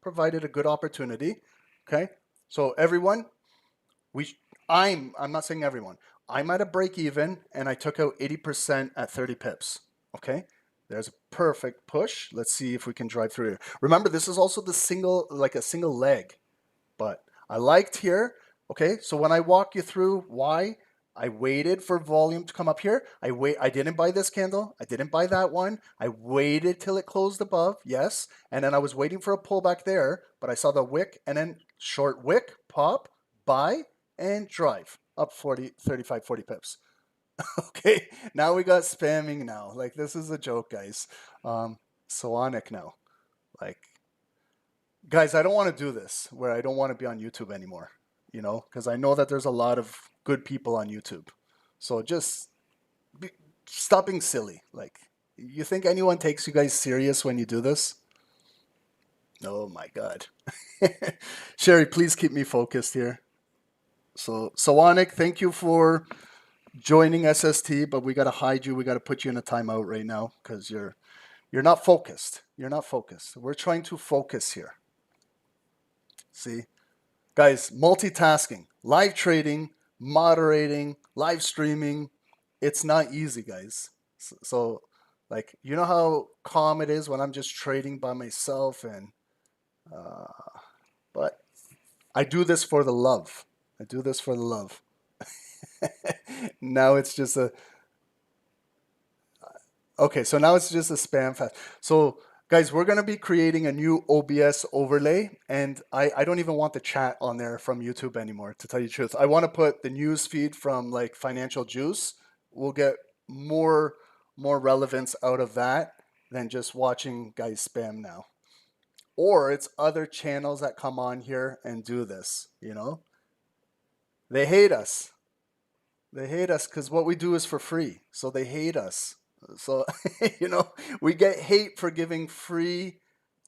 provided a good opportunity. Okay. So, everyone, I'm not saying everyone. I'm at a break even and I took out 80% at 30 pips. Okay. There's a perfect push. Let's see if we can drive through here. Remember, this is also the single, like a single leg, but I liked here. Okay. So when I walk you through why I waited for volume to come up here, I didn't buy this candle. I didn't buy that one. I waited till it closed above. Yes. And then I was waiting for a pullback there, but I saw the wick and then short wick, pop, buy, and drive up 35, 40 pips. Okay, now we got spamming now. Like, this is a joke, guys. Solonic now. Like, guys, I don't want to do this where I don't want to be on YouTube anymore, you know, because I know that there's a lot of good people on YouTube. So just stop being silly. Like, you think anyone takes you guys serious when you do this? Oh my God. Sherry, please keep me focused here. So, Solonic, thank you for joining SST, but we got to hide you. We got to put you in a timeout right now because you're not focused. You're not focused. We're trying to focus here. See, guys, multitasking, live trading, moderating, live streaming. It's not easy, guys. So like, you know how calm it is when I'm just trading by myself, and but I do this for the love. I do this for the love. Now it's just a okay. So now it's just a spam fest. So guys, we're gonna be creating a new OBS overlay, and I don't even want the chat on there from YouTube anymore. To tell you the truth, I want to put the news feed from like Financial Juice. We'll get more relevance out of that than just watching guys spam now. Or it's other channels that come on here and do this, you know? They hate us. They hate us because what we do is for free. So they hate us. So, you know, we get hate for giving free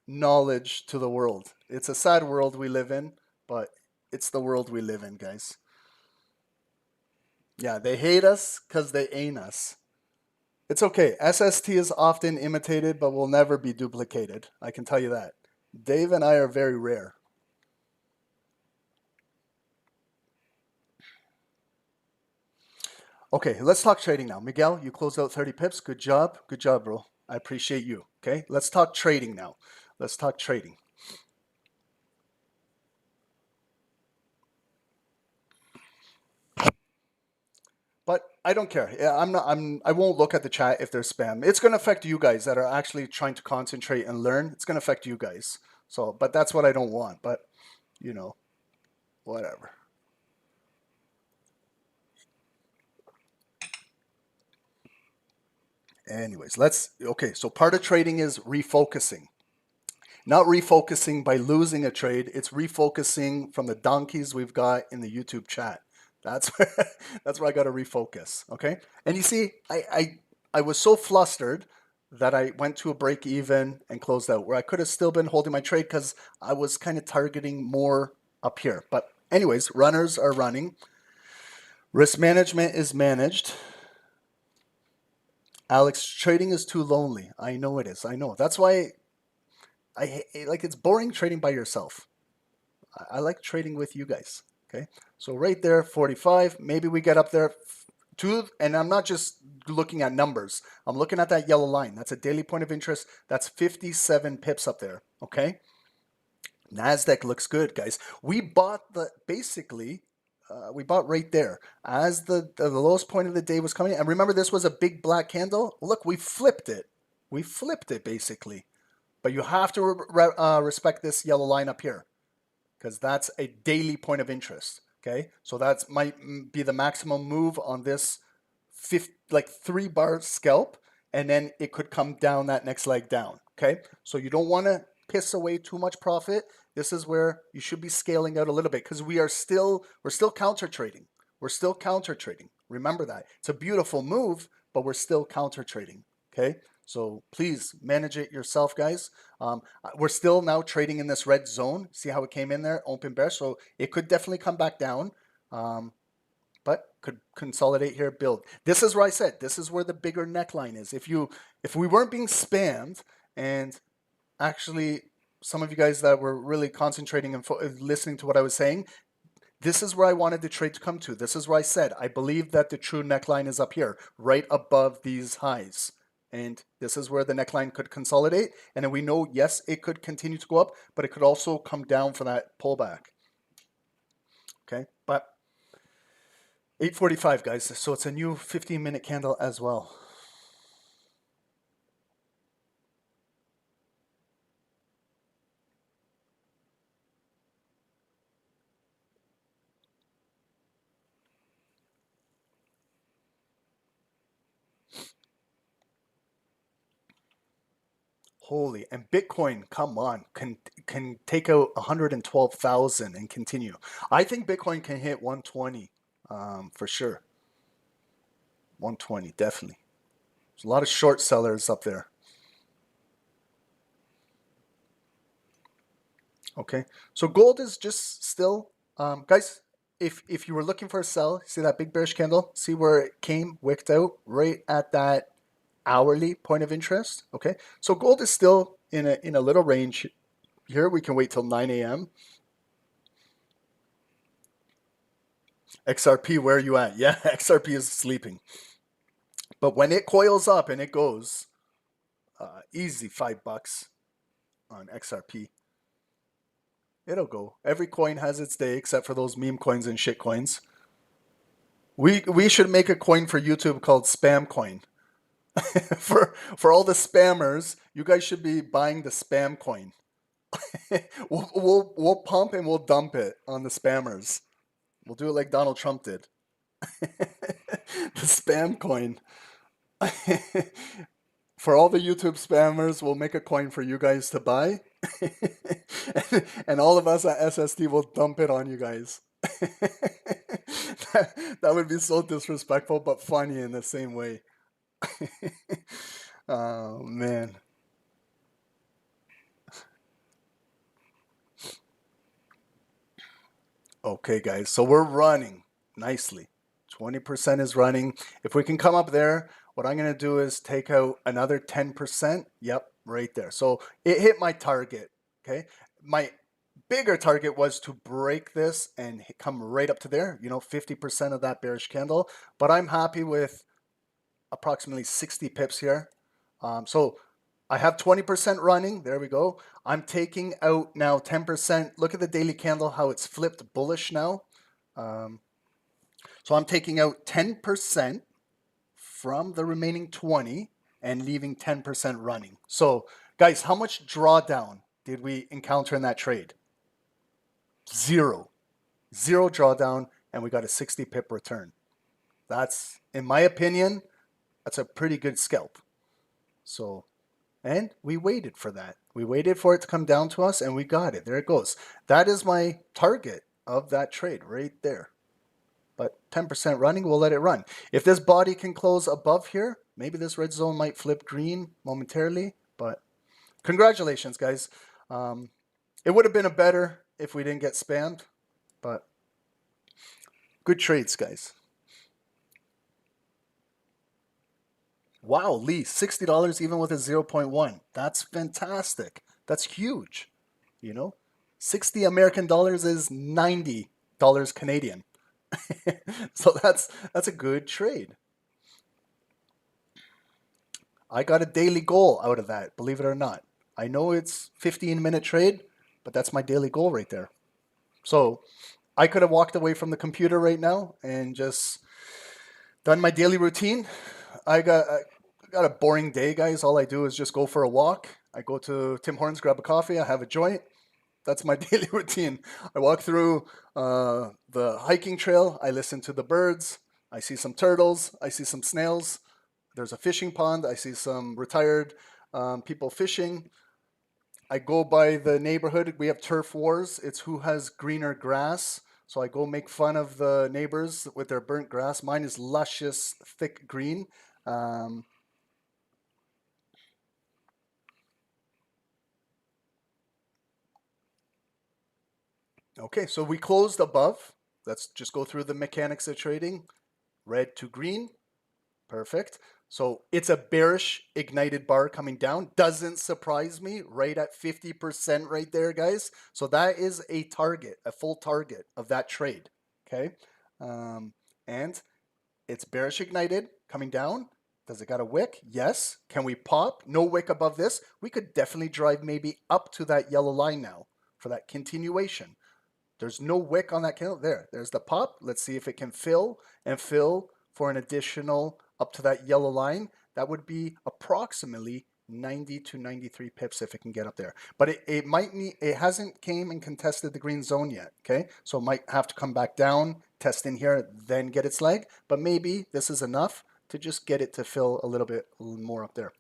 knowledge to the world. It's a sad world we live in, but it's the world we live in, guys. Yeah, they hate us because they ain't us. It's okay. SST is often imitated, but will never be duplicated. I can tell you that. Dave and I are very rare. Okay, let's talk trading now. Miguel, you closed out 30 pips. Good job. Good job, bro. I appreciate you. Okay, let's talk trading now. Let's talk trading. But I don't care. I won't look at the chat if there's spam. It's going to affect you guys that are actually trying to concentrate and learn. It's going to affect you guys. So, but that's what I don't want. But, you know, whatever. Anyways, okay, so part of trading is refocusing. Not refocusing by losing a trade. It's refocusing from the donkeys we've got in the YouTube chat. That's where I got to refocus, okay? And you see, I was so flustered that I went to a break even and closed out, where I could have still been holding my trade because I was kind of targeting more up here. But anyways, runners are running. Risk management is managed. Alex, trading is too lonely. I know it is. I know. That's why it's boring trading by yourself. I like trading with you guys. Okay. So right there, 45. Maybe we get up there and I'm not just looking at numbers. I'm looking at that yellow line. That's a daily point of interest. That's 57 pips up there. Okay. NASDAQ looks good, guys. We bought we bought right there as the lowest point of the day was coming. And remember, this was a big black candle. Look, we flipped it. We flipped it basically. But you have to respect this yellow line up here. because that's a daily point of interest. Okay, so that's might be the maximum move on this 3-bar scalp, and then it could come down that next leg down. Okay, so you don't want to piss away too much profit. This is where you should be scaling out a little bit, because we're still counter trading. We're still counter trading. Remember that. It's a beautiful move, but we're still counter trading. Okay, so please manage it yourself, guys. We're still now trading in this red zone. See how it came in there, open bearish. So it could definitely come back down, but could consolidate here, build. This is where I said this is where the bigger neckline is. If we weren't being spammed, and actually some of you guys that were really concentrating and listening to what I was saying, this is where I wanted the trade to come to. This is where I said I believe that the true neckline is up here, right above these highs. And this is where the neckline could consolidate. And then we know, yes, it could continue to go up, but it could also come down for that pullback. Okay, but 8:45, guys. So it's a new 15-minute candle as well. Holy, and Bitcoin, come on, can take out 112,000 and continue. I think Bitcoin can hit 120 for sure. 120, definitely. There's a lot of short sellers up there. Okay, so gold is just still, guys, if you were looking for a sell, see that big bearish candle? See where it came, wicked out right at that hourly point of interest. Okay, so gold is still in a little range here. We can wait till 9 a.m. XRP, where are you at? Yeah, XRP is sleeping. But when it coils up and it goes easy $5 on XRP, it'll go. Every coin has its day except for those meme coins and shit coins. We should make a coin for YouTube called Spam Coin. for all the spammers, you guys should be buying the spam coin. we'll pump and we'll dump it on the spammers. We'll do it like Donald Trump did. The spam coin. For all the YouTube spammers, we'll make a coin for you guys to buy. And all of us at SST will dump it on you guys. That would be so disrespectful, but funny in the same way. Oh, man. Okay, guys, so we're running nicely. 20% is running. If we can come up there, what I'm going to do is take out another 10%. Yep, right there. So it hit my target, okay? My bigger target was to break this and come right up to there, 50% of that bearish candle. But I'm happy with approximately 60 pips here. So I have 20% running. There we go. I'm taking out now 10%. Look at the daily candle, how it's flipped bullish now. So I'm taking out 10% from the remaining 20 and leaving 10% running. So guys, how much drawdown did we encounter in that trade? Zero drawdown, and we got a 60 pip return. That's, in my opinion, that's a pretty good scalp. So, and we waited for that. We waited for it to come down to us, and we got it. There it goes. That is my target of that trade right there. But 10% running, we'll let it run. If this body can close above here, maybe this red zone might flip green momentarily. But congratulations, guys. It would have been a better if we didn't get spammed. But good trades, guys. Wow, Lee, $60 even with a 0.1. That's fantastic. That's huge. 60 American dollars is $90 Canadian. So that's a good trade. I got a daily goal out of that, believe it or not. I know it's 15-minute trade, but that's my daily goal right there. So I could have walked away from the computer right now and just done my daily routine. I got a boring day, guys. All I do is just go for a walk. I go to Tim Hortons, grab a coffee, I have a joint, That's my daily routine. I walk through the hiking trail. I listen to the birds. I see some turtles. I see some snails. There's a fishing pond. I see some retired people fishing. I go by the neighborhood. We have turf wars. It's who has greener grass. So I go make fun of the neighbors with their burnt grass. Mine is luscious, thick green. Okay, so we closed above. Let's just go through the mechanics of trading. Red to green. Perfect. So it's a bearish ignited bar coming down. Doesn't surprise me, right at 50% right there, guys. So that is a target, a full target of that trade. Okay. And it's bearish ignited coming down. Does it got a wick? Yes. Can we pop? No wick above this. We could definitely drive maybe up to that yellow line now for that continuation. There's no wick on that candle. There's the pop. Let's see if it can fill and fill for an additional up to that yellow line. That would be approximately 90 to 93 pips if it can get up there. But it might need, it hasn't came and contested the green zone yet. Okay, so it might have to come back down, test in here, then get its leg. But maybe this is enough to just get it to fill a little bit more up there.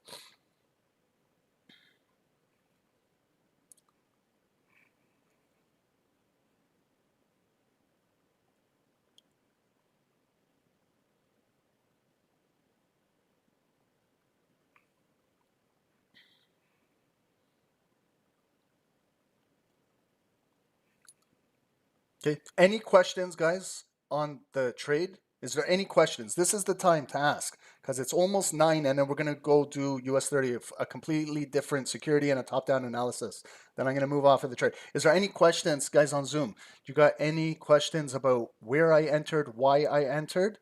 Okay, any questions, guys, on the trade? Is there any questions? This is the time to ask because it's almost 9 and then we're going to go do US 30, a completely different security and a top-down analysis. Then I'm going to move off of the trade. Is there any questions, guys, on Zoom? You got any questions about where I entered, why I entered?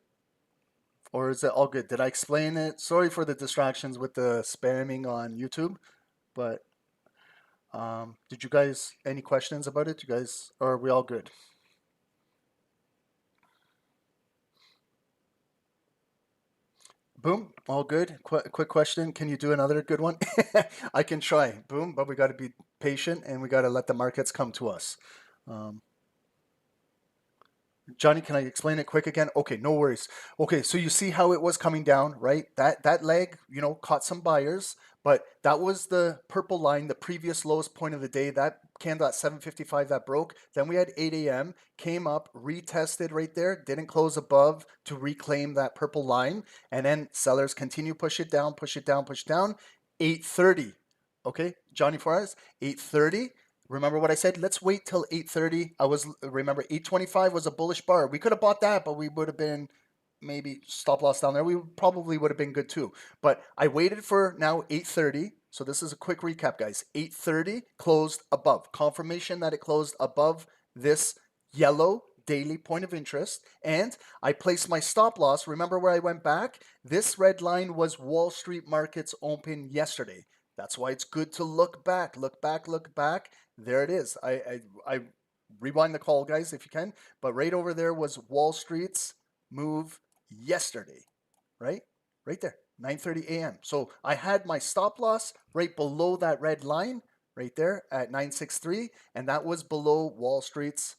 Or is it all good? Did I explain it? Sorry for the distractions with the spamming on YouTube, but did you guys, any questions about it? You guys, or are we all good? Boom, all good. Quick question. Can you do another good one? I can try. Boom, but we got to be patient and we got to let the markets come to us. Johnny, can I explain it quick again? Okay, no worries. Okay, so you see how it was coming down, right? That leg, you know, caught some buyers, but that was the purple line, the previous lowest point of the day. That candle at 7:55 that broke. Then we had 8 a.m. came up, retested right there, didn't close above to reclaim that purple line, and then sellers continue push it down, push it down, push it down. 8:30. Okay, Johnny Flores, 8:30. Remember what I said? Let's wait till 8:30. Remember 8:25 was a bullish bar. We could have bought that, but we would have been maybe stop loss down there. We probably would have been good too. But I waited for now 8:30. So this is a quick recap, guys. 8:30 closed above. Confirmation that it closed above this yellow daily point of interest. And I placed my stop loss. Remember where I went back? This red line was Wall Street markets open yesterday. That's why it's good to look back, look back, look back. There it is. I rewind the call, guys, if you can. But right over there was Wall Street's move yesterday, right? Right there, 9:30 a.m. So I had my stop loss right below that red line, right there at 963, and that was below Wall Street's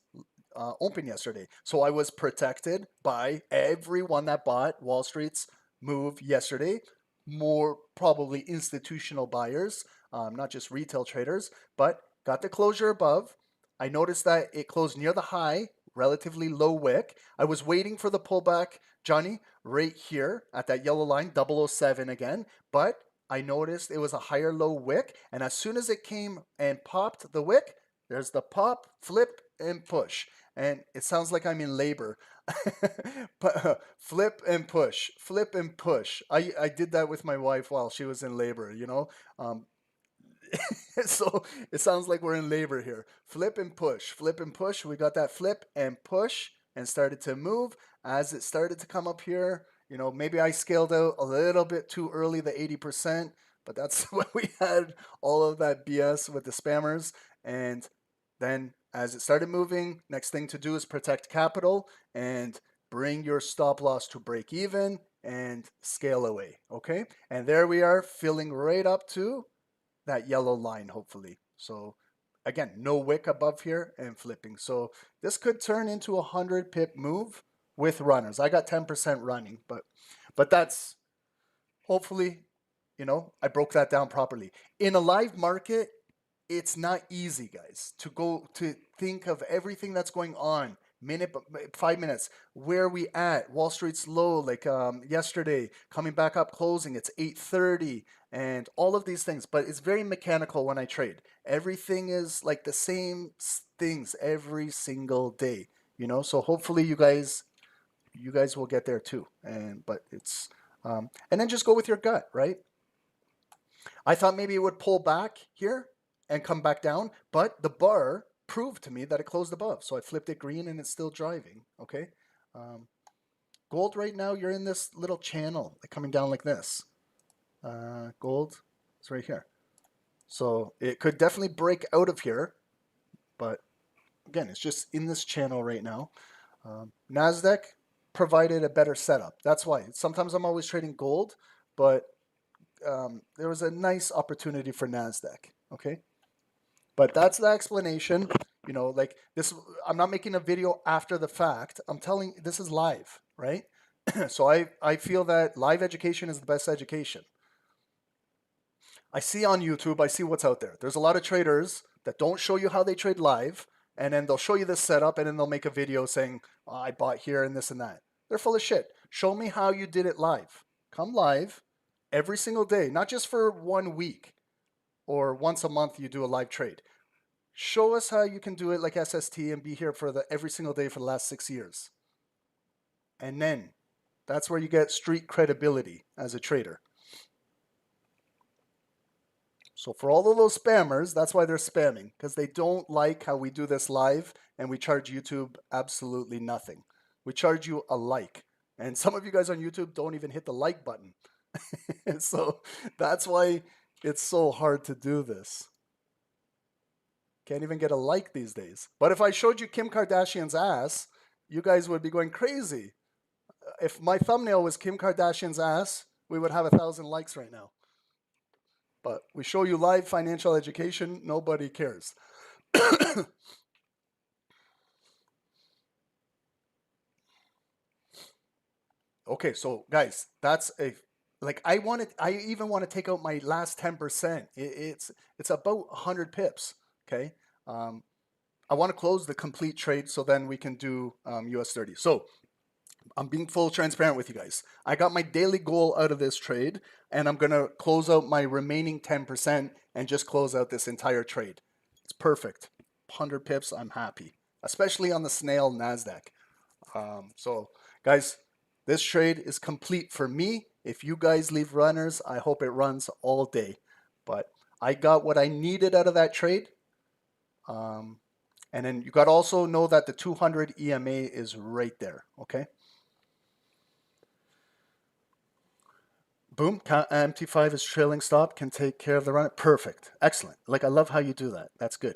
open yesterday. So I was protected by everyone that bought Wall Street's move yesterday. More probably institutional buyers, not just retail traders, but got the closure above. I noticed that it closed near the high, relatively low wick. I was waiting for the pullback, Johnny, right here at that yellow line, 007 again, but I noticed it was a higher low wick, and as soon as it came and popped the wick, there's the pop, flip, and push. And it sounds like I'm in labor. Flip and push, flip and push. I did that with my wife while she was in labor, you know. So it sounds like we're in labor here. Flip and push, flip and push. We got that flip and push and started to move. As it started to come up here, you know, maybe I scaled out a little bit too early, the 80%, but that's when we had all of that BS with the spammers. And then as it started moving, next thing to do is protect capital and bring your stop loss to break even and scale away, okay? And there we are, filling right up to that yellow line, hopefully. So again, no wick above here and flipping. So this could turn into a 100 pip move with runners. I got 10% running, but that's hopefully, I broke that down properly. In a live market, it's not easy, guys, to think of everything that's going on minute 5 minutes. Where are we at? Wall Street's low, like yesterday, coming back up, closing. It's 8:30, and all of these things. But it's very mechanical when I trade. Everything is like the same things every single day. So hopefully you guys will get there too. But it's and then just go with your gut, right? I thought maybe it would pull back here and come back down, but the bar proved to me that it closed above. So I flipped it green and it's still driving, okay? Gold right now, you're in this little channel like coming down like this. Gold is right here. So it could definitely break out of here, but again, it's just in this channel right now. NASDAQ provided a better setup. That's why. Sometimes I'm always trading gold, but there was a nice opportunity for NASDAQ, okay? But that's the explanation. Like this, I'm not making a video after the fact. I'm telling, this is live, right? So I feel that live education is the best education. I see on YouTube, I see what's out there. There's a lot of traders that don't show you how they trade live, and then they'll show you this setup, and then they'll make a video saying, oh, I bought here and this and that. They're full of shit. Show me how you did it live. Come live every single day, not just for 1 week or once a month you do a live trade. Show us how you can do it like SST and be here for every single day for the last 6 years. And then that's where you get street credibility as a trader. So for all of those spammers, that's why they're spamming, because they don't like how we do this live and we charge YouTube absolutely nothing. We charge you a like. And some of you guys on YouTube don't even hit the like button. So that's why it's so hard to do this. Can't even get a like these days. But if I showed you Kim Kardashian's ass, you guys would be going crazy. If my thumbnail was Kim Kardashian's ass, we would have 1,000 likes right now. But we show you live financial education, nobody cares. Okay, so guys, that's I even want to take out my last 10%. It's about 100 pips, okay? I want to close the complete trade so then we can do US 30. So I'm being full transparent with you guys. I got my daily goal out of this trade, and I'm going to close out my remaining 10% and just close out this entire trade. It's perfect. 100 pips, I'm happy, especially on the snail NASDAQ. So guys, this trade is complete for me. If you guys leave runners, I hope it runs all day. But I got what I needed out of that trade. And then you got to also know that the 200 EMA is right there, okay? Boom, MT5 is trailing stop, can take care of the run. Perfect, excellent. Like, I love how you do that. That's good.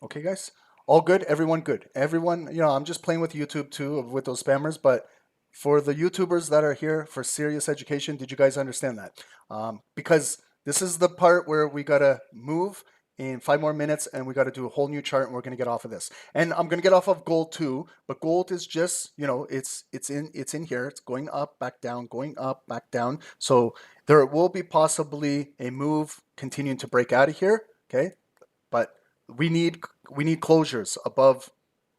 Okay, guys, all good, everyone good. Everyone, I'm just playing with YouTube too, with those spammers, but for the YouTubers that are here for serious education, did you guys understand that? Because this is the part where we gotta move in 5 more minutes and we got to do a whole new chart and we're going to get off of this. And I'm going to get off of gold too, but gold is just, it's in here. It's going up, back down, going up, back down. So there will be possibly a move continuing to break out of here. Okay. But we need closures above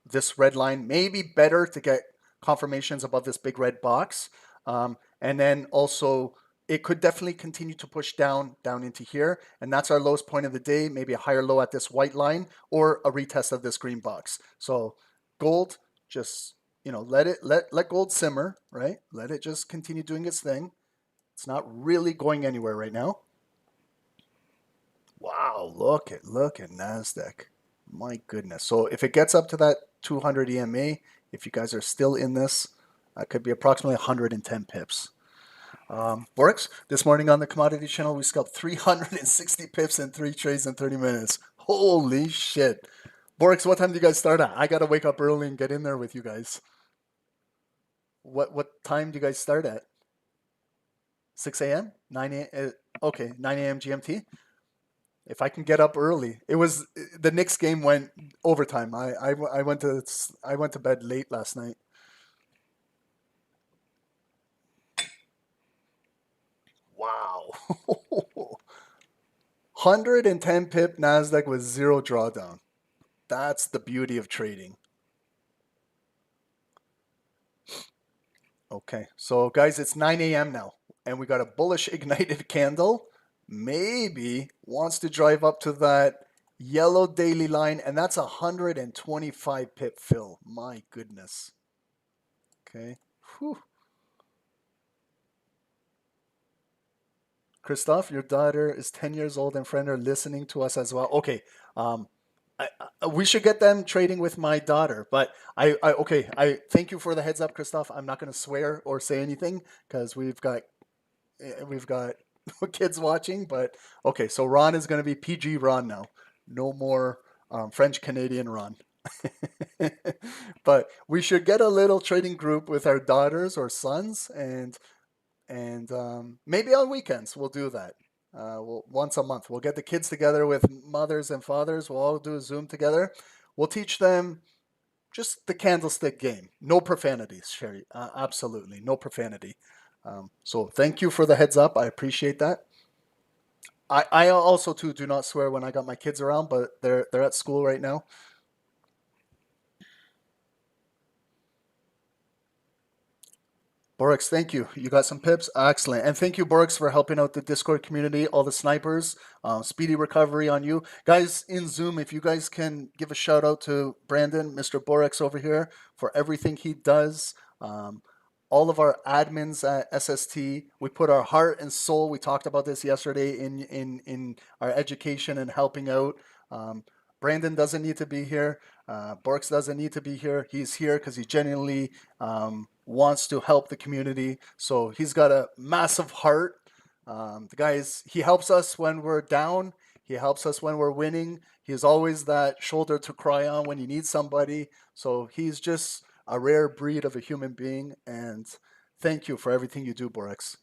this red line. Maybe better to get confirmations above this big red box. And then also, it could definitely continue to push down into here, and that's our lowest point of the day. Maybe a higher low at this white line or a retest of this green box. So gold, just let gold simmer, right? Let it just continue doing its thing. It's not really going anywhere right now. Wow, look at NASDAQ. My goodness. So if it gets up to that 200 EMA, if you guys are still in this, that could be approximately 110 pips. Works. This morning on the commodity channel, we scalped 360 pips in 3 trades in 30 minutes. Holy shit. Borix, what time do you guys start at? I got to wake up early and get in there with you guys. What time do you guys start at? 6 a.m. 9 a.m. Okay, 9 a.m. GMT. If I can get up early, it was the Knicks game went overtime. I went to bed late last night. Wow. 110 pip NASDAQ with zero drawdown. That's the beauty of trading. Okay, so guys, it's 9 a.m. now, and we got a bullish ignited candle. Maybe wants to drive up to that yellow daily line, and that's 125 pip fill. My goodness. Okay. Whew. Christoph, your daughter is 10 years old and friend are listening to us as well. Okay. We should get them trading with my daughter, but I thank you for the heads up, Christoph. I'm not going to swear or say anything because we've got kids watching, but okay, so Ron is going to be PG Ron now. No more French Canadian Ron. But we should get a little trading group with our daughters or sons, and maybe on weekends we'll do that. Once a month, we'll get the kids together with mothers and fathers. We'll all do a Zoom together. We'll teach them just the candlestick game. No profanities, Sherry. Absolutely, no profanity. So thank you for the heads up. I appreciate that. I also too do not swear when I got my kids around, but they're at school right now. Borix, thank you. You got some pips? Excellent. And thank you, Borix, for helping out the Discord community, all the snipers. Speedy recovery on you. Guys in Zoom, if you guys can give a shout out to Brandon, Mr. Borix over here, for everything he does. All of our admins at SST, we put our heart and soul. We talked about this yesterday in our education and helping out. Brandon doesn't need to be here. Borix doesn't need to be here. He's here because he genuinely wants to help the community. So he's got a massive heart. The guys, he helps us when we're down. He helps us when we're winning. He's always that shoulder to cry on when you need somebody. So he's just a rare breed of a human being. And thank you for everything you do, Borix.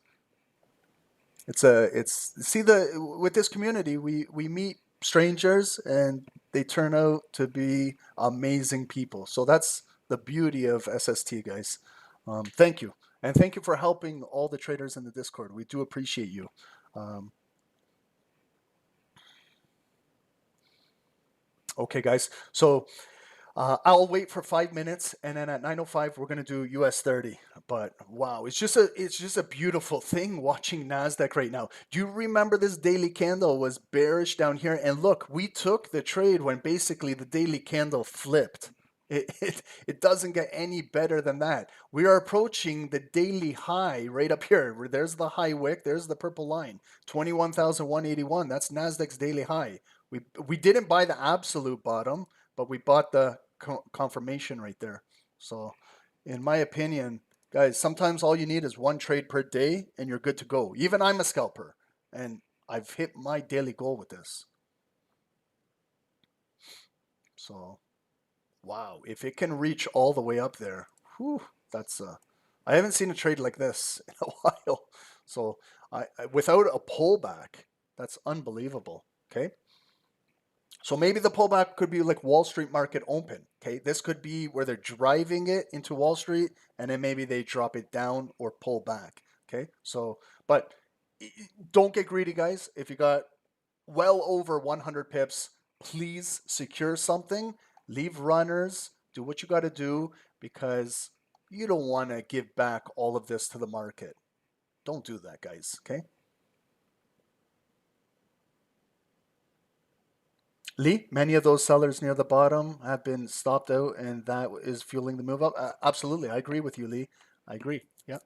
With this community, we meet strangers and they turn out to be amazing people. So that's the beauty of SST, guys. Thank you. And thank you for helping all the traders in the Discord. We do appreciate you. Okay, guys. So I'll wait for 5 minutes, and then at 9:05 we're gonna do US 30. But wow, it's just a beautiful thing watching Nasdaq right now. Do you remember this daily candle was bearish down here? And look, we took the trade when basically the daily candle flipped. It doesn't get any better than that. We are approaching the daily high right up here. There's the high wick. There's the purple line, 21,181. That's Nasdaq's daily high. We didn't buy the absolute bottom, but we bought the confirmation right there. So in my opinion, guys, sometimes all you need is one trade per day and you're good to go. Even I'm a scalper and I've hit my daily goal with this. So wow, if it can reach all the way up there, whew, that's I haven't seen a trade like this in a while. So I without a pullback, that's unbelievable. Okay. So maybe the pullback could be like Wall Street market open. Okay, this could be where they're driving it into Wall Street, and then maybe they drop it down or pull back. Okay, so but don't get greedy, guys. If you got well over 100 pips, please secure something. Leave runners. Do what you got to do because you don't want to give back all of this to the market. Don't do that, guys. Okay. Lee, many of those sellers near the bottom have been stopped out, and that is fueling the move up. Absolutely, I agree with you, Lee. I agree. Yeah.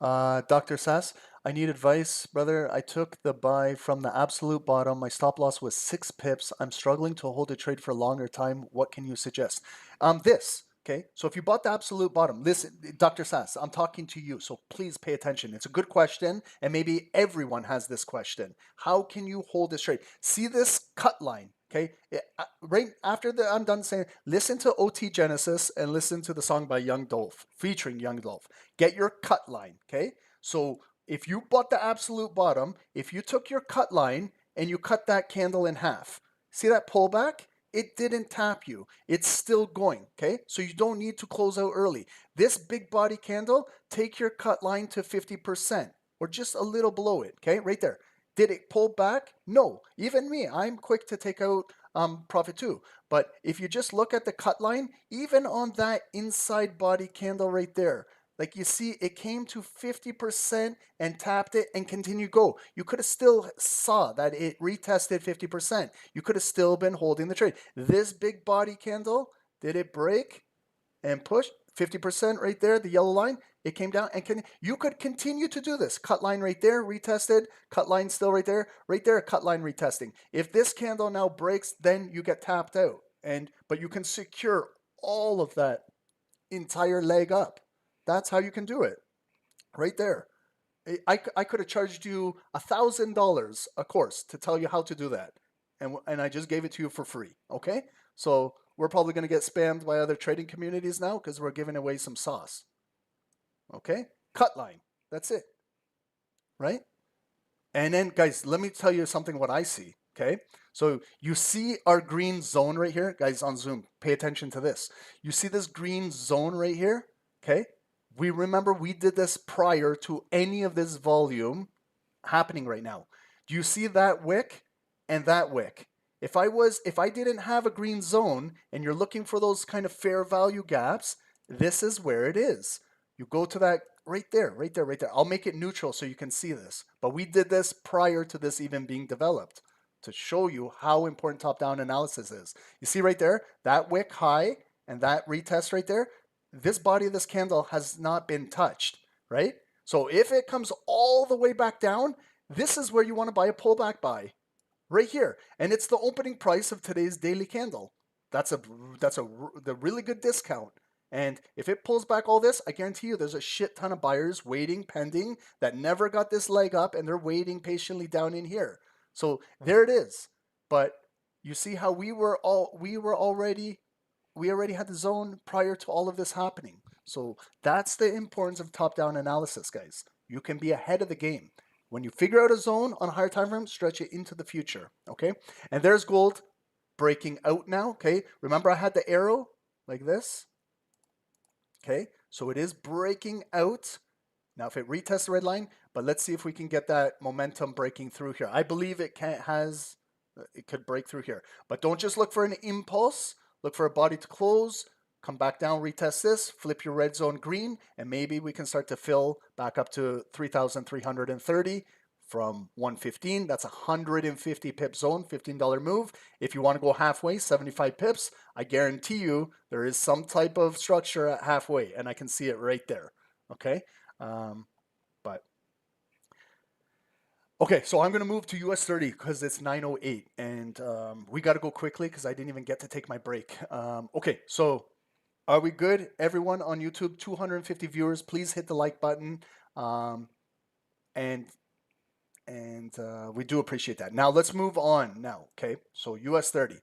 Dr. Sass, I need advice, brother. I took the buy from the absolute bottom. My stop loss was 6 pips. I'm struggling to hold a trade for a longer time. What can you suggest? This. Okay, so if you bought the absolute bottom, listen, Dr. Sass, I'm talking to you, so please pay attention. It's a good question, and maybe everyone has this question. How can you hold this trade? See this cut line, okay? Right after I'm done saying, listen to OT Genesis and listen to the song by Young Dolph, featuring Young Dolph. Get your cut line, okay? So if you bought the absolute bottom, if you took your cut line and you cut that candle in half, see that pullback? It didn't tap you. It's still going, okay? So you don't need to close out early. This big body candle, take your cut line to 50% or just a little below it, okay? Right there. Did it pull back? No. Even me, I'm quick to take out profit too. But if you just look at the cut line, even on that inside body candle right there, like you see, it came to 50% and tapped it and continued go. You could have still saw that it retested 50%. You could have still been holding the trade. This big body candle, did it break and push? 50% right there, the yellow line, it came down and you could continue to do this. Cut line right there, retested, cut line still right there, cut line retesting. If this candle now breaks, then you get tapped out. But you can secure all of that entire leg up. That's how you can do it right there. I could have charged you $1,000 a course to tell you how to do that. And I just gave it to you for free. Okay. So we're probably going to get spammed by other trading communities now because we're giving away some sauce. Okay. Cut line. That's it. Right. And then guys, let me tell you something what I see. Okay. So you see our green zone right here, guys on Zoom, pay attention to this. You see this green zone right here. Okay. We remember we did this prior to any of this volume happening right now. Do you see that wick and that wick? If I didn't have a green zone and you're looking for those kind of fair value gaps, this is where it is. You go to that right there. I'll make it neutral so you can see this. But we did this prior to this even being developed to show you how important top-down analysis is. You see right there, that wick high and that retest right there, this body of this candle has not been touched, right? So if it comes all the way back down, this is where you want to buy a pullback buy, right here. And it's the opening price of today's daily candle. That's the really good discount. And if it pulls back all this, I guarantee you there's a shit ton of buyers waiting, pending, that never got this leg up and they're waiting patiently down in here. So there it is. But you see how we already had the zone prior to all of this happening. So that's the importance of top-down analysis, guys. You can be ahead of the game. When you figure out a zone on a higher time frame, stretch it into the future, okay? And there's gold breaking out now, okay? Remember I had the arrow like this, okay? So it is breaking out. Now if it retests the red line, but let's see if we can get that momentum breaking through here. I believe it could break through here. But don't just look for an impulse. Look for a body to close, come back down, retest this, flip your red zone green, and maybe we can start to fill back up to 3,330 from 115. That's 150 pip zone, $15 move. If you want to go halfway, 75 pips, I guarantee you there is some type of structure at halfway, and I can see it right there. Okay. Okay, so I'm going to move to US 30 because it's 9:08 and we got to go quickly because I didn't even get to take my break. Okay, so are we good? Everyone on YouTube, 250 viewers, please hit the like button. And we do appreciate that. Now let's move on now, okay? So US 30.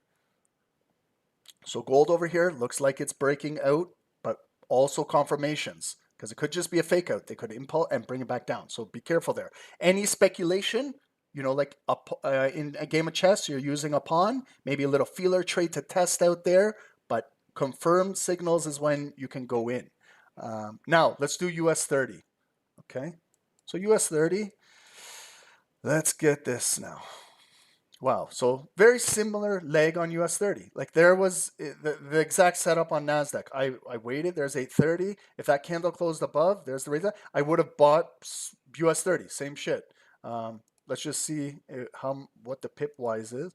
So gold over here looks like it's breaking out, but also confirmations. Because it could just be a fake out. They could impulse and bring it back down. So be careful there. Any speculation, like in a game of chess, you're using a pawn, maybe a little feeler trade to test out there, but confirmed signals is when you can go in. Now, let's do US 30. Okay, so US 30, let's get this now. Wow, so very similar leg on US 30. Like there was the exact setup on NASDAQ. I waited, there's 830. If that candle closed above, there's the reason. I would have bought US 30, same shit. Let's just see what the pip wise is.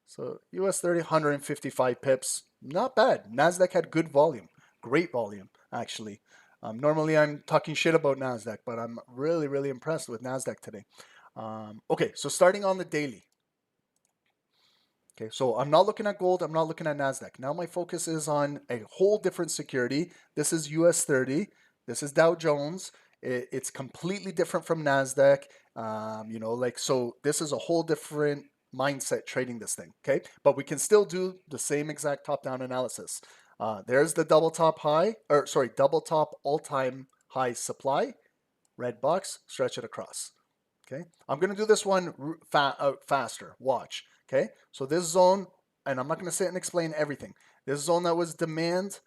So US 30, 155 pips, not bad. NASDAQ had good volume, great volume actually. Normally I'm talking shit about NASDAQ, but I'm really, really impressed with NASDAQ today. Okay, so starting on the daily. Okay, so I'm not looking at gold, I'm not looking at NASDAQ. Now my focus is on a whole different security. This is US 30, this is Dow Jones. It's completely different from NASDAQ. So this is a whole different mindset trading this thing, okay? But we can still do the same exact top-down analysis. There's the double top all-time high supply, red box, stretch it across. Okay, I'm going to do this one faster. Watch. Okay, so this zone, and I'm not going to sit and explain everything. This zone that was demand,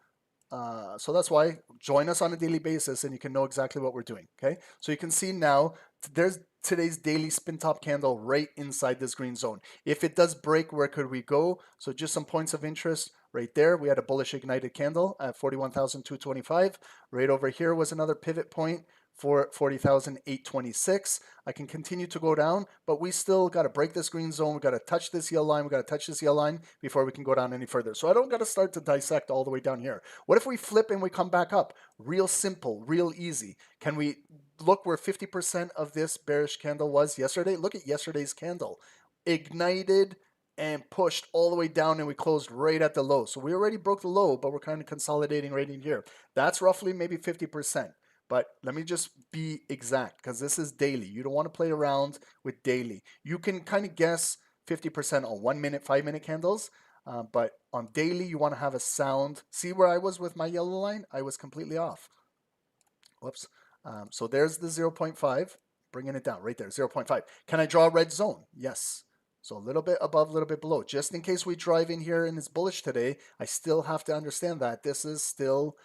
so that's why join us on a daily basis and you can know exactly what we're doing. Okay, so you can see now there's today's daily spin top candle right inside this green zone. If it does break, where could we go? So just some points of interest right there. We had a bullish ignited candle at 41,225. Right over here was another pivot point for 40,826. I can continue to go down, but we still got to break this green zone. We got to touch this yellow line. We got to touch this yellow line before we can go down any further. So I don't got to start to dissect all the way down here. What if we flip and we come back up? Real simple, real easy. Can we look where 50% of this bearish candle was yesterday? Look at yesterday's candle. Ignited and pushed all the way down, and we closed right at the low. So we already broke the low, but we're kind of consolidating right in here. That's roughly maybe 50%. But let me just be exact, because this is daily. You don't want to play around with daily. You can kind of guess 50% on 1 minute, 5 minute candles. But on daily, you want to have a sound. See where I was with my yellow line? I was completely off. Whoops. So there's the 0.5, bringing it down right there, 0.5. Can I draw a red zone? Yes. So a little bit above, a little bit below. Just in case we drive in here and it's bullish today, I still have to understand that this is still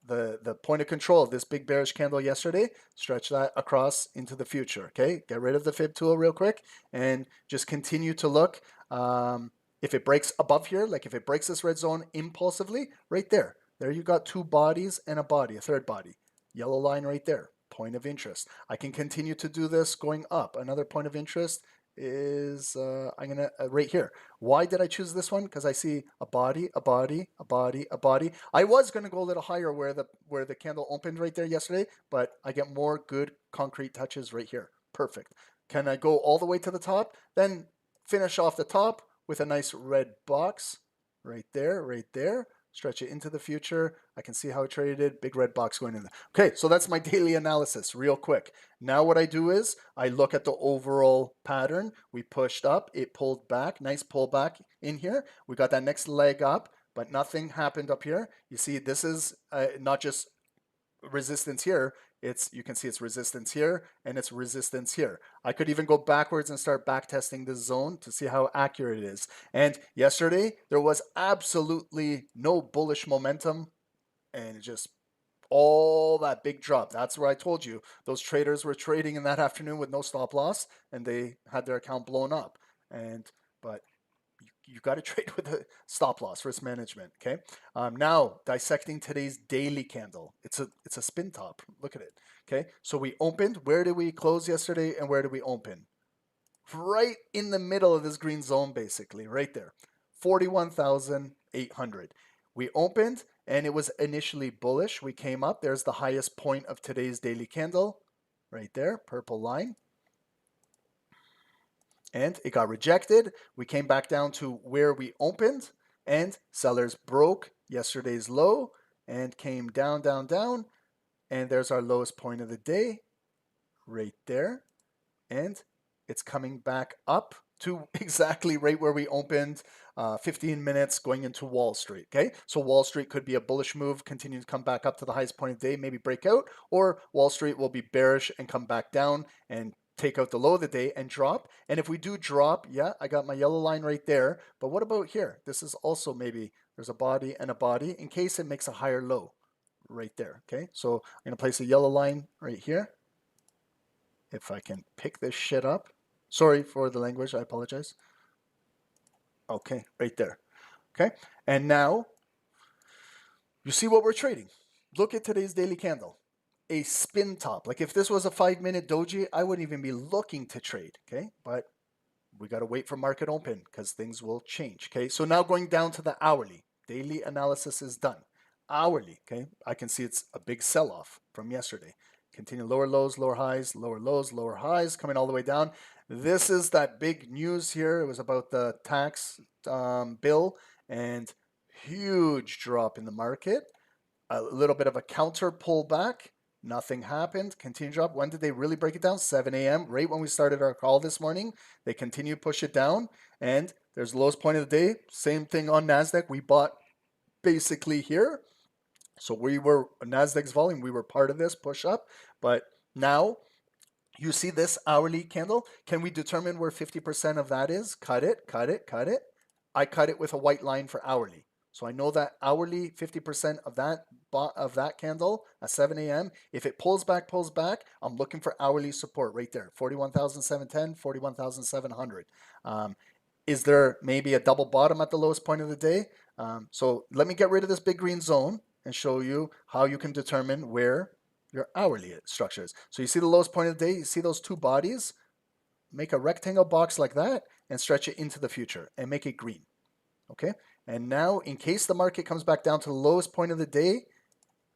the point of control of this big bearish candle yesterday. Stretch that across into the future. Okay, get rid of the fib tool real quick and just continue to look. If it breaks above here, like if it breaks this red zone impulsively, right there, you got two bodies and a body, a third body. Yellow line right there, point of interest. I can continue to do this going up. Another point of interest is I'm gonna right here. Why did I choose this one? Because I see a body, a body, a body, a body. I was gonna go a little higher where the candle opened right there yesterday, but I get more good concrete touches right here. Perfect. Can I go all the way to the top? Then finish off the top with a nice red box right there, right there. Stretch it into the future. I can see how it traded. Big red box going in there. Okay, so that's my daily analysis real quick. Now what I do is I look at the overall pattern. We pushed up. It pulled back. Nice pullback in here. We got that next leg up, but nothing happened up here. You see, this is not just resistance here. You can see it's resistance here and it's resistance here. I could even go backwards and start back testing this zone to see how accurate it is. And yesterday there was absolutely no bullish momentum, and it just all that big drop. That's where I told you those traders were trading in that afternoon with no stop loss, and they had their account blown up. But you got to trade with a stop loss, risk management. Okay. Now dissecting today's daily candle. It's a spin top. Look at it. Okay. So we opened. Where did we close yesterday, and where did we open? Right in the middle of this green zone, basically, right there, 41,800. We opened, and it was initially bullish. We came up. There's the highest point of today's daily candle, right there, purple line. And it got rejected. We came back down to where we opened, and sellers broke yesterday's low and came down, down, down. And there's our lowest point of the day right there. And it's coming back up to exactly right where we opened 15 minutes going into Wall Street. Okay, so Wall Street could be a bullish move, continue to come back up to the highest point of the day, maybe break out, or Wall Street will be bearish and come back down and take out the low of the day and drop. And if we do drop, yeah, I got my yellow line right there. But what about here? This is also maybe there's a body and a body in case it makes a higher low right there. Okay, so I'm going to place a yellow line right here. If I can pick this shit up. Sorry for the language, I apologize. Okay, right there. Okay, and now you see what we're trading. Look at today's daily candle. A spin top. Like if this was a 5-minute doji, I wouldn't even be looking to trade. Okay, but we got to wait for market open because things will change. Okay, so now going down to the hourly. Daily analysis is done. Hourly, okay, I can see it's a big sell-off from yesterday. Continue lower lows, lower highs, lower lows, lower highs, coming all the way down. This is that big news here. It was about the tax bill and huge drop in the market. A little bit of a counter pullback. Nothing happened. Continue drop. When did they really break it down? 7 a.m. Right when we started our call this morning. They continue to push it down. And there's the lowest point of the day. Same thing on NASDAQ. We bought basically here. So we were, NASDAQ's volume, we were part of this push up. But now you see this hourly candle. Can we determine where 50% of that is? Cut it, cut it, cut it. I cut it with a white line for hourly. So I know that hourly 50% of that candle at 7 a.m. If it pulls back, I'm looking for hourly support right there. 41,710, 41,700. Is there maybe a double bottom at the lowest point of the day? So let me get rid of this big green zone and show you how you can determine where your hourly structure is. So you see the lowest point of the day, you see those two bodies? Make a rectangle box like that and stretch it into the future and make it green. Okay, and now in case the market comes back down to the lowest point of the day,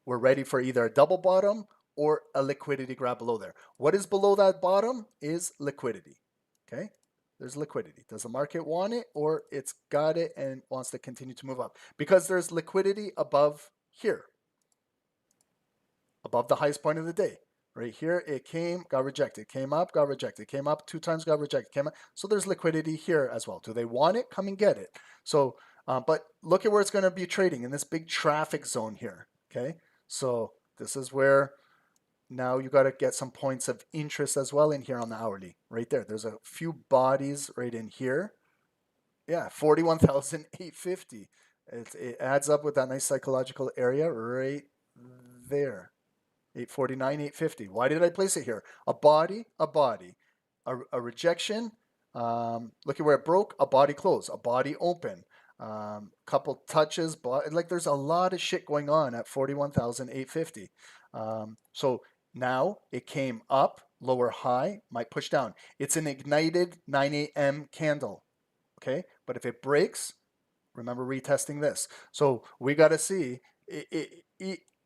we're ready for either a double bottom or a liquidity grab below there. What is below that bottom is liquidity. Okay, there's liquidity. Does the market want it, or it's got it and wants to continue to move up? Because there's liquidity above here, above the highest point of the day. Right here, it came, got rejected, came up, got rejected, came up 2 times, got rejected, came up. So there's liquidity here as well. Do they want it? Come and get it. So, but look at where it's going to be trading in this big traffic zone here. Okay, so this is where now you got to get some points of interest as well in here on the hourly. Right there, there's a few bodies right in here. Yeah, 41,850. It adds up with that nice psychological area right there. 849, 850. Why did I place it here? A body, a rejection. Look at where it broke. A body close, a body open. Couple touches, but like there's a lot of shit going on at 41,850. So now it came up, lower high, might push down. It's an ignited 9 a.m. candle. Okay, but if it breaks, remember retesting this. So we got to see,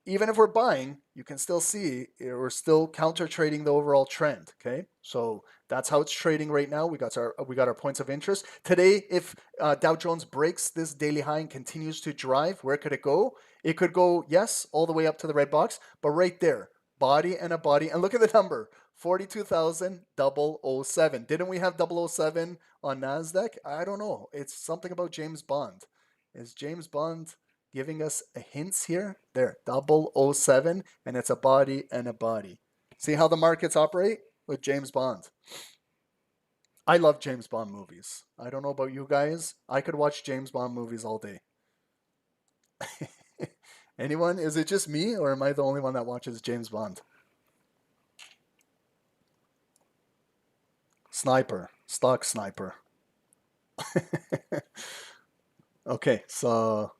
even if we're buying, you can still see we're still counter trading the overall trend. Okay, so that's how it's trading right now. We got our points of interest today. If Dow Jones breaks this daily high and continues to drive, where could it go? It could go, yes, all the way up to the red box, but right there, body and a body, and look at the number. 42,007. Didn't we have 007 on NASDAQ? I don't know. It's something about James Bond. Is James Bond giving us a hints here? There, 007, and it's a body and a body. See how the markets operate with James Bond? I love James Bond movies. I don't know about you guys. I could watch James Bond movies all day. Anyone? Is it just me, or am I the only one that watches James Bond? Sniper, stock sniper. Okay, so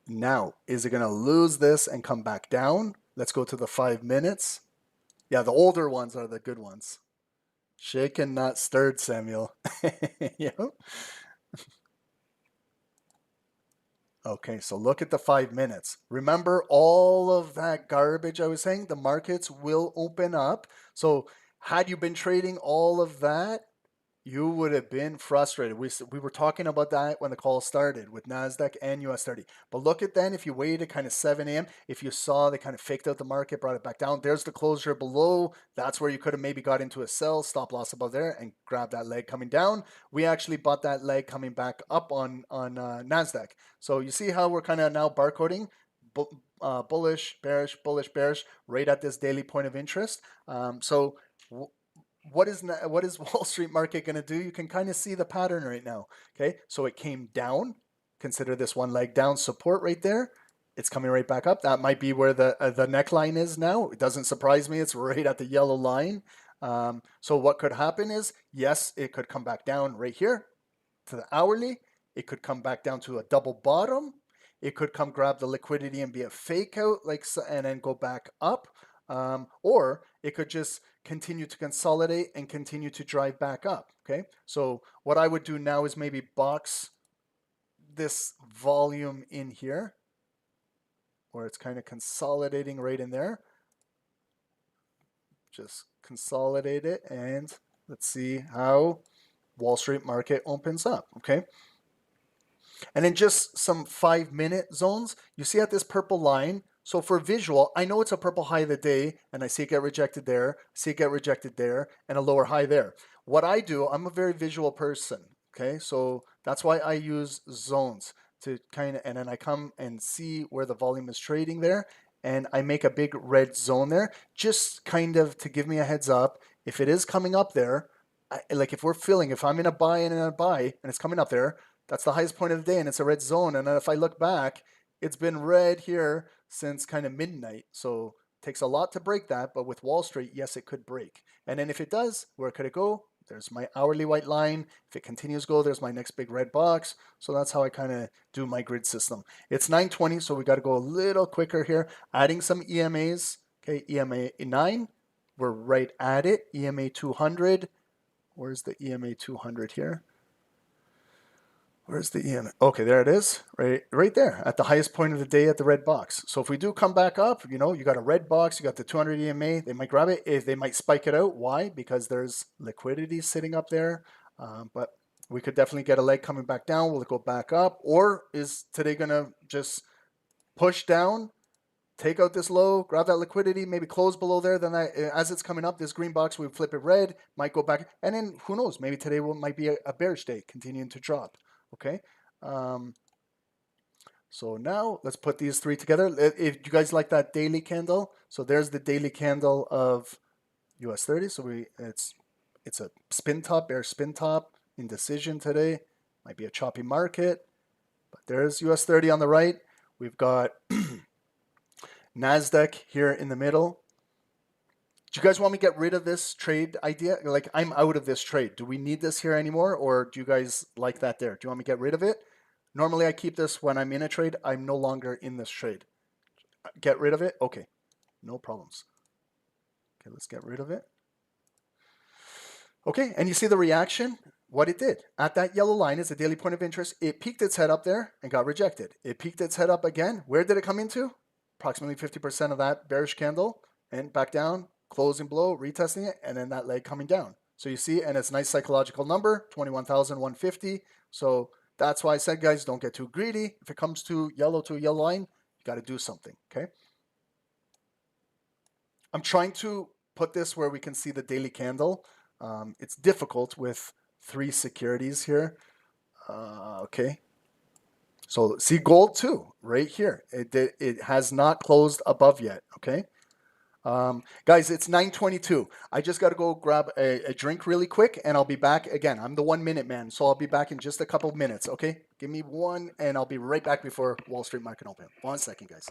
now, is it going to lose this and come back down? Let's go to the 5 minutes. Yeah, the older ones are the good ones. Shaken, not stirred, Samuel. Yeah. Okay, so look at the 5 minutes. Remember all of that garbage I was saying? The markets will open up. So had you been trading all of that, you would have been frustrated. We were talking about that when the call started with NASDAQ and US 30. But look at then, if you waited kind of 7 a.m., if you saw they kind of faked out the market, brought it back down, there's the closure below. That's where you could have maybe got into a sell, stop loss above there, and grabbed that leg coming down. We actually bought that leg coming back up on NASDAQ. So you see how we're kind of now barcoding? Bullish, bearish, right at this daily point of interest. What is Wall Street market going to do? You can kind of see the pattern right now. Okay, so it came down. Consider this one leg down support right there. It's coming right back up. That might be where the neckline is now. It doesn't surprise me. It's right at the yellow line. So what could happen is, yes, it could come back down right here to the hourly. It could come back down to a double bottom. It could come grab the liquidity and be a fake out, and then go back up. Or it could just continue to consolidate and continue to drive back up. Okay, so what I would do now is maybe box this volume in here, where it's kind of consolidating right in there. Just consolidate it, and let's see how Wall Street market opens up. Okay, And then just some 5-minute zones. You see at this purple line. So for visual, I know it's a purple high of the day, and I see it get rejected there, see it get rejected there, and a lower high there. What I do, I'm a very visual person. Okay, so that's why I use zones to kind of, and then I come and see where the volume is trading there, and I make a big red zone there, just kind of to give me a heads up. If it is coming up there, like if we're filling, if I'm in a buy and in a buy and it's coming up there, that's the highest point of the day and it's a red zone. And then if I look back, it's been red here since kind of midnight. So it takes a lot to break that, but with Wall Street, yes, it could break. And then if it does, where could it go? There's my hourly white line. If it continues to go, there's my next big red box. So that's how I kind of do my grid system. It's 9:20, so we got to go a little quicker here. Adding some EMAs. Okay, EMA 9, we're right at it. EMA 200. Where's the EMA 200 here? Where's the EMA? Okay, there it is, right there at the highest point of the day at the red box. So if we do come back up, you know, you got a red box, you got the 200 EMA, they might grab it. If they might spike it out. Why? Because there's liquidity sitting up there. But we could definitely get a leg coming back down. Will it go back up? Or is today going to just push down, take out this low, grab that liquidity, maybe close below there. Then as it's coming up, this green box, we flip it red, might go back. And then who knows? Maybe today might be a bearish day, continuing to drop. Okay. So now let's put these three together. If you guys like that daily candle, so there's the daily candle of US 30. So it's a spin top, bear spin top, indecision today. Might be a choppy market, but there's US 30 on the right. We've got NASDAQ here in the middle. Do you guys want me to get rid of this trade idea? Like, I'm out of this trade. Do we need this here anymore, or do you guys like that there? Do you want me to get rid of it? Normally, I keep this when I'm in a trade. I'm no longer in this trade. Get rid of it? Okay, no problems. Okay, let's get rid of it. Okay, and you see the reaction? What it did. At that yellow line is a daily point of interest. It peeked its head up there and got rejected. It peeked its head up again. Where did it come into? Approximately 50% of that bearish candle, and back down, closing below, retesting it, and then that leg coming down. So you see, and it's a nice psychological number, 21,150. So that's why I said, guys, don't get too greedy. If it comes to a yellow line, you got to do something, okay? I'm trying to put this where we can see the daily candle. It's difficult with 3 securities here. Okay. So see gold too, right here. It has not closed above yet, okay? Guys, it's 9:22. I just got to go grab a drink really quick, and I'll be back again. I'm the 1-minute man, so I'll be back in just a couple minutes, okay? Give me one, and I'll be right back before Wall Street market open. 1 second, guys.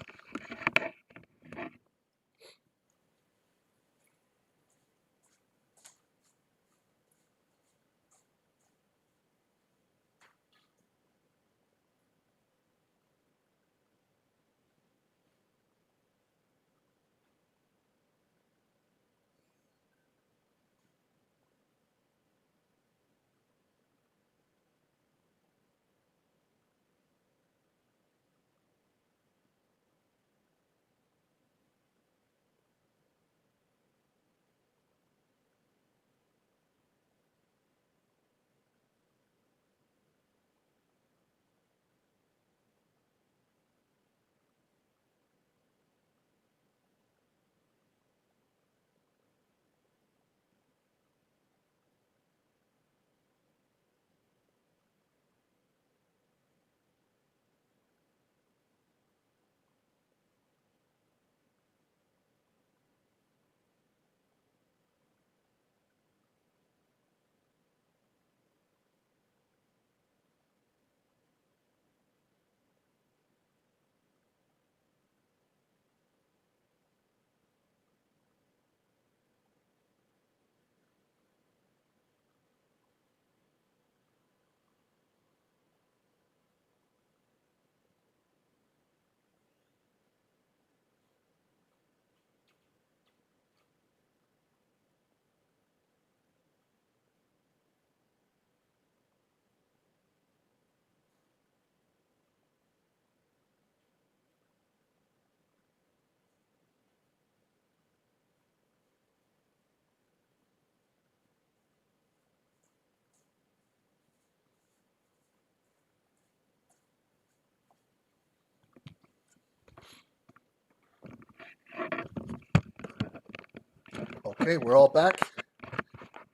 Okay, we're all back.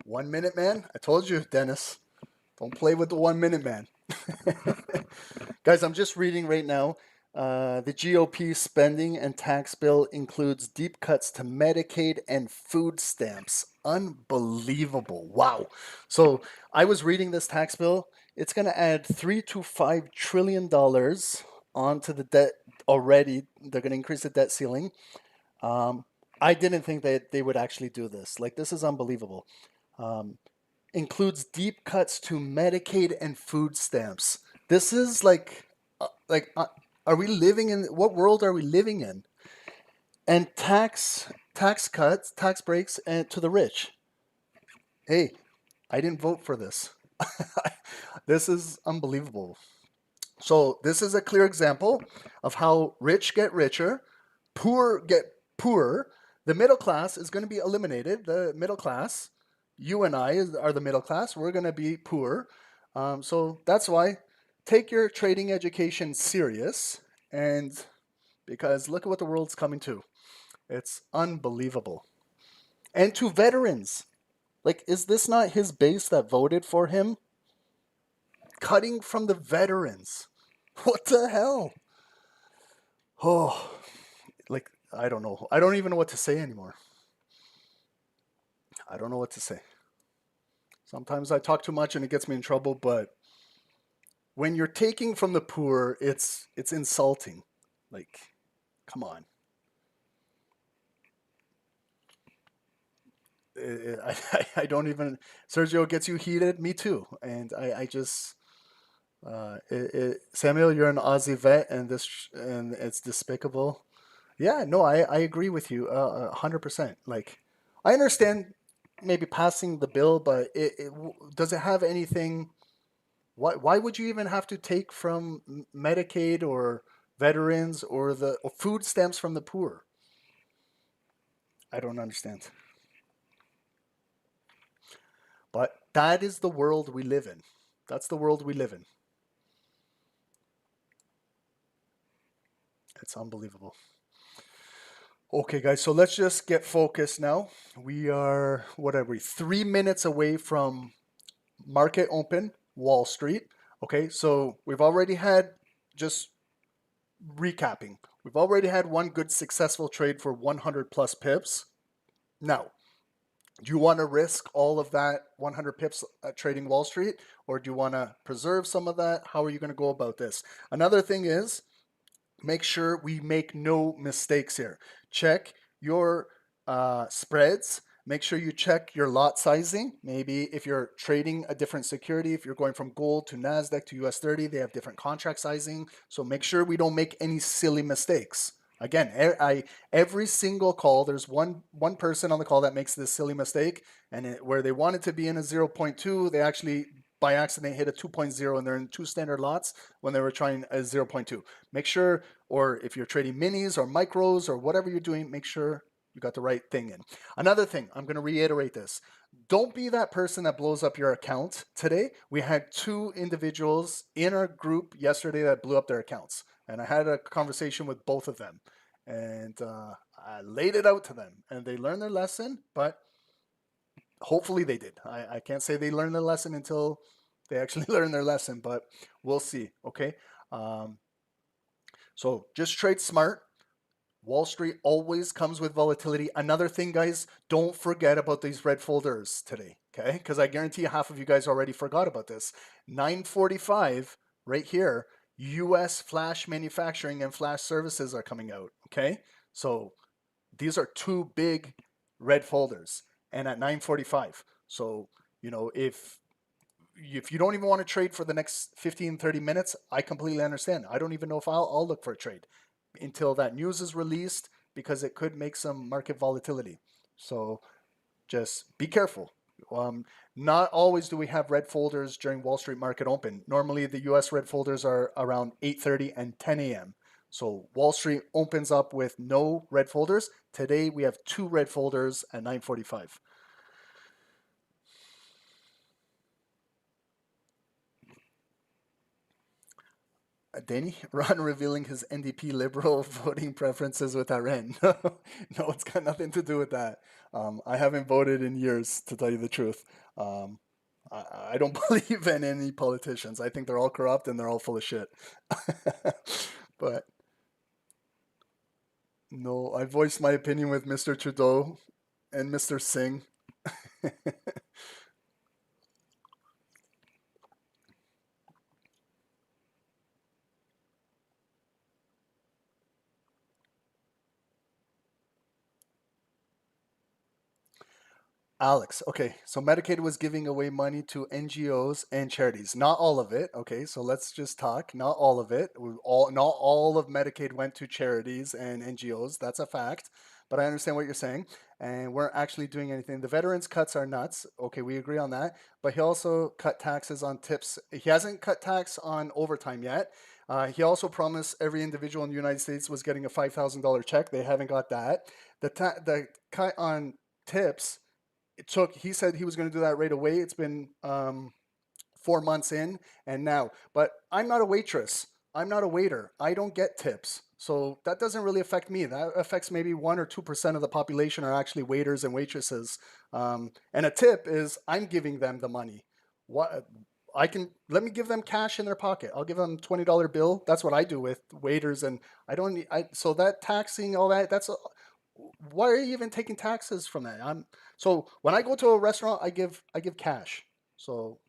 1 minute man. I told you, Dennis. Don't play with the 1 minute man. Guys, I'm just reading right now. The GOP spending and tax bill includes deep cuts to Medicaid and food stamps. Unbelievable. Wow. So I was reading this tax bill. It's going to add $3 to $5 trillion onto the debt already. They're going to increase the debt ceiling. I didn't think that they would actually do this. Like, this is unbelievable. Includes deep cuts to Medicaid and food stamps. This is are we living in, what world are we living in? And tax cuts, tax breaks, and to the rich. Hey, I didn't vote for this. This is unbelievable. So this is a clear example of how rich get richer, poor get poorer. The middle class is going to be eliminated. The middle class, you and I are the middle class. We're going to be poor. So that's why take your trading education serious, and because look at what the world's coming to. It's unbelievable. And to veterans, like, is this not his base that voted for him? Cutting from the veterans. What the hell? Oh, like, I don't know. I don't even know what to say anymore. I don't know what to say. Sometimes I talk too much and it gets me in trouble, but when you're taking from the poor, it's insulting. Like, come on. I don't even. Sergio gets you heated. Me too. And I just. Samuel, you're an Aussie vet, and it's despicable. Yeah, no, I agree with you 100%. Like, I understand maybe passing the bill, but does it have anything? Why would you even have to take from Medicaid or veterans or the or food stamps from the poor? I don't understand. But that is the world we live in. That's the world we live in. It's unbelievable. Okay, guys, so let's just get focused now. We are, what are we, 3 minutes away from market open, Wall Street. Okay, so we've already had, just recapping, we've already had one good successful trade for 100 plus pips. Now, do you want to risk all of that 100 pips trading Wall Street, or do you want to preserve some of that? How are you going to go about this? Another thing is, make sure we make no mistakes here. Check your spreads. Make sure you check your lot sizing. Maybe if you're trading a different security, if you're going from gold to NASDAQ to US 30, they have different contract sizing. So make sure we don't make any silly mistakes. Again, every single call, there's one person on the call that makes this silly mistake, and where they wanted to be in a 0.2, they actually by accident hit a 2.0 and they're in two standard lots when they were trying a 0.2. Make sure, or if you're trading minis or micros or whatever you're doing, make sure you got the right thing in. Another thing, I'm going to reiterate this. Don't be that person that blows up your account today. We had two individuals in our group yesterday that blew up their accounts. And I had a conversation with both of them. And I laid it out to them. And they learned their lesson, but hopefully they did. I can't say they learned their lesson until they actually learn their lesson, but we'll see. Okay. So just trade smart. Wall Street always comes with volatility. Another thing, guys, don't forget about these red folders today. Okay. Because I guarantee half of you guys already forgot about this. 9:45 right here. US flash manufacturing and flash services are coming out. Okay. So these are two big red folders, and at 9:45. So, if you don't even want to trade for the next 15, 30 minutes, I completely understand. I don't even know if I'll look for a trade until that news is released, because it could make some market volatility. So just be careful. Not always do we have red folders during Wall Street market open. Normally the US red folders are around 8:30 and 10 a.m. So Wall Street opens up with no red folders. Today we have two red folders at 9:45. Danny, Ron revealing his NDP liberal voting preferences with Iran. No, it's got nothing to do with that. I haven't voted in years, to tell you the truth. I don't believe in any politicians. I think they're all corrupt and they're all full of shit. But no, I voiced my opinion with Mr. Trudeau and Mr. Singh. Alex, okay, so Medicaid was giving away money to NGOs and charities. Not all of it, okay, so let's just talk. Not all of it. Not all of Medicaid went to charities and NGOs. That's a fact. But I understand what you're saying, and we're actually doing anything. The veterans cuts are nuts. Okay, we agree on that. But he also cut taxes on tips. He hasn't cut tax on overtime yet. He also promised every individual in the United States was getting a $5,000 check. They haven't got that. The cut on tips, he said he was going to do that right away. It's been 4 months in and now, but I'm not a waitress. I'm not a waiter. I don't get tips. So that doesn't really affect me. That affects maybe 1 or 2% of the population are actually waiters and waitresses. And a tip is I'm giving them the money. What let me give them cash in their pocket. I'll give them $20 bill. That's what I do with waiters. And I don't need, so that taxing, all that, why are you even taking taxes from that? So when I go to a restaurant, I give cash. So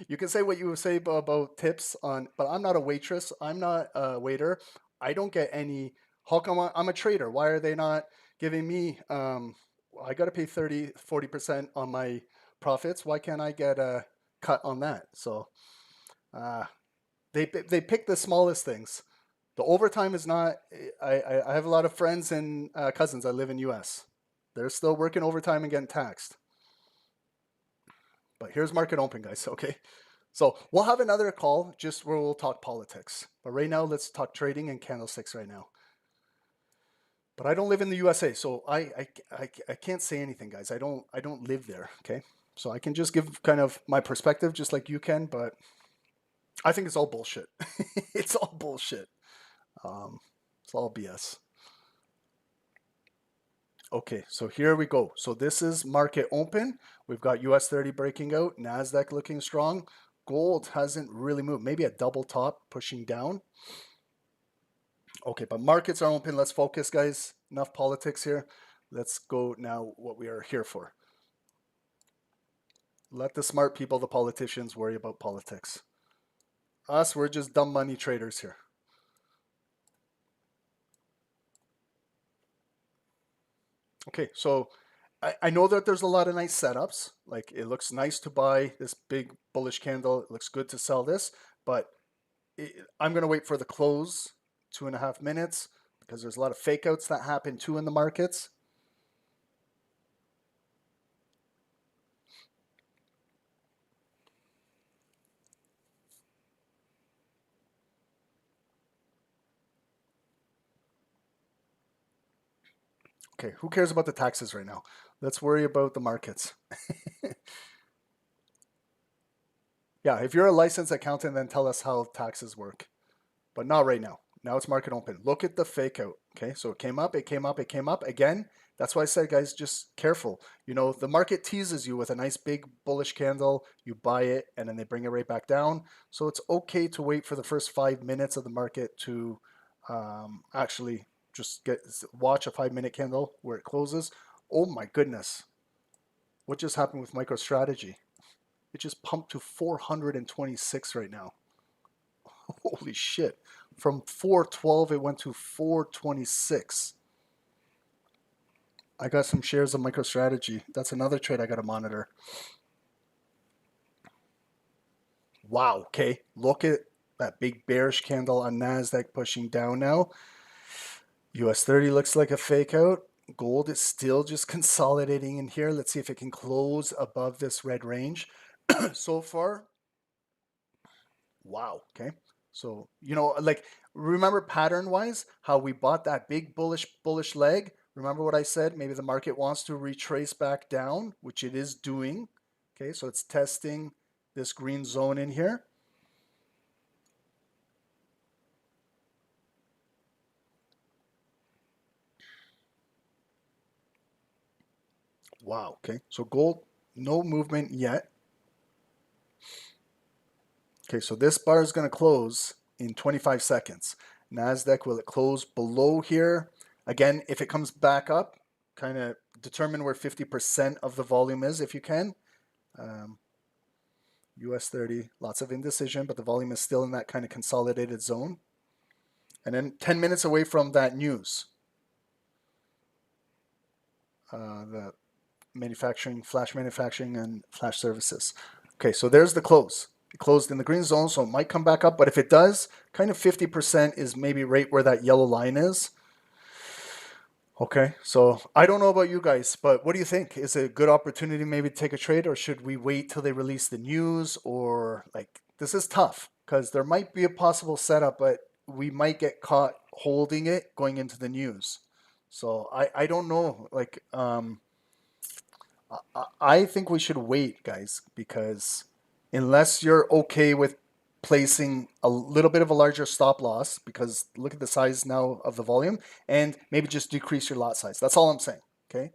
you can say what you say about tips but I'm not a waitress. I'm not a waiter. I don't get any. How come I'm a trader? Why are they not giving me? I got to pay 40% on my profits. Why can't I get a cut on that? So they pick the smallest things. The overtime is not. I have a lot of friends and cousins that live in U.S. They're still working overtime and getting taxed. But here's market open, guys. Okay, so we'll have another call just where we'll talk politics. But right now, let's talk trading and candlesticks right now. But I don't live in the USA, so I can't say anything, guys. I don't live there. Okay, so I can just give kind of my perspective, just like you can. But I think it's all bullshit. It's all bullshit. It's all BS. Okay, so here we go. So this is market open. We've got US 30 breaking out, NASDAQ looking strong. Gold hasn't really moved. Maybe a double top pushing down. Okay, but markets are open. Let's focus, guys. Enough politics here. Let's go now what we are here for. Let the smart people, the politicians, worry about politics. Us, we're just dumb money traders here. Okay, so I know that there's a lot of nice setups. Like it looks nice to buy this big bullish candle. It looks good to sell this, but I'm going to wait for the close, 2.5 minutes, because there's a lot of fake outs that happen too in the markets. Okay, who cares about the taxes right now? Let's worry about the markets. Yeah, if you're a licensed accountant, then tell us how taxes work. But not right now. Now it's market open. Look at the fake out. Okay, so it came up, it came up, it came up. Again, that's why I said, guys, just careful. You know, the market teases you with a nice big bullish candle. You buy it, and then they bring it right back down. So it's okay to wait for the first 5 minutes of the market to actually just watch a 5-minute candle where it closes. Oh my goodness. What just happened with MicroStrategy? It just pumped to 426 right now. Holy shit. From 412 it went to 426. I got some shares of MicroStrategy. That's another trade I got to monitor. Wow, okay. Look at that big bearish candle on NASDAQ pushing down now. US 30 looks like a fake out. Gold is still just consolidating in here. Let's see if it can close above this red range. So far, wow, okay. So, like, remember pattern-wise how we bought that big bullish leg? Remember what I said? Maybe the market wants to retrace back down, which it is doing. Okay, so it's testing this green zone in here. Wow. Okay. So gold, no movement yet. Okay. So this bar is going to close in 25 seconds. NASDAQ, will it close below here? Again, if it comes back up, kind of determine where 50% of the volume is if you can. US 30, lots of indecision, but the volume is still in that kind of consolidated zone. And then 10 minutes away from that news, the manufacturing, flash manufacturing, and flash services. Okay, so there's the close. It closed in the green zone, so it might come back up, but if it does, kind of 50% is maybe right where that yellow line is. Okay, so I don't know about you guys, but what do you think? Is it a good opportunity maybe to take a trade, or should we wait till they release the news? Or like, this is tough because there might be a possible setup, but we might get caught holding it going into the news. So I don't know. Like, I think we should wait, guys, because unless you're okay with placing a little bit of a larger stop loss, because look at the size now of the volume, and maybe just decrease your lot size. That's all I'm saying, okay?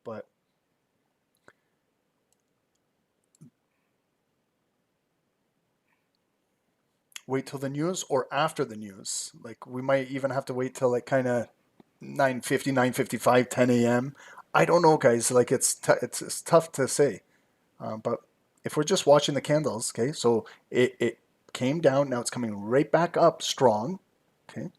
But wait till the news or after the news. Like, we might even have to wait till like kind of 9:50, 9:55, 10 a.m. I don't know, guys. Like, it's tough to say. But if we're just watching the candles, okay, so it came down, now it's coming right back up strong, okay.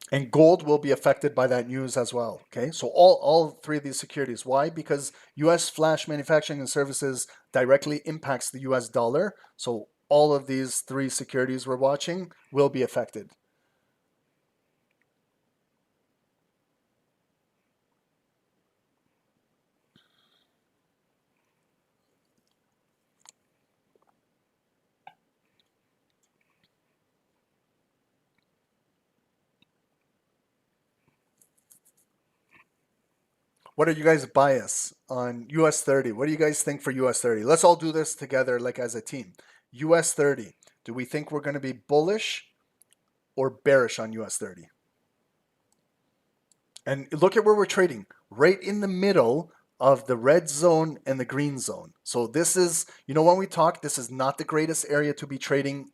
And gold will be affected by that news as well, okay. So all three of these securities. Why? Because U.S. flash manufacturing and services directly impacts the U.S. dollar. So all of these three securities we're watching will be affected. What are you guys' bias on US 30? What do you guys think for US 30? Let's all do this together like as a team. US 30, do we think we're going to be bullish or bearish on US 30? And look at where we're trading, right in the middle of the red zone and the green zone. So this is, when we talk, this is not the greatest area to be trading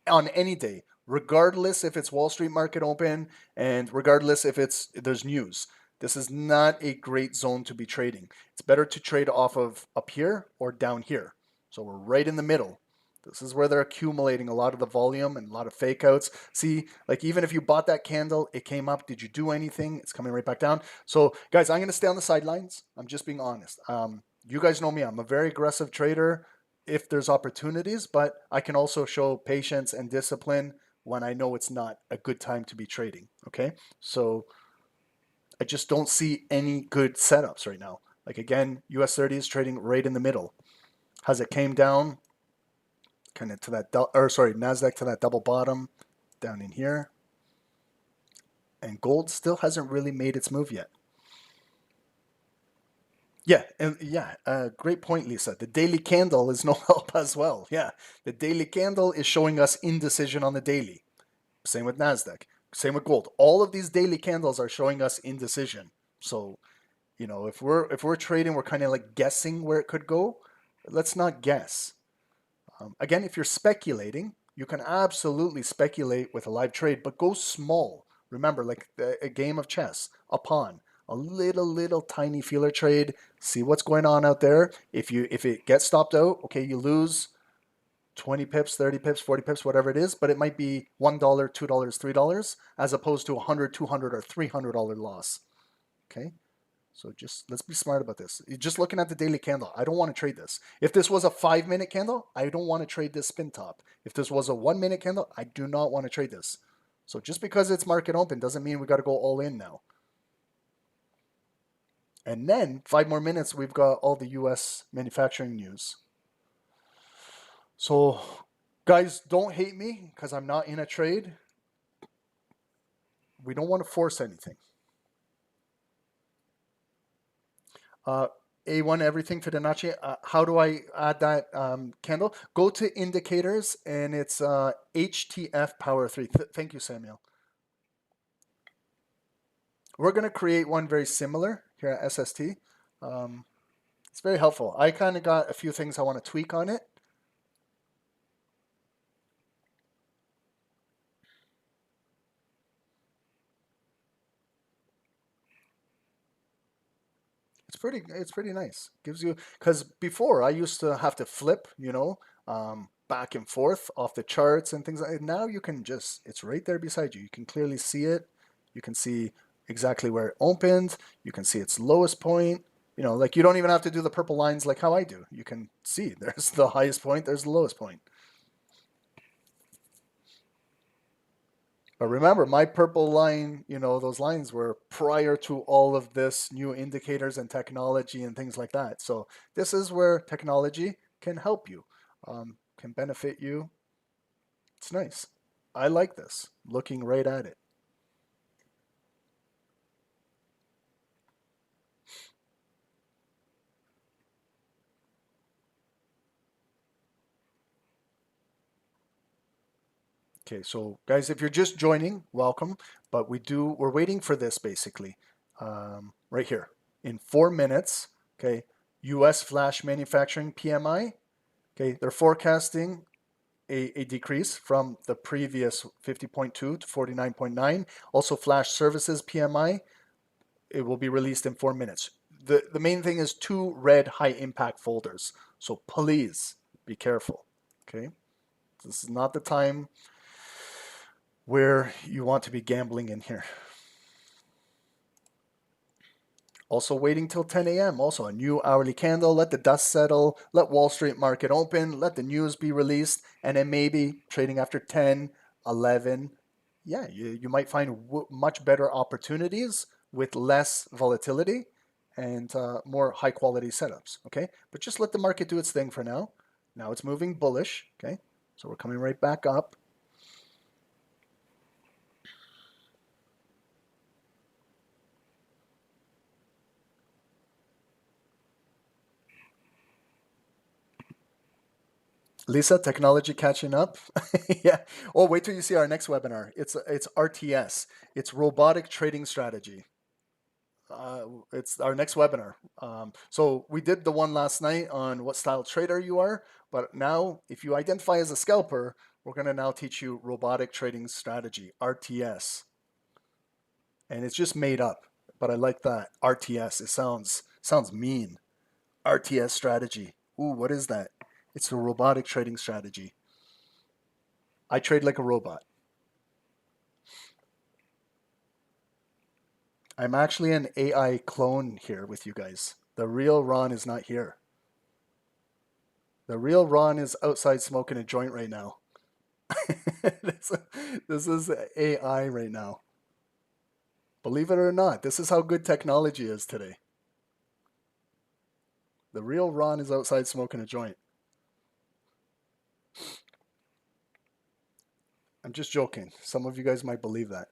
on any day, regardless if it's Wall Street market open and regardless if there's news. This is not a great zone to be trading. It's better to trade off of up here or down here. So we're right in the middle. This is where they're accumulating a lot of the volume and a lot of fake outs. See, like even if you bought that candle, it came up. Did you do anything? It's coming right back down. So guys, I'm going to stay on the sidelines. I'm just being honest. You guys know me. I'm a very aggressive trader if there's opportunities, but I can also show patience and discipline when I know it's not a good time to be trading. Okay. So I just don't see any good setups right now. Like again, US 30 is trading right in the middle. As it came down, kind of to that, NASDAQ to that double bottom down in here. And gold still hasn't really made its move yet. Yeah, and great point, Lisa. The daily candle is no help as well. Yeah, the daily candle is showing us indecision on the daily. Same with NASDAQ. Same with gold. All of these daily candles are showing us indecision. So, if we're trading, we're kind of like guessing where it could go. Let's not guess. Again, if you're speculating, you can absolutely speculate with a live trade, but go small. Remember, like a game of chess, a pawn, a little tiny feeler trade. See what's going on out there. If it gets stopped out, okay, you lose 20 pips, 30 pips, 40 pips, whatever it is, but it might be $1, $2, $3, as opposed to $100, $200, or $300 loss. Okay. So just let's be smart about this. Just looking at the daily candle, I don't want to trade this. If this was a 5-minute candle, I don't want to trade this spin top. If this was a 1-minute candle, I do not want to trade this. So just because it's market open doesn't mean we got to go all in now. And then 5 more minutes, we've got all the US manufacturing news. So guys, don't hate me because I'm not in a trade. We don't want to force anything. A1 everything Fibonacci. How do I add that candle? Go to indicators and it's HTF power 3. Thank you, Samuel. We're going to create one very similar here at SST. It's very helpful. I kind of got a few things I want to tweak on it. It's pretty nice. Gives you, because before I used to have to flip, back and forth off the charts and things like that. Now you can just, it's right there beside you. You can clearly see it. You can see exactly where it opened. You can see its lowest point. Like you don't even have to do the purple lines like how I do. You can see there's the highest point, there's the lowest point. But remember, my purple line, those lines were prior to all of this new indicators and technology and things like that. So this is where technology can help you, can benefit you. It's nice. I like this, looking right at it. Okay, so guys, if you're just joining, welcome. But we're waiting for this basically, right here in 4 minutes. Okay, U.S. flash manufacturing PMI. Okay, they're forecasting a decrease from the previous 50.2 to 49.9. Also, flash services PMI. It will be released in 4 minutes. The main thing is 2 red high impact folders. So please be careful. Okay, this is not the time where you want to be gambling in here. Also waiting till 10 a.m. Also a new hourly candle. Let the dust settle. Let Wall Street market open. Let the news be released. And then maybe trading after 10, 11. Yeah, you might find much better opportunities with less volatility and more high quality setups. Okay, but just let the market do its thing for now. Now it's moving bullish. Okay, so we're coming right back up. Lisa, technology catching up. Yeah. Oh, wait till you see our next webinar. It's RTS. It's robotic trading strategy. It's our next webinar. So we did the one last night on what style trader you are, but now if you identify as a scalper, we're going to now teach you robotic trading strategy, RTS. And it's just made up, but I like that RTS. It sounds mean. RTS strategy. Ooh, what is that? It's a robotic trading strategy. I trade like a robot. I'm actually an AI clone here with you guys. The real Ron is not here. The real Ron is outside smoking a joint right now. This is AI right now. Believe it or not, this is how good technology is today. The real Ron is outside smoking a joint. I'm just joking. Some of you guys might believe that.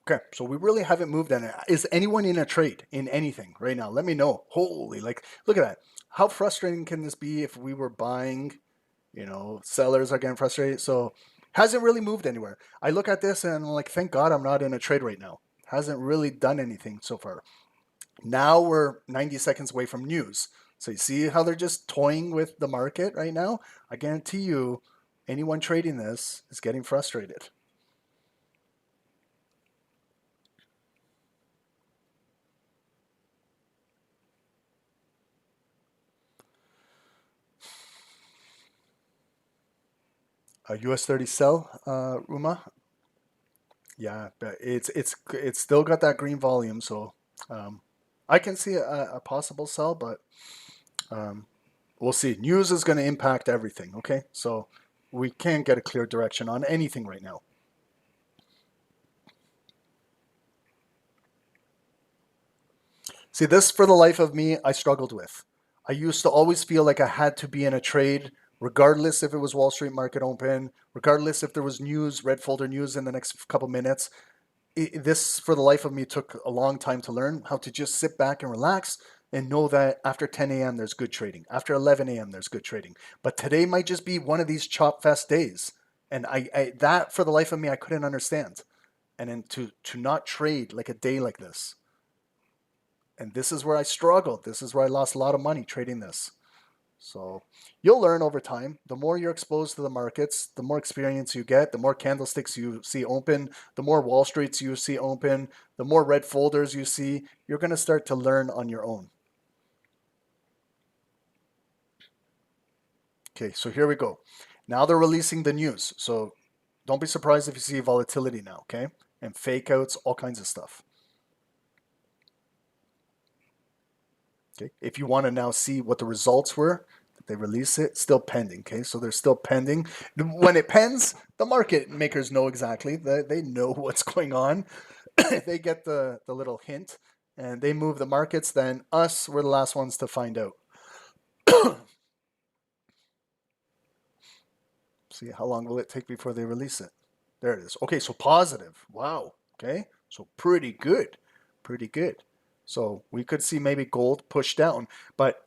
Okay, so we really haven't moved on it. Is anyone in a trade in anything right now? Let me know. Holy, like, look at that. How frustrating can this be if we were buying, sellers are getting frustrated. So hasn't really moved anywhere. I look at this and I'm like, thank God I'm not in a trade right now. Hasn't really done anything so far. Now we're 90 seconds away from news. So you see how they're just toying with the market right now? I guarantee you, anyone trading this is getting frustrated. US 30 sell, Uma. Yeah, but it's still got that green volume, so I can see a possible sell, but we'll see. News is going to impact everything. Okay, so we can't get a clear direction on anything right now. See, this for the life of me, I struggled with. I used to always feel like I had to be in a trade, regardless if it was Wall Street market open, regardless if there was news, red folder news in the next couple minutes. This, for the life of me, took a long time to learn how to just sit back and relax, and know that after 10 a.m. there's good trading. After 11 a.m. there's good trading. But today might just be one of these chop fest days. And I that for the life of me, I couldn't understand. And then to not trade like a day like this. And this is where I struggled. This is where I lost a lot of money trading this. So you'll learn over time. The more you're exposed to the markets, the more experience you get, the more candlesticks you see open, the more Wall Streets you see open, the more red folders you see, you're going to start to learn on your own. Okay, so here we go. Now they're releasing the news. So don't be surprised if you see volatility now, okay? And fake outs, all kinds of stuff. Okay, if you want to now see what the results were, they release it, still pending, okay? So they're still pending. When it pens, the market makers know exactly. They know what's going on. They get the little hint, and they move the markets. Then us, we're the last ones to find out. See, how long will it take before they release it? There it is. Okay, so positive. Wow. Okay, so pretty good. Pretty good. So we could see maybe gold push down, but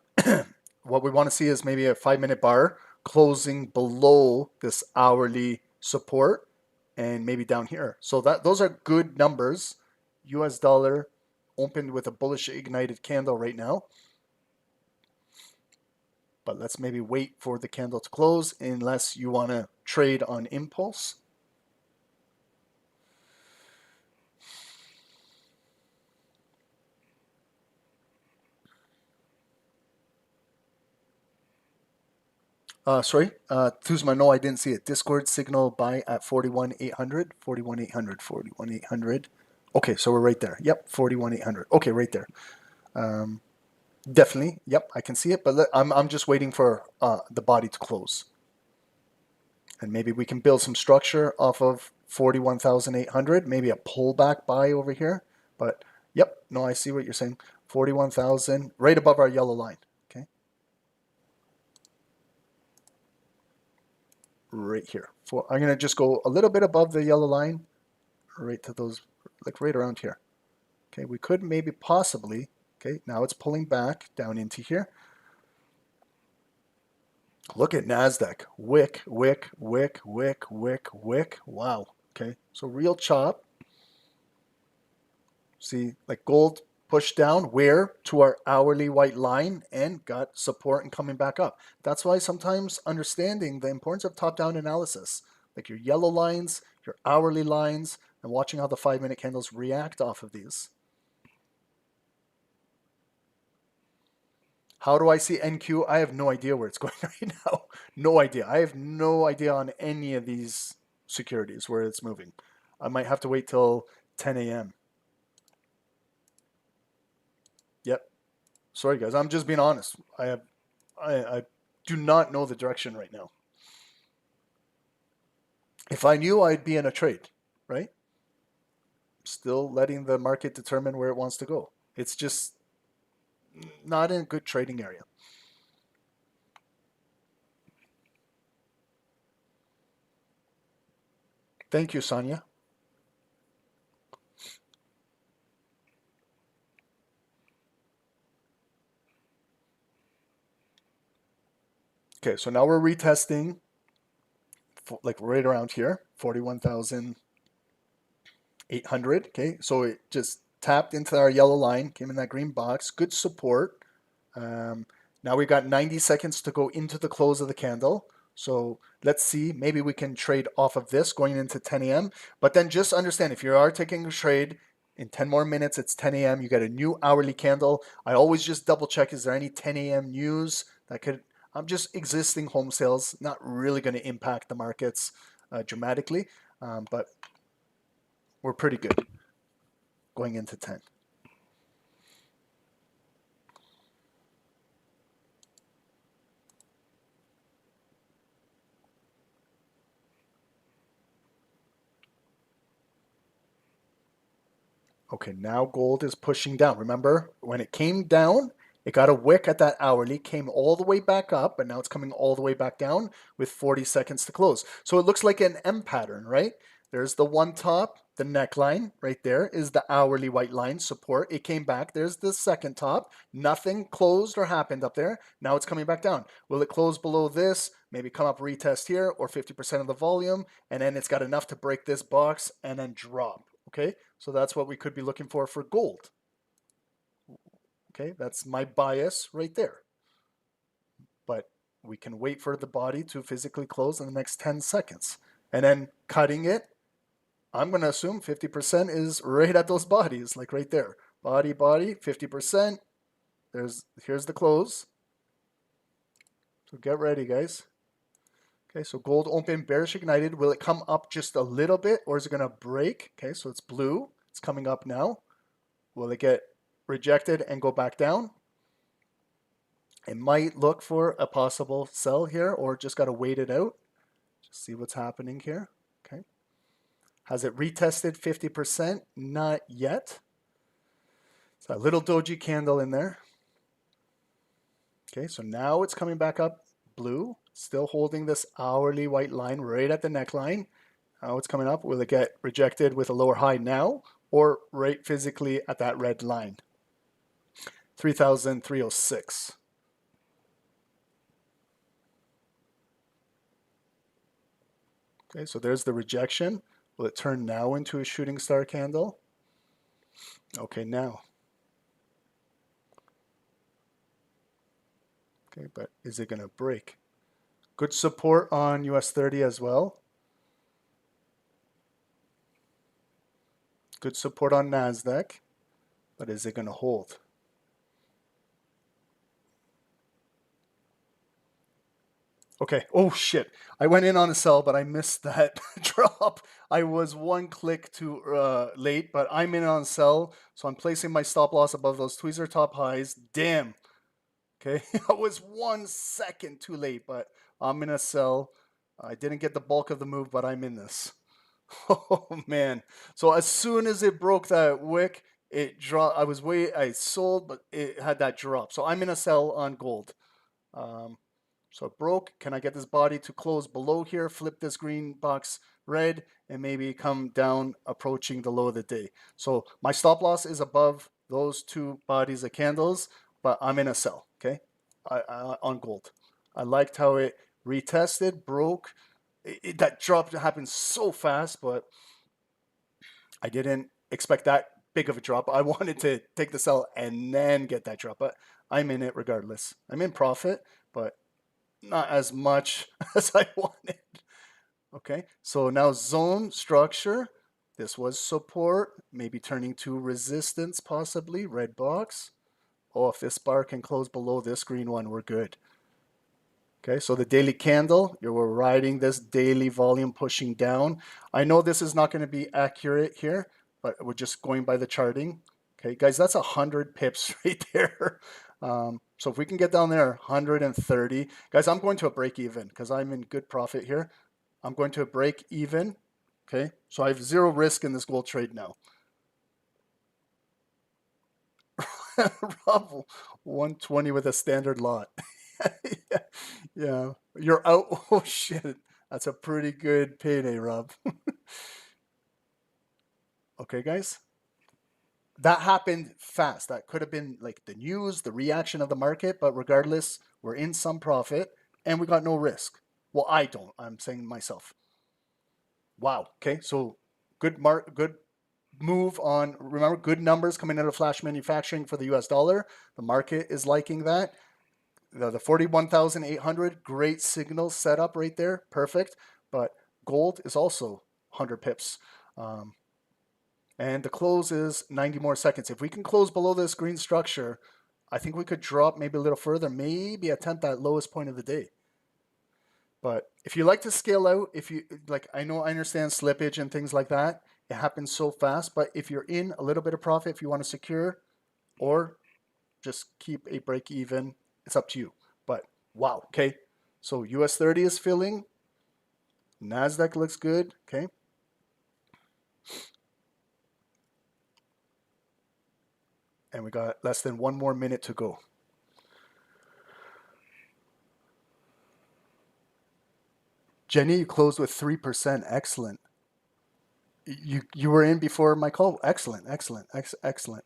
what we want to see is maybe a 5-minute bar closing below this hourly support and maybe down here. So those are good numbers. US dollar opened with a bullish ignited candle right now. But let's maybe wait for the candle to close unless you want to trade on impulse. Sorry, Tuzma, no, I didn't see it. Discord signal buy at 41,800, 41,800, 41,800. Okay, so we're right there. Yep, 41,800. Okay, right there. Definitely. Yep, I can see it, but I'm just waiting for the body to close. And maybe we can build some structure off of 41,800, maybe a pullback buy over here. But yep, no, I see what you're saying. 41,000, right above our yellow line. Okay. Right here. I'm going to just go a little bit above the yellow line, right to those, like right around here. Okay, we could maybe possibly, okay, now it's pulling back down into here. Look at NASDAQ. Wick, wick, wick, wick, wick, wick. Wow. Okay, so real chop. See, like gold pushed down where to our hourly white line and got support and coming back up. That's why sometimes understanding the importance of top-down analysis, like your yellow lines, your hourly lines, and watching how the 5-minute candles react off of these. How do I see NQ? I have no idea where it's going right now. No idea. I have no idea on any of these securities where it's moving. I might have to wait till 10 a.m. Yep. Sorry, guys. I'm just being honest. I do not know the direction right now. If I knew, I'd be in a trade, right? Still letting the market determine where it wants to go. It's just not in a good trading area. Thank you, Sonia. Okay, so now we're retesting, like right around here, 41,800. Okay, so it just tapped into our yellow line, came in that green box, good support. Now we've got 90 seconds to go into the close of the candle. So let's see, maybe we can trade off of this going into 10 a.m. But then just understand, if you are taking a trade, in 10 more minutes, it's 10 a.m. You get a new hourly candle. I always just double check, is there any 10 a.m. news that could, I'm just existing home sales, not really going to impact the markets dramatically, but we're pretty good going into 10. Okay, now gold is pushing down. Remember, when it came down, it got a wick at that hourly, came all the way back up, and now it's coming all the way back down with 40 seconds to close. So it looks like an M pattern, right? There's the one top, the neckline right there is the hourly white line support. It came back. There's the second top. Nothing closed or happened up there. Now it's coming back down. Will it close below this? Maybe come up retest here or 50% of the volume. And then it's got enough to break this box and then drop. Okay, so that's what we could be looking for gold. Okay, that's my bias right there. But we can wait for the body to physically close in the next 10 seconds. And then cutting it, I'm going to assume 50% is right at those bodies, like right there. Body, 50%. Here's the close. So get ready, guys. Okay, so gold open, bearish ignited. Will it come up just a little bit or is it going to break? Okay, so it's blue. It's coming up now. Will it get rejected and go back down? It might look for a possible sell here or just got to wait it out. Just see what's happening here. Okay. Has it retested 50%? Not yet. It's a little doji candle in there. Okay, so now it's coming back up blue, still holding this hourly white line right at the neckline. Now it's coming up. Will it get rejected with a lower high now or right physically at that red line? 3,306. Okay, so there's the rejection. Will it turn now into a shooting star candle? Okay, now. Okay, but is it going to break? Good support on US 30 as well. Good support on NASDAQ, but is it going to hold? Okay, oh shit. I went in on a sell, but I missed that drop. I was one click too late, but I'm in on sell, so I'm placing my stop loss above those tweezer top highs. Damn. Okay, I was 1 second too late, but I'm in a sell. I didn't get the bulk of the move, but I'm in this. Oh man! So as soon as it broke that wick, it dropped. I sold, but it had that drop. So I'm in a sell on gold. So it broke. Can I get this body to close below here? Flip this green box red, and maybe come down approaching the low of the day. So my stop loss is above those two bodies of candles, but I'm in a sell. Okay, on gold. I liked how it retested, broke. That drop happened so fast, but I didn't expect that big of a drop. I wanted to take the sell and then get that drop, but I'm in it regardless. I'm in profit, but not as much as I wanted. Okay, so now zone structure. This was support, maybe turning to resistance, possibly red box. Oh, if this bar can close below this green one, we're good. Okay, so the daily candle, we're riding this daily volume pushing down. I know this is not going to be accurate here, but we're just going by the charting. Okay, guys, that's 100 pips right there. So if we can get down there, 130. Guys, I'm going to a break even because I'm in good profit here. I'm going to a break even. Okay, so I have zero risk in this gold trade now. Rob, 120 with a standard lot. Yeah, you're out. Oh shit, that's a pretty good payday, Rob. Okay, guys, that happened fast. That could have been like the news, the reaction of the market, but regardless, we're in some profit and we got no risk. Well, I don't. I'm saying myself. Wow. Okay, so good move on. Remember, good numbers coming out of flash manufacturing for the US dollar. The market is liking that. The 41,800, great signal set up right there, perfect. But gold is also 100 pips. And the close is 90 more seconds. If we can close below this green structure, I think we could drop maybe a little further, maybe attempt that lowest point of the day. But if you like to scale out, if you like, I understand slippage and things like that. It happens so fast. But if you're in a little bit of profit, if you want to secure or just keep a break even, it's up to you. But wow, okay. So US 30 is filling. NASDAQ looks good, okay. And we got less than 1 more minute to go. Jenny, you closed with 3%. Excellent. You were in before my call. Excellent, excellent, excellent.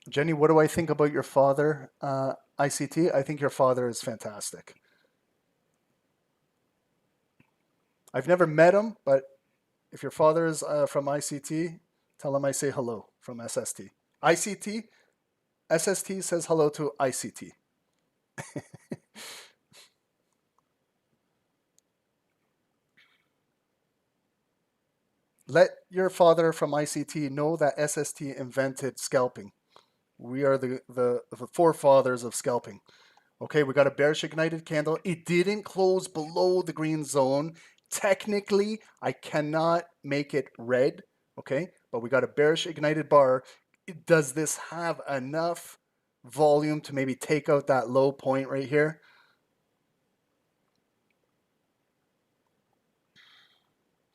Jenny, what do I think about your father, ICT? I think your father is fantastic. I've never met him, but if your father is from ICT, tell him I say hello from SST. ICT, SST says hello to ICT. Let your father from ICT know that SST invented scalping. We are the forefathers of scalping. Okay, we got a bearish ignited candle. It didn't close below the green zone. Technically, I cannot make it red, okay? But we got a bearish ignited bar. Does this have enough volume to maybe take out that low point right here?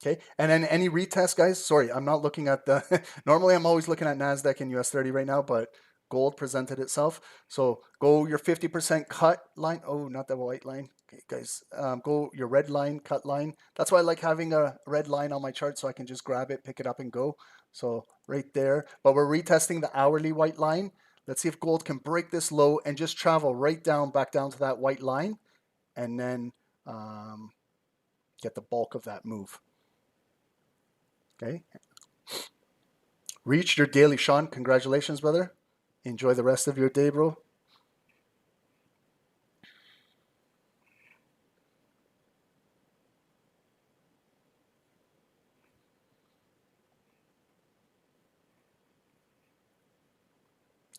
Okay, and then any retest, guys? Sorry, I'm not looking at the, normally I'm always looking at NASDAQ and US 30 right now, but gold presented itself. So go your 50% cut line. Oh, not the white line. Okay, guys, go your red line, cut line. That's why I like having a red line on my chart so I can just grab it, pick it up and go. So right there, but we're retesting the hourly white line. Let's see if gold can break this low and just travel right down, back down to that white line, and then get the bulk of that move. Okay. Reached your daily, Sean. Congratulations, brother. Enjoy the rest of your day, bro.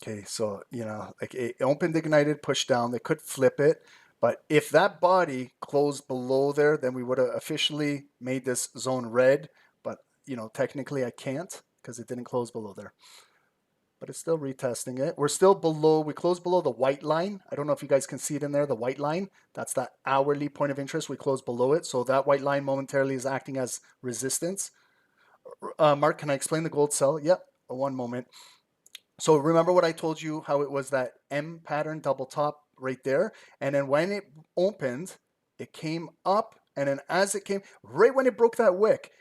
Okay, so, you know, like it opened, ignited, pushed down. They could flip it. But if that body closed below there, then we would have officially made this zone red. But, you know, technically I can't because it didn't close below there. But it's still retesting it. We're still below, we closed below the white line. I don't know if you guys can see it in there, the white line. That's that hourly point of interest. We closed below it. So that white line momentarily is acting as resistance. Mark, can I explain the gold sell? Yep, one moment. So remember what I told you, how it was that M pattern double top right there. And then when it opened, it came up. And then as it came, right when it broke that wick,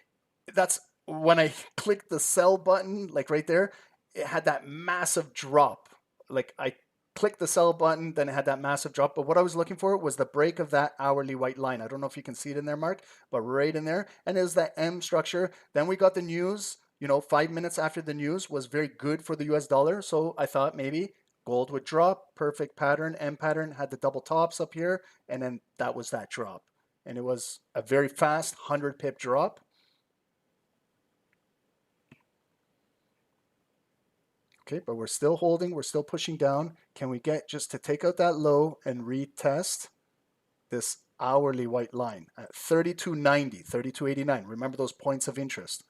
that's when I clicked the sell button, like right there, it had that massive drop. Like I clicked the sell button, then it had that massive drop. But what I was looking for was the break of that hourly white line. I don't know if you can see it in there, Mark, but right in there. And it was that M structure. Then we got the news, you know, 5 minutes after the news was very good for the US dollar. So I thought maybe gold would drop. Perfect pattern, M pattern, had the double tops up here. And then that was that drop. And it was a very fast 100 pip drop. Okay, but we're still holding, we're still pushing down. Can we get just to take out that low and retest this hourly white line at 32.90, 32.89? Remember those points of interest.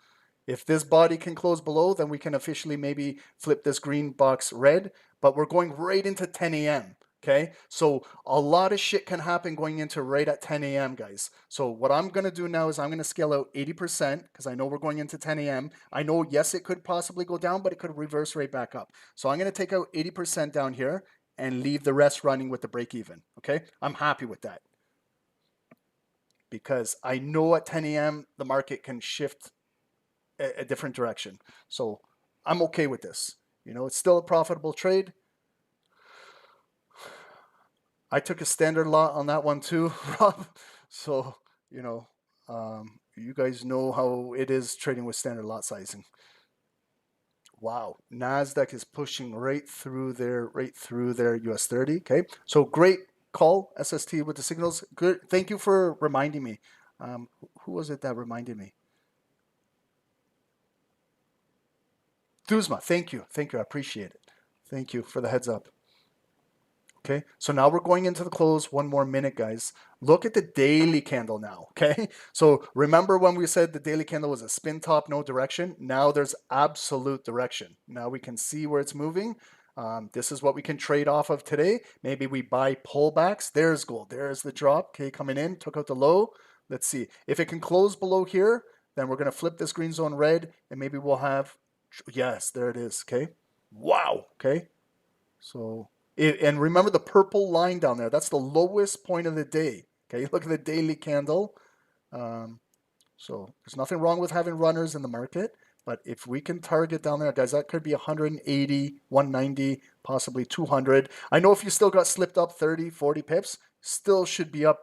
If this body can close below, then we can officially maybe flip this green box red, but we're going right into 10 a.m. Okay, so a lot of shit can happen going into right at 10 a.m. guys. So what I'm going to do now is I'm going to scale out 80% because I know we're going into 10 a.m. I know, yes, it could possibly go down, but it could reverse right back up. So I'm going to take out 80% down here and leave the rest running with the break even. Okay, I'm happy with that because I know at 10 a.m. the market can shift a different direction. So I'm okay with this. You know, it's still a profitable trade. I took a standard lot on that one too, Rob. So, you know, you guys know how it is trading with standard lot sizing. Wow, NASDAQ is pushing right through there US 30. Okay, so great call, SST with the signals. Good. Thank you for reminding me. Who was it that reminded me? Duzma, thank you. Thank you. I appreciate it. Thank you for the heads up. Okay, so now we're going into the close. One more minute, guys. Look at the daily candle now, okay? So remember when we said the daily candle was a spin top, no direction? Now there's absolute direction. Now we can see where it's moving. This is what we can trade off of today. Maybe we buy pullbacks. There's gold. There's the drop, okay, coming in, took out the low. Let's see. If it can close below here, then we're going to flip this green zone red, and maybe we'll have, yes, there it is, okay? Wow, okay? So... and remember the purple line down there, that's the lowest point of the day. Okay, look at the daily candle. So there's nothing wrong with having runners in the market, but if we can target down there, guys, that could be 180, 190, possibly 200. I know if you still got slipped up 30, 40 pips, still should be up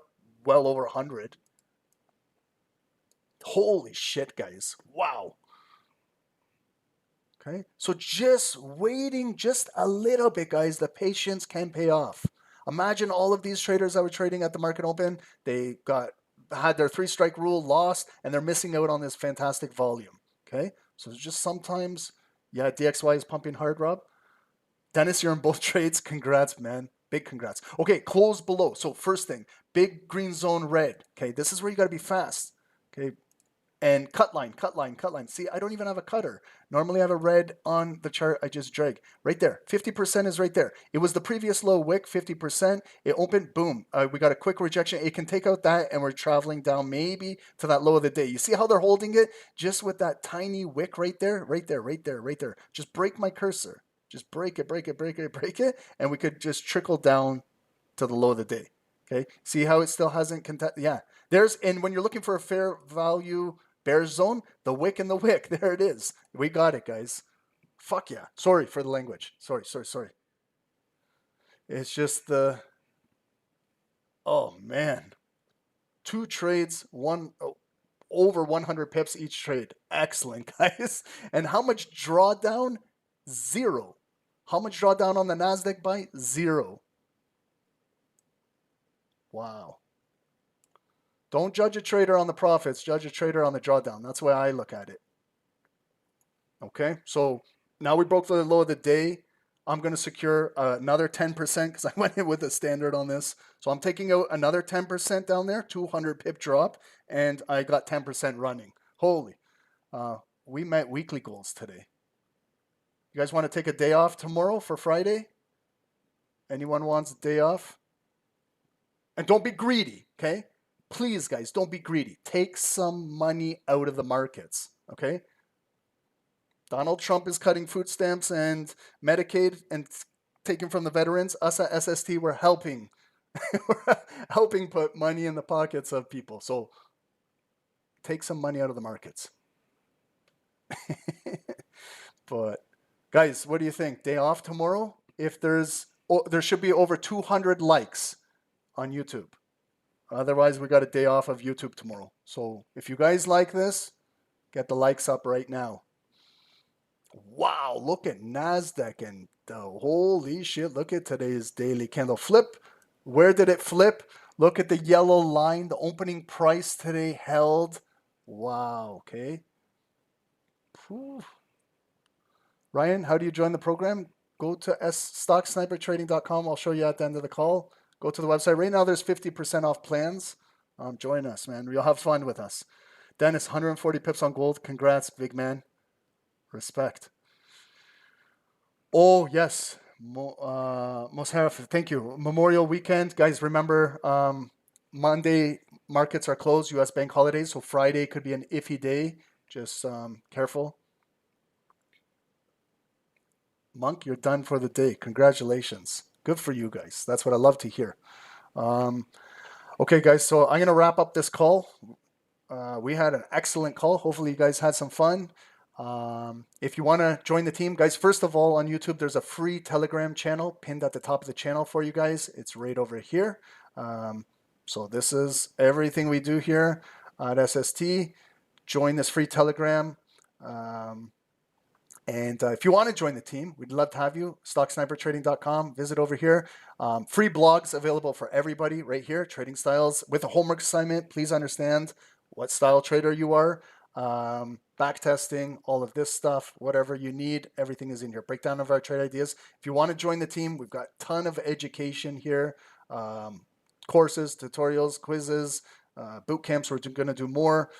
well over 100. Holy shit, guys. Wow. Okay, so just waiting just a little bit, guys. The patience can pay off. Imagine all of these traders that were trading at the market open, they had their 3-strike rule lost, and they're missing out on this fantastic volume. Okay, so just sometimes, yeah, DXY is pumping hard, Rob. Dennis, you're in both trades. Congrats, man. Big congrats. Okay, close below. So first thing, big green zone red. Okay, this is where you got to be fast. Okay, and cut line, cut line, cut line. See, I don't even have a cutter. Normally I have a red on the chart. I just drag. Right there. 50% is right there. It was the previous low wick, 50%. It opened, boom. We got a quick rejection. It can take out that, and we're traveling down maybe to that low of the day. You see how they're holding it? Just with that tiny wick right there, right there, right there, right there. Just break my cursor. Just break it, break it, break it, break it, and we could just trickle down to the low of the day. Okay, see how it still hasn't yeah. And when you're looking for a fair value bear zone, the wick and the wick, there it is. We got it, guys. Fuck yeah. Sorry for the language. Sorry. It's just oh man. 2 trades, over 100 pips each trade. Excellent, guys. And how much drawdown? 0. How much drawdown on the NASDAQ buy? 0. Wow. Don't judge a trader on the profits, judge a trader on the drawdown. That's the way I look at it. Okay, so now we broke the low of the day. I'm going to secure another 10% because I went in with a standard on this. So I'm taking out another 10% down there, 200 pip drop, and I got 10% running. Holy. We met weekly goals today. You guys want to take a day off tomorrow for Friday? Anyone wants a day off? And don't be greedy, okay? Please, guys, don't be greedy. Take some money out of the markets, okay? Donald Trump is cutting food stamps and Medicaid and taking from the veterans. Us at SST, we're helping. We're helping put money in the pockets of people. So take some money out of the markets. But guys, what do you think? Day off tomorrow? If there should be over 200 likes on YouTube. Otherwise, we got a day off of YouTube tomorrow. So if you guys like this, get the likes up right now. Wow, look at NASDAQ and holy shit, look at today's daily candle flip. Where did it flip? Look at the yellow line. The opening price today held. Wow, okay. Whew. Ryan, how do you join the program? Go to stocksnipertrading.com. I'll show you at the end of the call. Go to the website. Right now, there's 50% off plans. Join us, man. You'll have fun with us. Dennis, 140 pips on gold. Congrats, big man. Respect. Oh, yes. Mosharaf, thank you. Memorial weekend. Guys, remember, Monday markets are closed, U.S. bank holidays, so Friday could be an iffy day. Just careful. Monk, you're done for the day. Congratulations. Good for you guys. That's what I love to hear. Okay, guys, so I'm going to wrap up this call. We had an excellent call. Hopefully you guys had some fun. If you want to join the team, guys, first of all, on YouTube, there's a free Telegram channel pinned at the top of the channel for you guys. It's right over here. So this is everything we do here at SST. Join this free Telegram. And if you want to join the team, we'd love to have you. StockSniperTrading.com. Visit over here. Free blogs available for everybody right here. Trading styles with a homework assignment. Please understand what style trader you are. Back testing, all of this stuff, whatever you need, everything is in here. Breakdown of our trade ideas. If you want to join the team, we've got a ton of education here. Courses, tutorials, quizzes, boot camps. We're going to do more.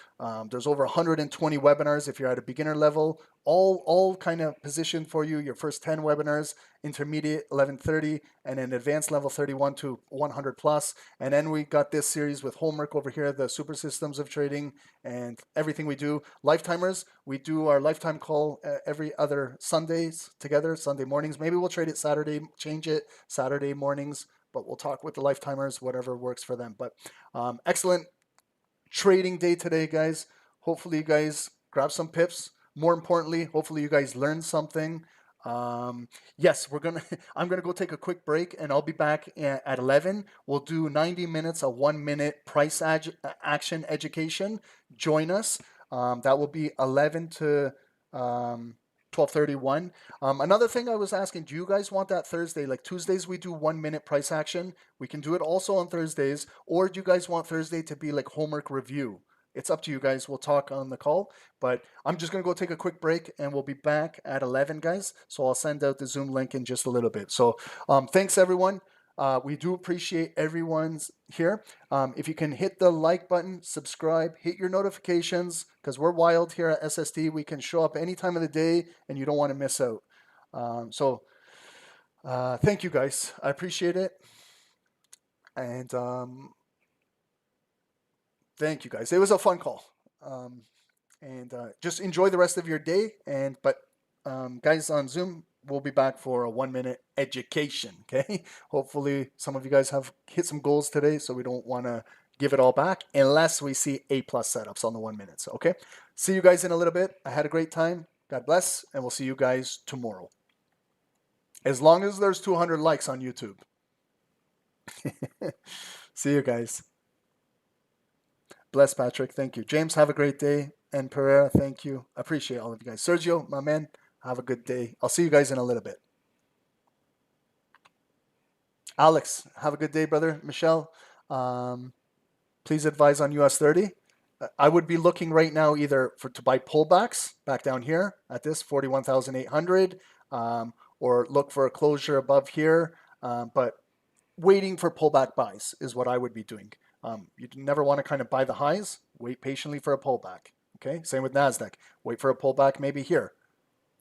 There's over 120 webinars if you're at a beginner level, all kind of positioned for you. Your first 10 webinars, intermediate 1130, and then advanced level 31 to 100 plus. And then we got this series with homework over here, the super systems of trading and everything we do. Lifetimers, we do our lifetime call every other Sundays together, Sunday mornings. Maybe we'll trade it Saturday, change it Saturday mornings. but we'll talk with the lifetimers, whatever works for them. But excellent trading day today, guys. Hopefully you guys grab some pips. More importantly, hopefully you guys learned something. Yes, I'm gonna go take a quick break, and I'll be back at 11. We'll do 90 minutes, a 1-minute price action education. Join us. That will be 11 to 12:31. Another thing I was asking, do you guys want that Thursday? Like Tuesdays, we do 1-minute price action. We can do it also on Thursdays, or do you guys want Thursday to be like homework review? It's up to you guys. We'll talk on the call, but I'm just going to go take a quick break, and we'll be back at 11, guys. So I'll send out the Zoom link in just a little bit. So thanks, everyone. We do appreciate everyone's here. If you can hit the like button, subscribe, hit your notifications, because we're wild here at SST. We can show up any time of the day, and you don't want to miss out. Thank you, guys. I appreciate it. And thank you, guys. It was a fun call. Just enjoy the rest of your day. But guys on Zoom, we'll be back for a 1-minute education, okay? Hopefully some of you guys have hit some goals today, so we don't want to give it all back unless we see A+ setups on the 1 minute. So, okay? See you guys in a little bit. I had a great time. God bless, and we'll see you guys tomorrow. As long as there's 200 likes on YouTube. See you guys. Bless, Patrick. Thank you. James, have a great day. And Pereira, thank you. I appreciate all of you guys. Sergio, my man, have a good day. I'll see you guys in a little bit. Alex, have a good day, brother. Michelle, please advise on US 30. I would be looking right now either to buy pullbacks back down here at this 41,800 or look for a closure above here. But waiting for pullback buys is what I would be doing. You never want to kind of buy the highs. Wait patiently for a pullback. Okay, same with NASDAQ. Wait for a pullback maybe here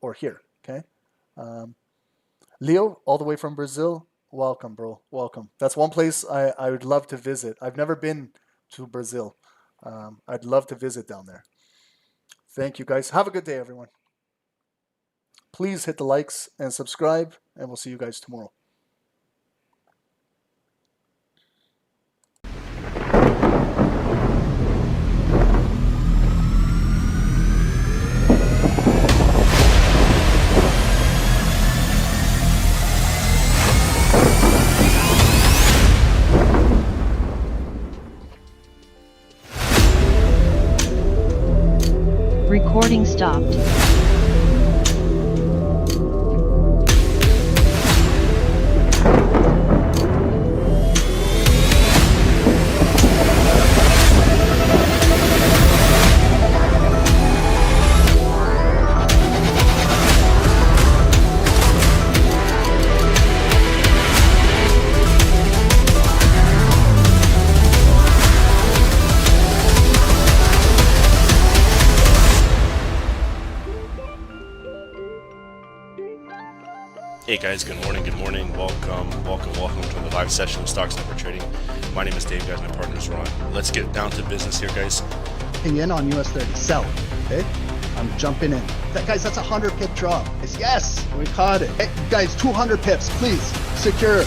or here. Okay. Leo, all the way from Brazil. Welcome, bro. Welcome. That's one place I would love to visit. I've never been to Brazil. I'd love to visit down there. Thank you, guys. Have a good day, everyone. Please hit the likes and subscribe, and we'll see you guys tomorrow. Recording stopped. Hey guys, good morning, welcome to the live session of Stock Sniper Trading. My name is Dave, guys, my partner is Ron. Let's get down to business here, guys. In on US 30, sell, okay? I'm jumping in. Guys, that's a 100 pip drop. Yes, we caught it. Hey, guys, 200 pips, please, secure.